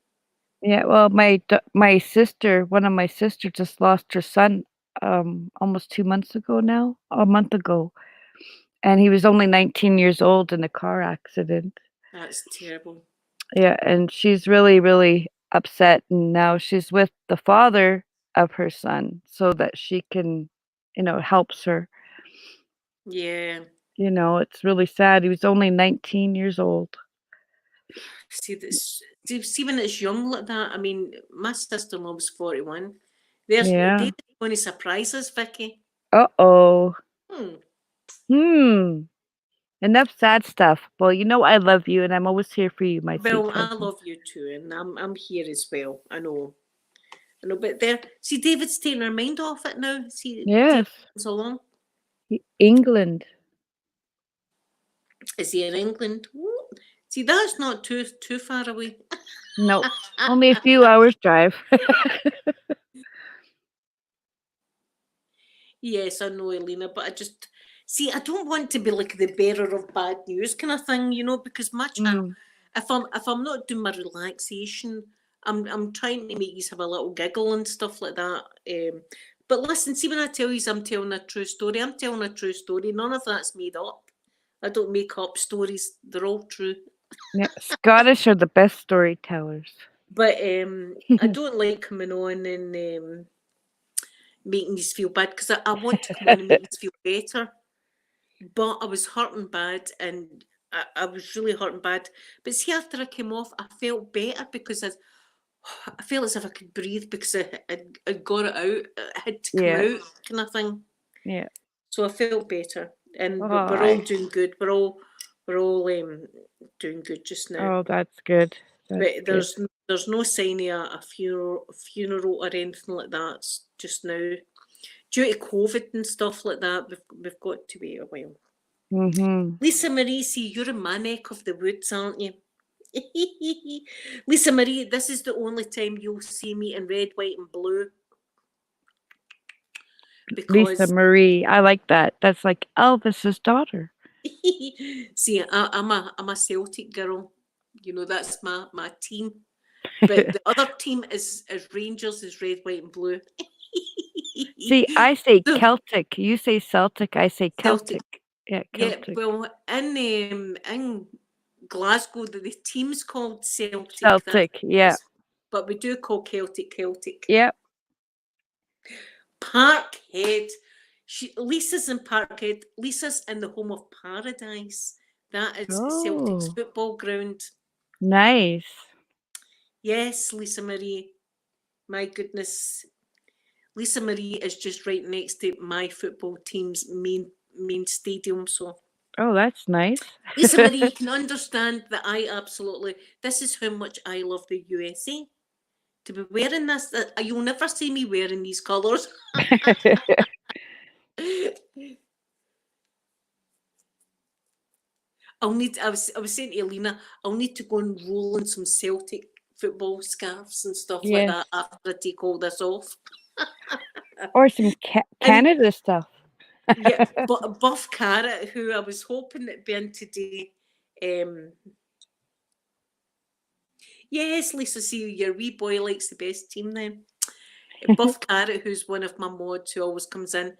Yeah, well, my sister, one of my sisters just lost her son, almost 2 months ago now, a month ago, and he was only 19 years old in a car accident. That's terrible. Yeah, and she's really, really upset, and now she's with the father of her son so that she can, helps her. Yeah. It's really sad. He was only 19 years old. See this. See when it's young like that. I mean, my sister-in-law was 41. There's Yeah. David's going to surprise us, Vicky. Uh-oh. Hmm. Hmm. Enough sad stuff. Well, I love you, and I'm always here for you, my sweet Well, I cousin. love you too, and I'm here as well. I know. I know, but there. See, David's taking her mind off it now. See, David Yes. comes along. England. Is he in England? Ooh. See, that's not too far away. No, only a few hours drive. Yes, I know, Elena, but I just see. I don't want to be like the bearer of bad news kind of thing, because my channel. Mm, If I'm not doing my relaxation, I'm trying to make you have a little giggle and stuff like that. But listen, see when I tell you I'm telling a true story, I'm telling a true story. None of that's made up. I don't make up stories. They're all true. yeah, Scottish are the best storytellers. But I don't like coming on and making you feel bad because I want to come on and make you feel better. But I was hurting bad and I was really hurting bad. But see, after I came off, I felt better because I felt as if I could breathe because I got it out. It had to come Yeah, out, kind of thing. yeah. So I felt better, and we're all Oh, doing good. We're all doing good just now. oh, that's good. That's But good. there's no sign of a funeral or anything like that just now. Due to COVID and stuff like that, we've got to wait a while. Mhm. Lisa Marie, see, you're in my neck of the woods, aren't you? Lisa Marie, this is the only time you'll see me in red, white, and blue Lisa because Marie. I like that. That's like Elvis's daughter. see, I'm a Celtic girl. That's my team. But the other team is Rangers, is red, white, and blue. See, I say So, Celtic. You say Celtic. I say Celtic, Celtic. Yeah, yeah. Celtic. Well, in Glasgow, the team's called Celtic. Celtic, yeah. But we do call Celtic. Yep. Parkhead. Lisa's in Parkhead. Lisa's in the home of Paradise. That is Celtic's Oh, football ground. nice. Yes, Lisa Marie. My goodness. Lisa Marie is just right next to my football team's main stadium. So, Oh, that's nice. Lisa Marie, you can understand that this is how much I love the USA. To be wearing this, you'll never see me wearing these colours. I was saying to Alina, I'll need to go and roll in some Celtic football scarves and stuff like Yes. that after I take all this off. Or some Canada stuff. Yeah, but Buff Carrot, who I was hoping that'd be in today. Yes, Lisa, see, your wee boy likes the best team then. Buff Carrot, who's one of my mods who always comes in,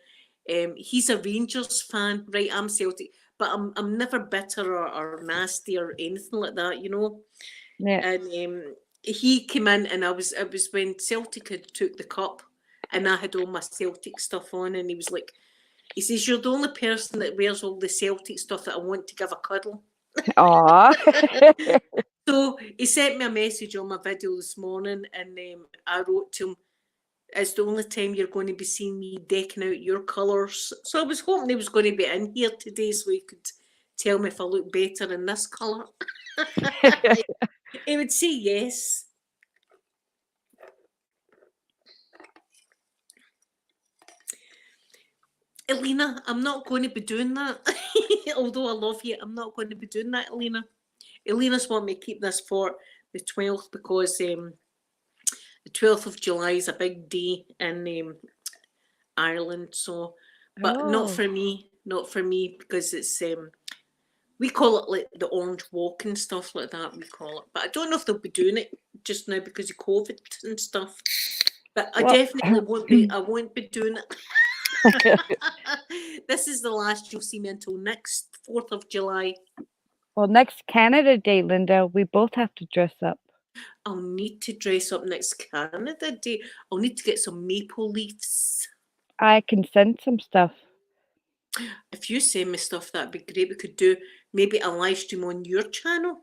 he's a Rangers fan, right? I'm Celtic, but I'm never bitter or nasty or anything like that, you know. Yeah. And he came in, and it was when Celtic had took the cup, and I had all my Celtic stuff on, and he says, "You're the only person that wears all the Celtic stuff that I want to give a cuddle." Aw. So he sent me a message on my video this morning, and I wrote to him, "It's the only time you're going to be seeing me decking out your colours." So I was hoping he was going to be in here today so he could tell me if I look better in this colour. He would say yes. Alina, I'm not going to be doing that. Although I love you, I'm not going to be doing that, Alina. Alina's want me to keep this for the 12th because the 12th of July is a big day in Ireland. So, but not for me, because it's we call it like the Orange Walk and stuff like that. We call it, but I don't know if they'll be doing it just now because of COVID and stuff. But I definitely won't be. I won't be doing it. This is the last you'll see me until next 4th of July. Well, next Canada Day, Linda, we both have to dress up. I'll need to dress up next Canada Day. I'll need to get some maple leaves. I can send some stuff. If you send me stuff, that'd be great. We could do maybe a live stream on your channel.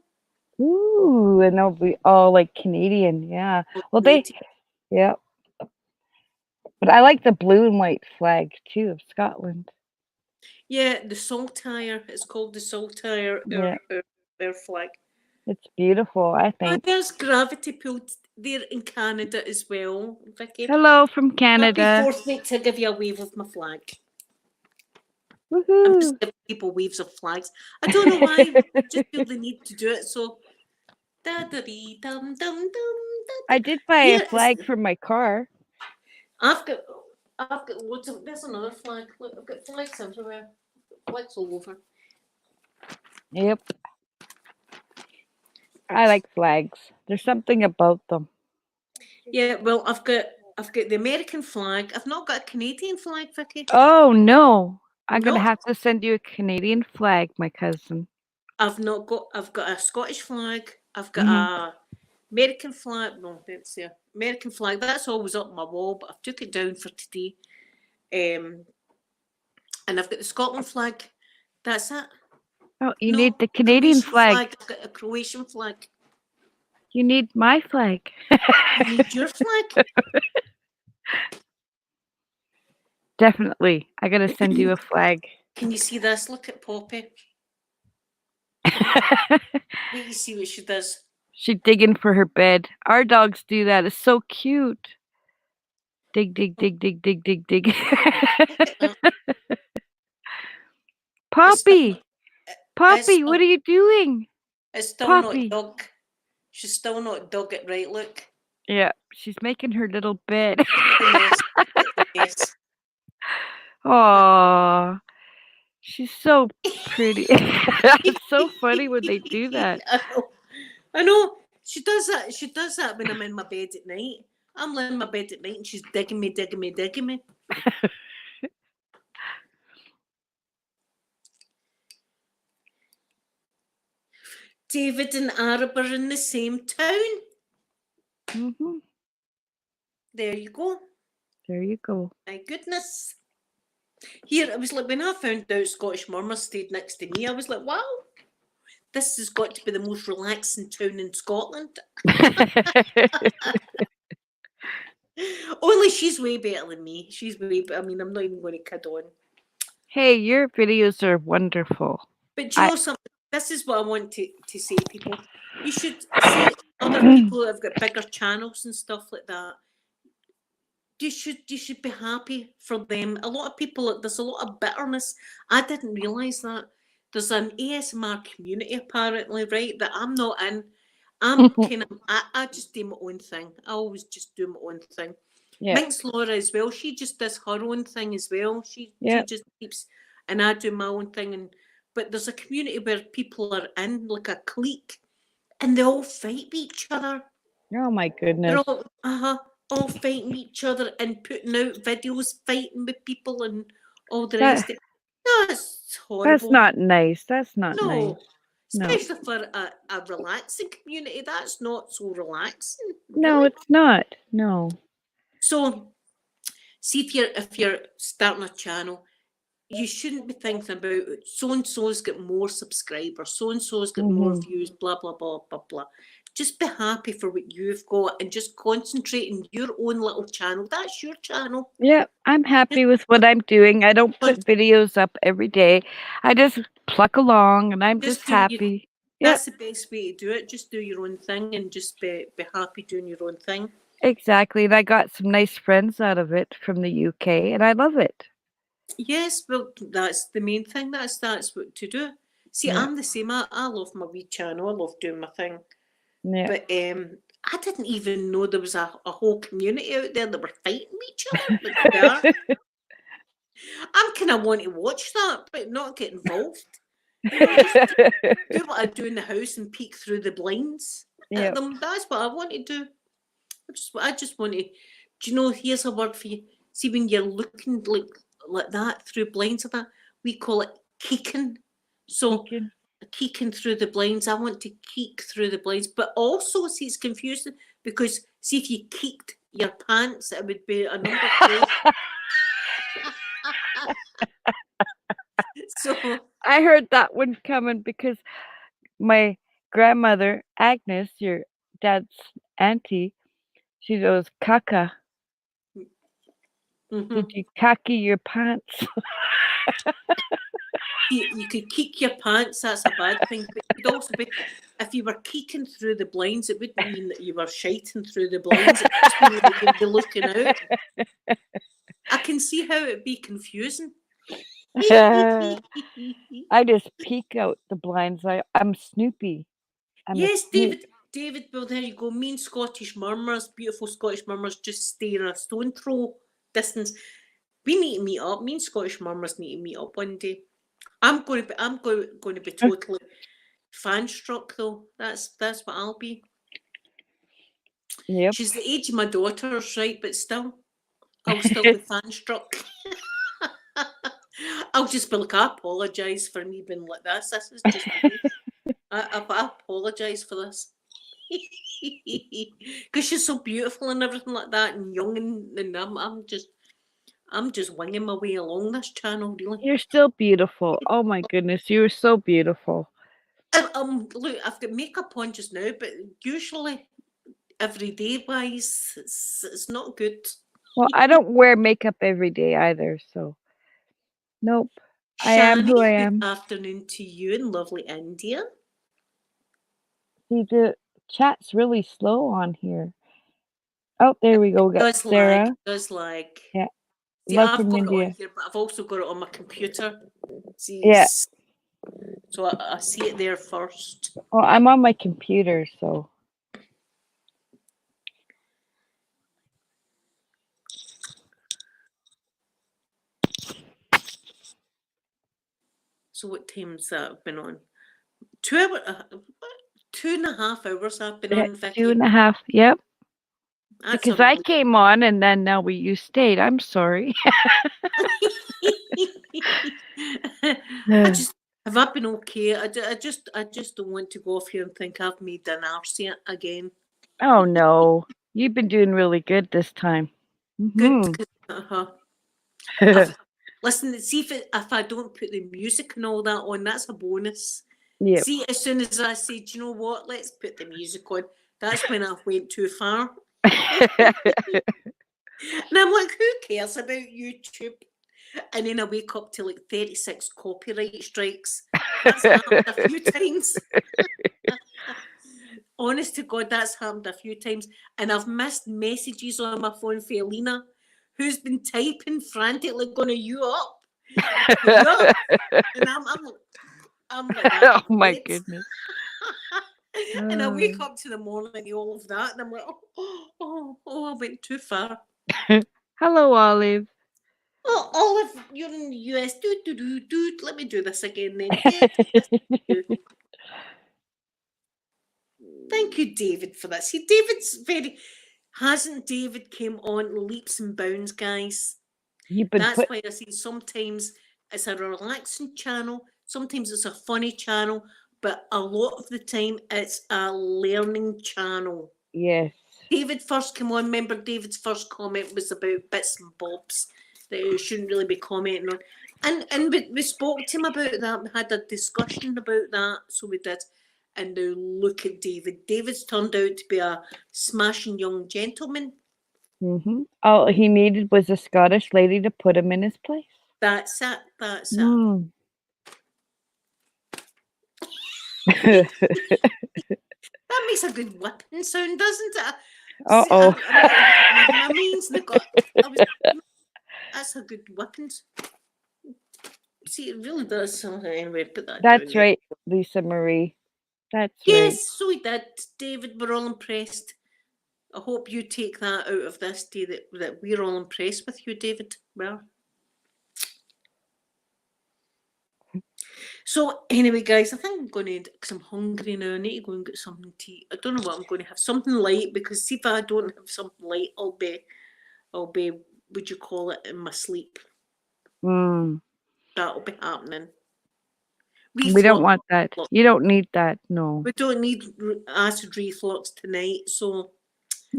Ooh, and they'll be all like Canadian, yeah. Well, yeah. But I like the blue and white flag too of Scotland. Yeah, the Saltire. It's called the Saltire, Yeah. our flag. It's beautiful, I think. There's Gravity Pool there in Canada as well, Vicky. Hello from Canada. Happy 4th week to give you a wave of my flag. Woohoo. I'm just giving people waves of flags. I don't know why. I just feel the need to do it. So, I did buy a flag for my car. I've got loads of. There's another flag. Look, I've got flags everywhere. Flags all over. Yep. I like flags. There's something about them. Yeah, well, I've got the American flag. I've not got a Canadian flag, Vicky. Oh no. I'm gonna have to send you a Canadian flag, my cousin. I've got a Scottish flag. I've got a American flag. No, let's see. American flag. That's always up my wall, but I've took it down for today. And I've got the Scotland flag. That's it. Oh, you need the Canadian flag. I've got a Croatian flag. You need my flag. You need your flag. Definitely. I gotta send you a flag. Can you see this? Look at Poppy. Wait, you see what she does. She's digging for her bed. Our dogs do that. It's so cute. Dig, dig, dig, dig, dig, dig, dig. Poppy! Poppy, what are you doing? It's still Poppy. not dug. She's still not dug it right, look. Yeah, she's making her little bed. Yes. Aww. She's so pretty. It's so funny when they do that. I know. She does that. She does that when I'm in my bed at night. I'm laying in my bed at night and she's digging me. David and Arab are in the same town. Mhm. There you go. There you go. My goodness. Here, it was like when I found out Scottish Murmur stayed next to me, I was like, wow, this has got to be the most relaxing town in Scotland. Only she's way better than me. She's way better. I mean, I'm not even going to kid on. Hey, your videos are wonderful. But do you know something? This is what I want to say to people. You should see other people that have got bigger channels and stuff like that. You should be happy for them. A lot of people, there's a lot of bitterness. I didn't realise that. There's an ASMR community apparently, right, that I'm not in. I'm kind of, I just do my own thing. I always just do my own thing. Yeah. Minx Laura as well, she just does her own thing as well. She just keeps, and I do my own thing. But there's a community where people are in, like a clique, and they all fight each other. Oh my goodness. They're all fighting each other and putting out videos fighting with people and all the rest of it. No, it's horrible. That's not nice. That's not nice. No. Especially for a relaxing community. That's not so relaxing. No, really. it's not. No. So see if you're starting a channel, you shouldn't be thinking about so and so's got more subscribers, so and so's got more views, blah blah blah blah blah. Just be happy for what you've got and just concentrate on your own little channel. That's your channel. Yeah, I'm happy with what I'm doing. I don't put videos up every day. I just pluck along and I'm just happy. That's the best way to do it. Just do your own thing and just be happy doing your own thing. Exactly. And I got some nice friends out of it from the UK and I love it. Yes, well, that's the main thing. That's what to do. See, I'm the same. I love my wee channel. I love doing my thing. Yeah. But I didn't even know there was a whole community out there that were fighting each other. Like I'm kind of want to watch that, but not get involved. You know, just do what I do in the house and peek through the blinds at them. That's what I want to do. I just want to. Do you know? Here's a word for you. See, when you're looking like that through blinds of that, we call it keeking. So. Keeking through the blinds. I want to keek through the blinds, but also see it's confusing because see if you keeked your pants, it would be a number 2. So I heard that one coming because my grandmother Agnes, your dad's auntie, she goes, "Caca, did you khaki your pants?" You could keek your pants, that's a bad thing. But it could also be, if you were keeking through the blinds, it wouldn't mean that you were shiting through the blinds. It just means that you'd be looking out. I can see how it'd be confusing. I just peek out the blinds. I'm Snoopy. Yes, David, well, there you go. Mean Scottish Murmurs, beautiful Scottish Murmurs, just stay in a stone throw distance. We need to meet up. Me and Scottish Murmurs need to meet up one day. I'm going to be totally fan struck though. That's what I'll be. Yep. She's the age of my daughters, right? But still, I'll still be fan struck. I'll just be like, I apologise for me being like this. This is just I apologise for this. Because she's so beautiful and everything like that, and young, and I'm just winging my way along this channel, really. You're still beautiful. Oh my goodness, you are so beautiful. Look, I've got makeup on just now, but usually, everyday wise, it's not good. Well, I don't wear makeup every day either, so nope. I am who I am. Good afternoon to you in lovely India. See, the chat's really slow on here. Oh, there we go. We got Sarah. Does like. Yeah. See, I've got it on here, but I've also got it on my computer. See, so I see it there first. Well, I'm on my computer, so. So what time's that been on? 2 hours, 2.5 hours I've been on, Vicky. 2.5, yep. Because I came on and then you stayed. I'm sorry. Have I been okay? I just don't want to go off here and think I've made an arse yet again. Oh no, you've been doing really good this time. Good. Mhm. 'Cause, I've, listen, see if I don't put the music and all that on, that's a bonus. Yep. See, as soon as I say, do you know what? Let's put the music on. That's when I've went too far. And I'm like, who cares about YouTube? And then I wake up to like 36 copyright strikes. That's happened a few times. Honest to God, that's happened a few times. And I've missed messages on my phone for Alina, who's been typing frantically, going, are you up? You up? And I'm like that. Oh my Wait. goodness. And I wake up to the morning and all of that, and I'm like, I went too far. Hello, Olive. Oh, Olive, you're in the US. Do. Let me do this again then. Thank you, David, for that. See, hasn't David came on leaps and bounds, guys? You've been That's why I say sometimes it's a relaxing channel, sometimes it's a funny channel, but a lot of the time it's a learning channel. Yes. David first came on. Remember, David's first comment was about bits and bobs that you shouldn't really be commenting on. And we spoke to him about that. We had a discussion about that. So we did. And now look at David. David's turned out to be a smashing young gentleman. Mm-hmm. All he needed was a Scottish lady to put him in his place. That's it. That's it. Mm. That makes a good whipping sound, doesn't it? Uh-oh. My means the gut. That's a good whipping. See, it really does. Anyway, put that That's down right, Lisa Marie. That's yes, right. so we did. David, we're all impressed. I hope you take that out of this day that we're all impressed with you, David. Well. So anyway, guys, I think I'm going to, because I'm hungry now, I need to go and get something to eat. I don't know what I'm going to have. Something light, because see if I don't have something light, I'll be, would you call it, in my sleep. Mm. That'll be happening. We don't want that. You don't need that, no. We don't need acid reflux tonight, so.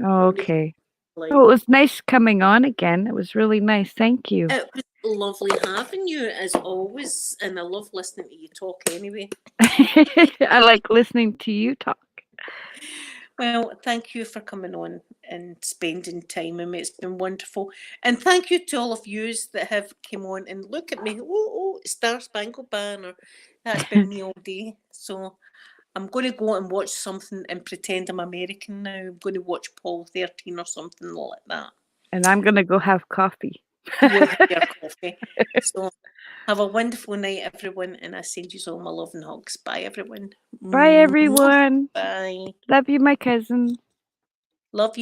Okay. Oh, it was nice coming on again. It was really nice. Thank you. It was lovely having you, as always, and I love listening to you talk anyway. I like listening to you talk. Well, thank you for coming on and spending time with me. It's been wonderful. And thank you to all of yous that have come on and look at me. Oh, Star Spangled Banner. That's been me all day. So I'm going to go and watch something and pretend I'm American now. I'm going to watch Paul 13 or something like that. And I'm going to go have coffee. You'll have your coffee. So have a wonderful night, everyone. And I send you all my love and hugs. Bye, everyone. Bye, everyone. Bye. Love you, my cousin. Love you.